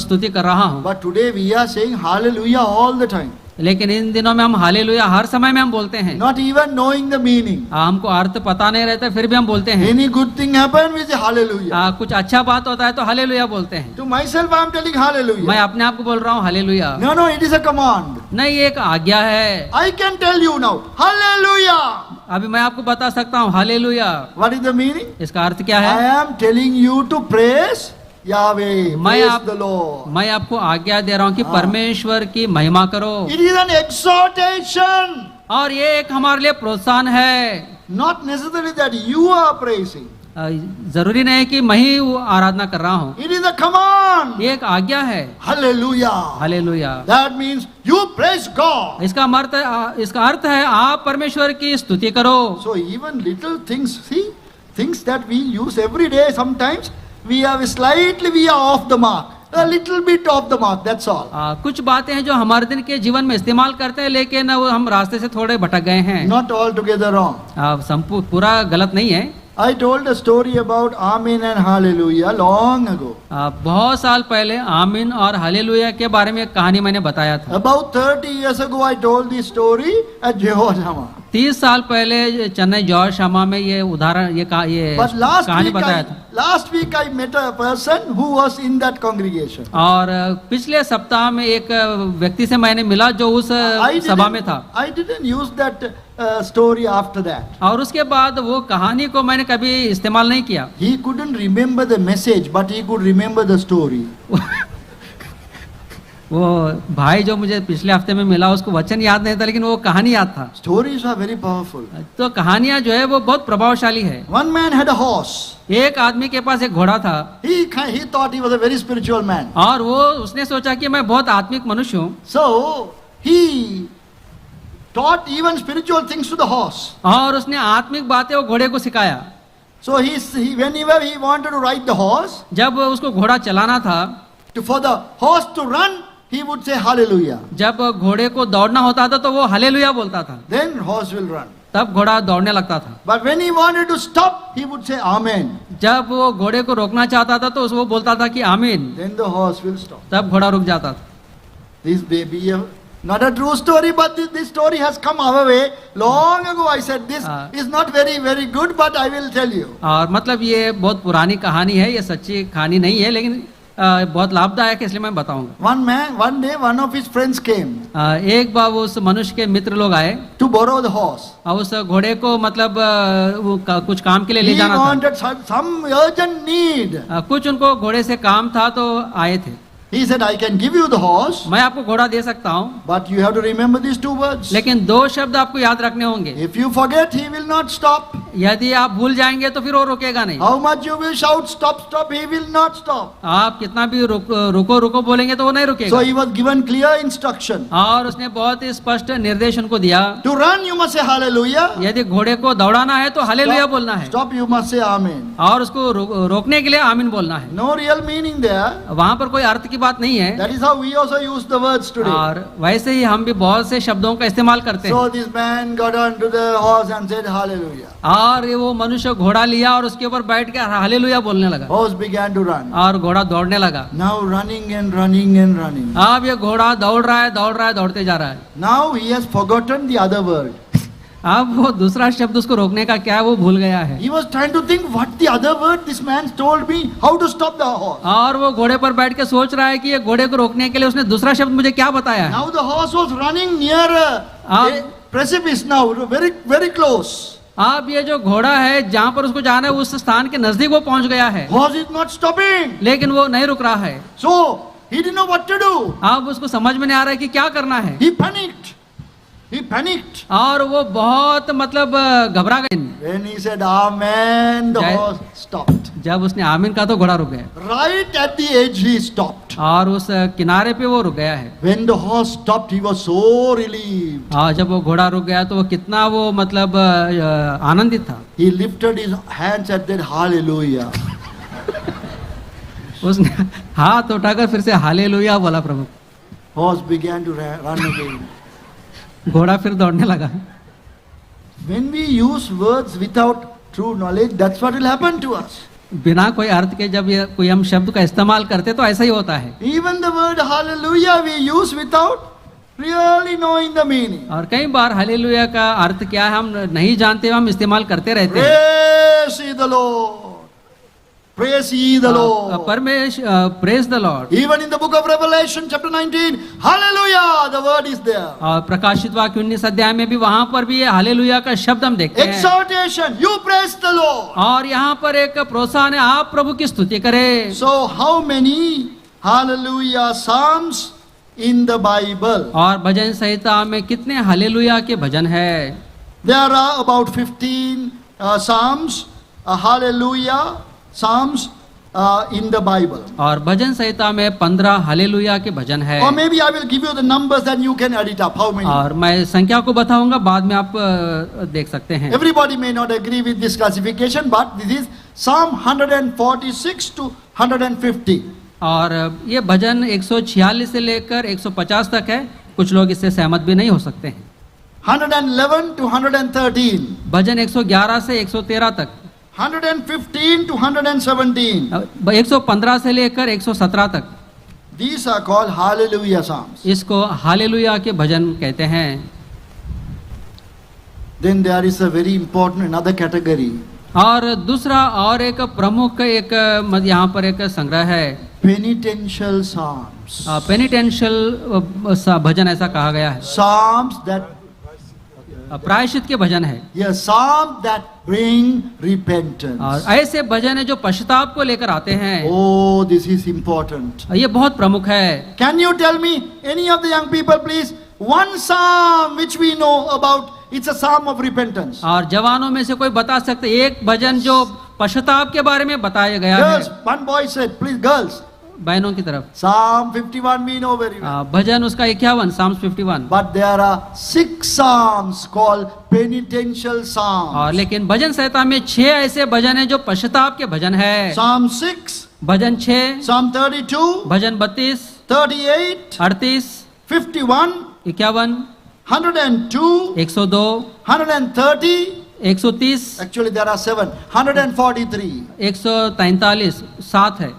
स्तुति कर रहा हूँ। But today we are saying hallelujah all the time. लेकिन इन दिनों में हम हालेलुया हर समय में हम बोलते हैं। Not even knowing the meaning. हमको अर्थ पता नहीं रहता फिर भी हम बोलते हैं। Any good thing happen, we say hallelujah. कुछ अच्छा बात होता है तो हालेलुया बोलते हैं। To myself I am telling hallelujah. मैं अपने आप को बोल रहा हूँ hallelujah. No, it is a command. नहीं, ये एक आज्ञा है। I can tell you now, hallelujah. अभी मैं आपको बता सकता हूँ hallelujah. What is the meaning? इसका अर्थ क्या है? I am telling you to praise Yahweh. Praise the Lord. मैं आपको आज्ञा दे रहा हूँ कि परमेश्वर की महिमा करो। It is an exhortation. और ये एक हमारे लिए प्रोत्साहन है। Not necessarily that you are praising. जरूरी नहीं कि मैं ही आराधना कर रहा हूँ। It is a command. ये एक आज्ञा है। Hallelujah. Hallelujah. That means you praise God. इसका अर्थ है आप परमेश्वर की स्तुति करो। So even little things, see, things that we use every day, sometimes we are off the mark. A little bit off the mark, that's all. कुछ बातें हैं जो हमारे दिन के जीवन में इस्तेमाल करते हैं, लेकिन वो हम रास्ते से थोड़े भटक गए हैं। Not altogether wrong. पूरा गलत नहीं है। I told a story about Amen and Hallelujah long ago. बहुत साल पहले आमीन और हालेलुया के बारे में एक कहानी मैंने बताया था। About 30 years ago, I told this story at Jehoshaphat. 30 साल पहले चेन्नई जॉर्ज शामा में ये उदाहरण ये But कहानी बताया था। last week I met a person who was in that congregation. और पिछले सप्ताह में एक व्यक्ति से मैंने मिला जो उस सभा में था। I didn't use that story after that. और उसके बाद वो कहानी को मैंने कभी इस्तेमाल नहीं किया। He couldn't remember the message, but he could remember the story. वो भाई जो मुझे पिछले हफ्ते में मिला उसको वचन याद नहीं था, लेकिन वो कहानी याद था। Stories are very powerful. तो कहानियां जो है वो बहुत प्रभावशाली है। One man had a horse. एक आदमी के पास एक घोड़ा था। He thought he was a very spiritual man. और वो उसने सोचा कि मैं बहुत आत्मिक मनुष्य हूँ। So he taught even spiritual things to the horse. और उसने आत्मिक बातें वो घोड़े को सिखाया। So whenever he wanted to ride the horse, जब उसको घोड़ा चलाना था, for the horse to run, he would say Hallelujah. जब घोड़े को दौड़ना होता था तो वो हालेलुया बोलता था, Then horse will run. तब घोड़ा दौड़ने लगता था। But when he wanted to stop, he would say Amen. जब वो घोड़े को रोकना चाहता था तो वो बोलता था कि आमीन, Then the horse will stop. तब घोड़ा रुक जाता था। This may be not a true story, but this story has come our way long ago. I said this is not very, very good, but I will tell you. और मतलब ये बहुत पुरानी कहानी है, ये सच्ची कहानी नहीं है, लेकिन बहुत लाभदायक है, इसलिए मैं बताऊंगा। One day, one of his friends came एक बार उस मनुष्य के मित्र लोग आए to borrow the horse. और उस घोड़े को मतलब कुछ काम के लिए ले He जाना था। wanted some urgent need. कुछ उनको घोड़े से काम था तो आए थे। He said, I can give you the horse, मैं आपको घोड़ा दे सकता हूँ, but you have to remember these two words. लेकिन दो शब्द आपको याद रखने होंगे। If you forget, he will not stop. यदि आप भूल जाएंगे तो फिर वो रुकेगा नहीं। How much you will shout, stop, stop, he will not stop. आप कितना भी रुको रुको बोलेंगे तो वो नहीं So रुकेगा। he was given clear instruction. और उसने बहुत ही स्पष्ट निर्देश उनको दिया, To run, you must say Hallelujah. यदि घोड़े को दौड़ाना है तो हालेलुया बोलना है, Stop, you must say Amen. और उसको रोकने के लिए आमीन बोलना है। No real meaning there. वहां पर कोई अर्थ की बात नहीं है। That is how we also use the words today. और वैसे ही हम भी बहुत से शब्दों का इस्तेमाल करते हैं। So this man got onto the horse and said Hallelujah. और वो मनुष्य घोड़ा लिया और उसके ऊपर बैठ के हालेलुया बोलने लगा Horse began to run. और घोड़ा दौड़ने लगा। Now running and running and running. अब ये घोड़ा दौड़ रहा है दौड़ते जा रहा है। Now he has forgotten the other word. अब वो दूसरा शब्द उसको रोकने का क्या है वो भूल गया है। He was trying to think what the other word this man told me, how to stop the horse. और वो घोड़े पर बैठ के सोच रहा है कि ये घोड़े को रोकने के लिए उसने दूसरा शब्द मुझे क्या बताया है। Now the horse was running near a precipice now, very, very close. अब ये जो घोड़ा है जहाँ पर उसको जाना है उस स्थान के नजदीक वो पहुंच गया है, Horse is not stopping. लेकिन वो नहीं रुक रहा है। So he didn't know what to do. अब उसको समझ में नहीं आ रहा है कि क्या करना है। He panicked. He panicked. और वो बहुत मतलब घबरा गए। When he said Amen, the horse stopped. जब उसने आमीन कहा तो घोड़ा रुक गया। Right at the edge he stopped. और उस किनारे पे वो रुक गया है। When the horse stopped, he was so relieved. हाँ, जब वो घोड़ा रुक गया तो वो कितना वो मतलब आनंदित था। He lifted his hands and said Hallelujah. उसने हाथ उठाकर फिर से हालेलुया बोला प्रभु। Horse began to run again. घोड़ा फिर दौड़ने लगा। When we use words without true knowledge, that's what will happen to us. बिना कोई अर्थ के जब ये कोई हम शब्द का इस्तेमाल करते तो ऐसा ही होता है। Even the word hallelujah we use without really knowing the meaning. और कई बार हालेलुया का अर्थ क्या है हम नहीं जानते, हम इस्तेमाल करते रहते हैं। Praise ye the Lord. Praise ye the Lord. Praise the Lord. Even in the book of Revelation chapter 19, hallelujah, the word is there. और प्रकाशित वाक्य 19 अध्याय में भी वहां पर भी ये हालेलुया का शब्द हम देखते हैं। Exhortation, you praise the Lord. और यहाँ पर एक प्रोत्साहन है, आप प्रभु की स्तुति करें। So how many hallelujah psalms in the Bible? और भजन संहिता में कितने हालेलुया के भजन है? There are about 15 psalms, hallelujah psalms in the Bible. और भजन संहिता में 15 हालेलुया के भजन है। Or maybe I will give you the numbers and you can add it up. How many? और मैं संख्या को बताऊंगा, बाद में आप देख सकते हैं। Everybody may not agree with this classification, but this is Psalm 146 to 150. और ये भजन 146 से लेकर 150 तक है। कुछ लोग इससे सहमत भी नहीं हो सकते हैं। 111 to 113. भजन 111 से 113 तक। 115 to 117. 115 से लेकर 117 तक These are called Hallelujah Psalms. इसको हालेलुया के भजन कहते हैं. Then there is a very important another category. और दूसरा और एक प्रमुख एक यहाँ पर एक संग्रह है Penitential Psalms. पेनिटेंशियल भजन ऐसा कहा गया है. Psalms that, प्रायश्चित के भजन है. yes, Psalms that bring repentance. और ऐसे भजन है जो पश्चाताप को लेकर आते हैं. Oh, this is important. ये बहुत प्रमुख है. Can you tell me, any of the young people, please, one psalm which we know about? It's a psalm of repentance. और जवानों में से कोई बता सकते एक भजन जो पश्चाताप के बारे में बताया गया Girls, है. one boy said, please, girls. बहनों की तरफ Psalm 51 we know very well. भजन उसका 51 Psalms 51. But there are 6 psalms called penitential psalms. और लेकिन भजन संहिता में 6 ऐसे भजन है जो पश्चाताप के भजन है. Psalm 6, bhajan 6, Psalm 32, bhajan 32, 38, 38, 51, 51, 102, 102, 130. 130, Actually, there are 7. 143. 143, 7 है.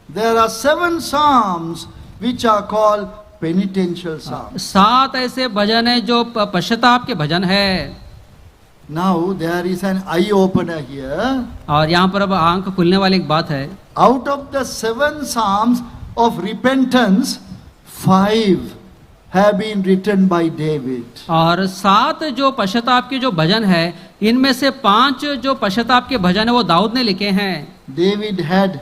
There are 7 psalms which are called penitential psalms. 7 ऐसे भजन है जो पश्चाताप के भजन है. Now there is an eye opener here. और यहाँ पर अब आंख खुलने वाली एक बात है. Out of the 7 psalms of repentance, 5 have been written by David. और 7 जो पश्चाताप के जो भजन है इनमें से 5 जो पश्चाताप के भजन है वो दाऊद ने लिखे हैं. David had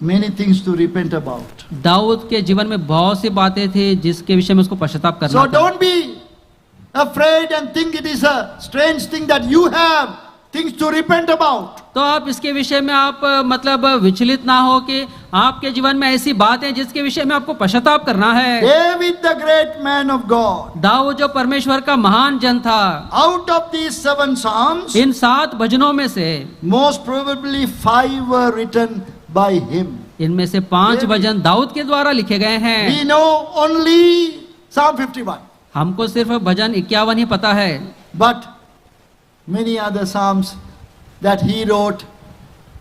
many things to repent about. Dawood के जीवन में बहुत सी बातें थी जिसके विषय में उसको पश्चाताप करना So था. don't be afraid and think it is a strange thing that you have things to repent about. तो आप इसके विषय में आप मतलब विचलित ना हो कि आपके जीवन में ऐसी बात है जिसके विषय में आपको पश्चाताप करना है. David, the great man of God, Dawood जो परमेश्वर का महान जन था, out of these 7 psalms, इन 7 भजनों में से most probably 5 were written by him. इनमें से 5 भजन दाऊद के द्वारा लिखे गए हैं. We know only Psalm 51, हमको सिर्फ भजन 51 ही पता है. but many other psalms that he wrote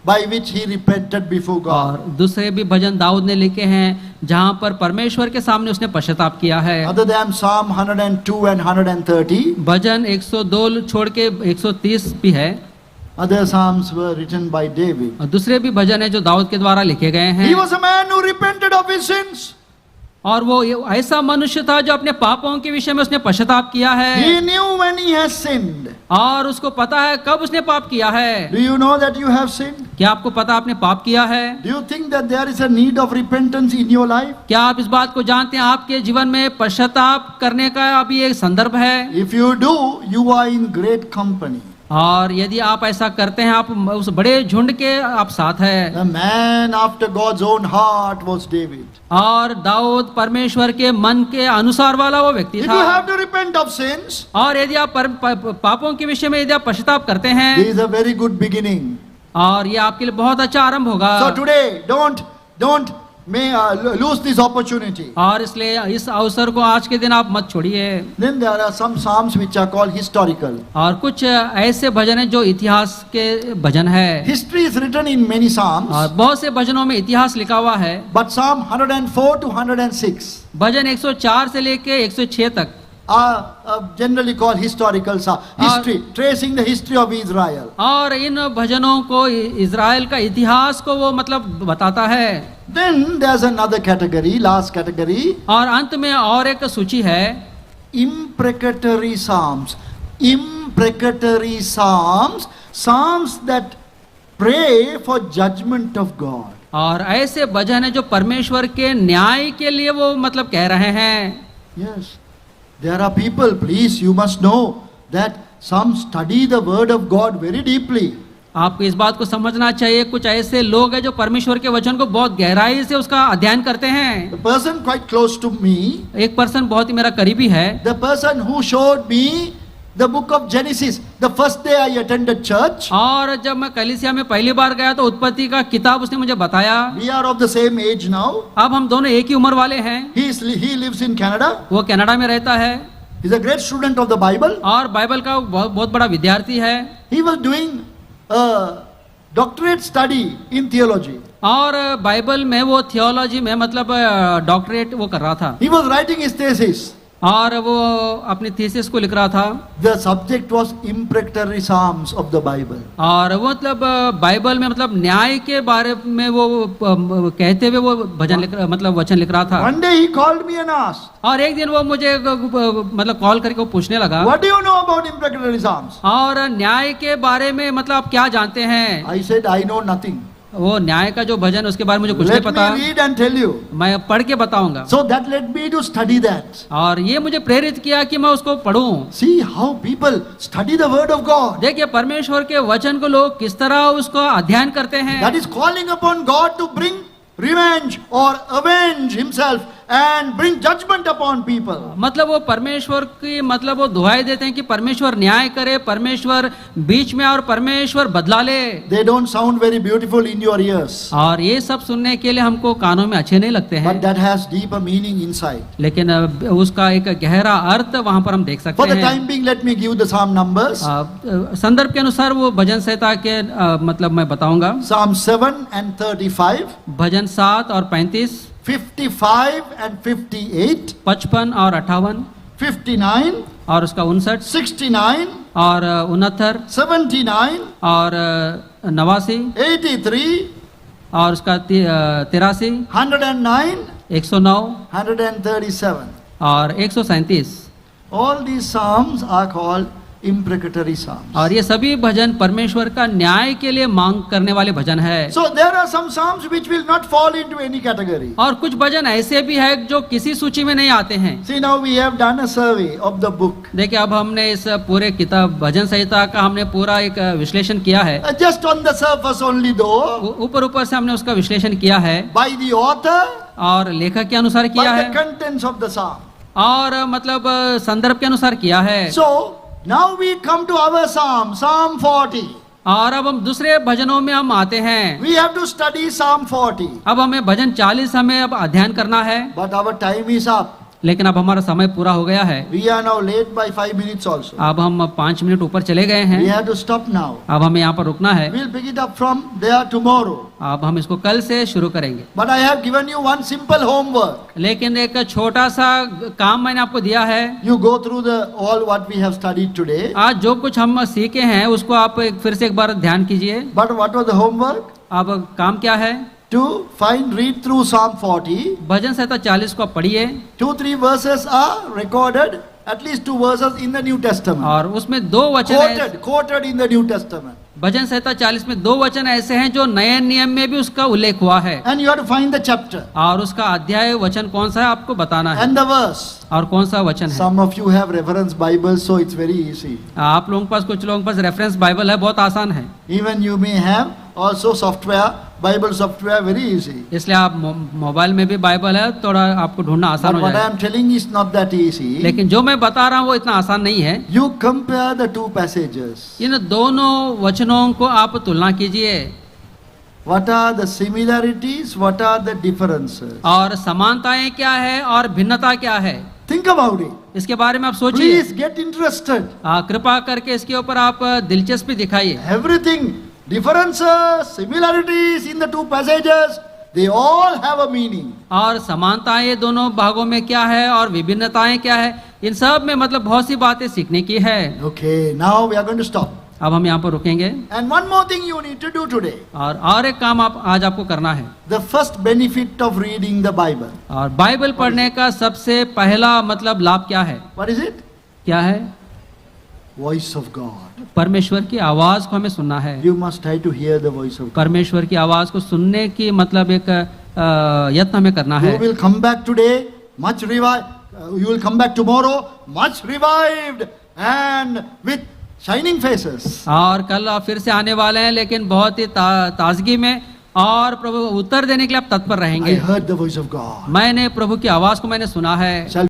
by which he repented before और God. दूसरे भी भजन दाऊद ने लिखे हैं जहां पर परमेश्वर के सामने उसने पश्चाताप किया है. Other than Psalm 102 and 130, भजन 102 छोड़ के 130 भी है. other psalms were written by David. और दूसरे भी भजन है जो दाऊद के द्वारा लिखे गए He हैं. was a man who repented of his sins. और वो ऐसा मनुष्य था जो अपने पापों के विषय में उसने पश्चाताप किया है. He knew when he has sinned. और उसको पता है कब उसने पाप किया है. Do you know that you have sinned? क्या आपको पता आपने पाप किया है? Do you think that there is a need of repentance in your life? क्या आप इस बात को जानते हैं आपके जीवन में पश्चाताप करने का अभी एक संदर्भ है? If you do, you are in great company. और यदि आप ऐसा करते हैं आप उस बड़े झुंड के आप साथ है. The man after God's own heart was David. और दाऊद परमेश्वर के मन के अनुसार वाला वो व्यक्ति If you था. have to repent of sins, और यदि आप पापों के विषय में यदि आप पश्चाताप करते this हैं is a very good beginning. और ये आपके लिए बहुत अच्छा आरंभ होगा. So today, don't lose this opportunity. और इसलिए इस अवसर को आज के दिन आप मत छोड़िए. Then there are some psalms which are called historical. और कुछ ऐसे भजन हैं जो इतिहास के भजन है. History is written in many psalms, और बहुत से भजनों में इतिहास लिखा हुआ है. but Psalm 104 to 106 भजन 104 से लेके 106 तक are generally called historical psalms. History, tracing the history of Israel. और इन भजनों को इज़राइल का इतिहास को वो मतलब बताता है. Then there's another category, last category, और अंत में और एक सूची है imprecatory psalms. Imprecatory psalms, psalms that pray for judgment of God. और ऐसे भजन है जो परमेश्वर के न्याय के लिए वो मतलब कह रहे हैं. Yes, there are people, please, you must know that some study the word of God very deeply. आपको इस बात को समझना चाहिए कुछ ऐसे लोग हैं जो परमेश्वर के वचन को बहुत गहराई से उसका अध्ययन करते हैं. The person quite close to me, एक पर्सन बहुत ही मेरा करीबी है. the person who showed me the book of Genesis, the first day I attended church. और जब मैं कलीसिया में पहली बार गया तो उत्पत्ति का किताब उसने मुझे बताया. We are of the same age now. अब हम दोनों एक ही उम्र वाले हैं. He lives in Canada. वो कनाडा में रहता है. He's a great student of the Bible. और बाइबल का बहुत बड़ा विद्यार्थी है. He was doing a doctorate study in theology. और बाइबल में वो थियोलॉजी में मतलब डॉक्टरेट वो कर रहा था He was writing his thesis. और वो अपनी थीसिस को लिख रहा था The subject was imprecatory psalms of the Bible. और वो मतलब बाइबल में मतलब न्याय के बारे में वो कहते हुए वो भजन लिख मतलब वचन लिख रहा था। One day he called me and asked, और एक दिन वो मुझे मतलब कॉल करके वो पूछने लगा what do you know about imprecatory psalms? और न्याय के बारे में मतलब आप क्या जानते हैं? I said, I know nothing. वो न्याय का जो भजन उसके बारे में मुझे कुछ नहीं Let पता, me read and tell you. मैं पढ़ के बताऊंगा। So that led me to study that. और ये मुझे प्रेरित किया कि मैं उसको पढ़ूं। See how people study the word of God. देखिए परमेश्वर के वचन को लोग किस तरह उसको अध्ययन करते हैं। That is calling upon God to bring revenge or avenge himself and bring judgment upon people. मतलब वो परमेश्वर की मतलब वो दुहाई देते हैं कि परमेश्वर न्याय करे, परमेश्वर बीच में और परमेश्वर बदला ले। They don't sound very beautiful in your ears, और ये सब सुनने के लिए हमको कानों में अच्छे नहीं लगते but हैं, that has deeper meaning inside. लेकिन उसका एक गहरा अर्थ वहां पर हम देख For सकते the हैं। time being, let me give the psalm numbers. संदर्भ के अनुसार वो भजन संहिता के मतलब मैं बताऊंगा। Psalm 7 and 35, भजन 7 और 35, 55 and 58, 55 और 58 59, और उसका 59 69, और 69 79, और 89 83, और उसका 83 109, 109 137. और 137। All these psalms are called imprecatory psalms. और ये सभी भजन परमेश्वर का न्याय के लिए मांग करने वाले भजन है। So there are some psalms which will not fall into any category. और कुछ भजन ऐसे भी है जो किसी सूची में नहीं आते हैं। See, now we have done a survey of the book. देखिए अब हमने इस पूरे किताब भजन संहिता का हमने पूरा एक विश्लेषण किया है। Just on the surface only though, ऊपर ऊपर से हमने उसका विश्लेषण किया है by the author, और लेखक के अनुसार by किया the है contents of the psalm. और मतलब संदर्भ के अनुसार किया है। So now we come to our psalm, Psalm 40. और अब हम दूसरे भजनों में हम आते हैं। We have to study Psalm 40. अब हमें भजन 40 हमें अब अध्ययन करना है, But our time is up. लेकिन अब हमारा समय पूरा हो गया है। We are now late by 5 minutes also. अब हम 5 मिनट ऊपर चले गए We हैं। have to stop now. अब हमें यहाँ पर रुकना है। We'll pick it up from there tomorrow. अब हम इसको कल से शुरू करेंगे। But I have given you one simple homework. लेकिन एक छोटा सा काम मैंने आपको दिया है। You go through the all what we have studied today. आज जो कुछ हम सीखे हैं उसको आप फिर से एक बार ध्यान कीजिए। But what was the homework? अब काम क्या है? To read through Psalm 40. भजन संहिता 40 को आप पढ़िए 2-3 verses are recorded. At least 2 verses in the New Testament. और उसमें 2 वचन Quoted in the New Testament. भजन संहिता 40 में 2 वचन ऐसे हैं जो नए नियम में भी उसका उल्लेख हुआ है। And you have to find the chapter. और उसका अध्याय वचन कौन सा है आपको बताना है And the verse. और कौन सा वचन है। Some of you have reference Bibles, so it's very easy. आप लोगों के पास कुछ लोगों के पास रेफरेंस बाइबल है, बहुत आसान है। Even you may have also software, Bible software, very easy. इसलिए आप मोबाइल में भी बाइबल है, थोड़ा आपको ढूंढना आसान But हो what I जाएगा। am telling is not that easy. लेकिन जो मैं बता रहा हूँ वो इतना आसान नहीं है। You compare the 2 passages. इन दोनों वचनों को आप तुलना कीजिए What are the similarities? What are the differences? और समानताएं क्या है और भिन्नता क्या है, Think about it. इसके बारे में आप सोचिए। Please get interested. कृपा करके इसके ऊपर आप दिलचस्पी दिखाइए। Everything, differences, similarities in the 2 passages, they all have a meaning. और समानताएं दोनों भागों में क्या है और विभिन्नताएं क्या है, इन सब में मतलब बहुत सी बातें सीखने की है। Okay, now we are going to stop. अब हम यहाँ पर रुकेंगे। And one more thing you need to do today. और एक काम आज आपको करना है। The first benefit of reading the Bible. और बाइबल पढ़ने का सबसे पहला मतलब लाभ क्या है? What is it? क्या है? Voice of God. परमेश्वर की आवाज को हमें सुनना है। You must try to hear the voice of God. परमेश्वर की आवाज को सुनने की मतलब एक यत्न हमें करना है। You will come back today much revived. You will come back tomorrow much revived and with shining faces. और कल आप फिर से आने वाले हैं, लेकिन बहुत ही ताजगी में और प्रभु उत्तर देने के लिए आप तत्पर I रहेंगे। heard the voice of God. मैंने प्रभु की आवाज को मैंने सुना है। Shall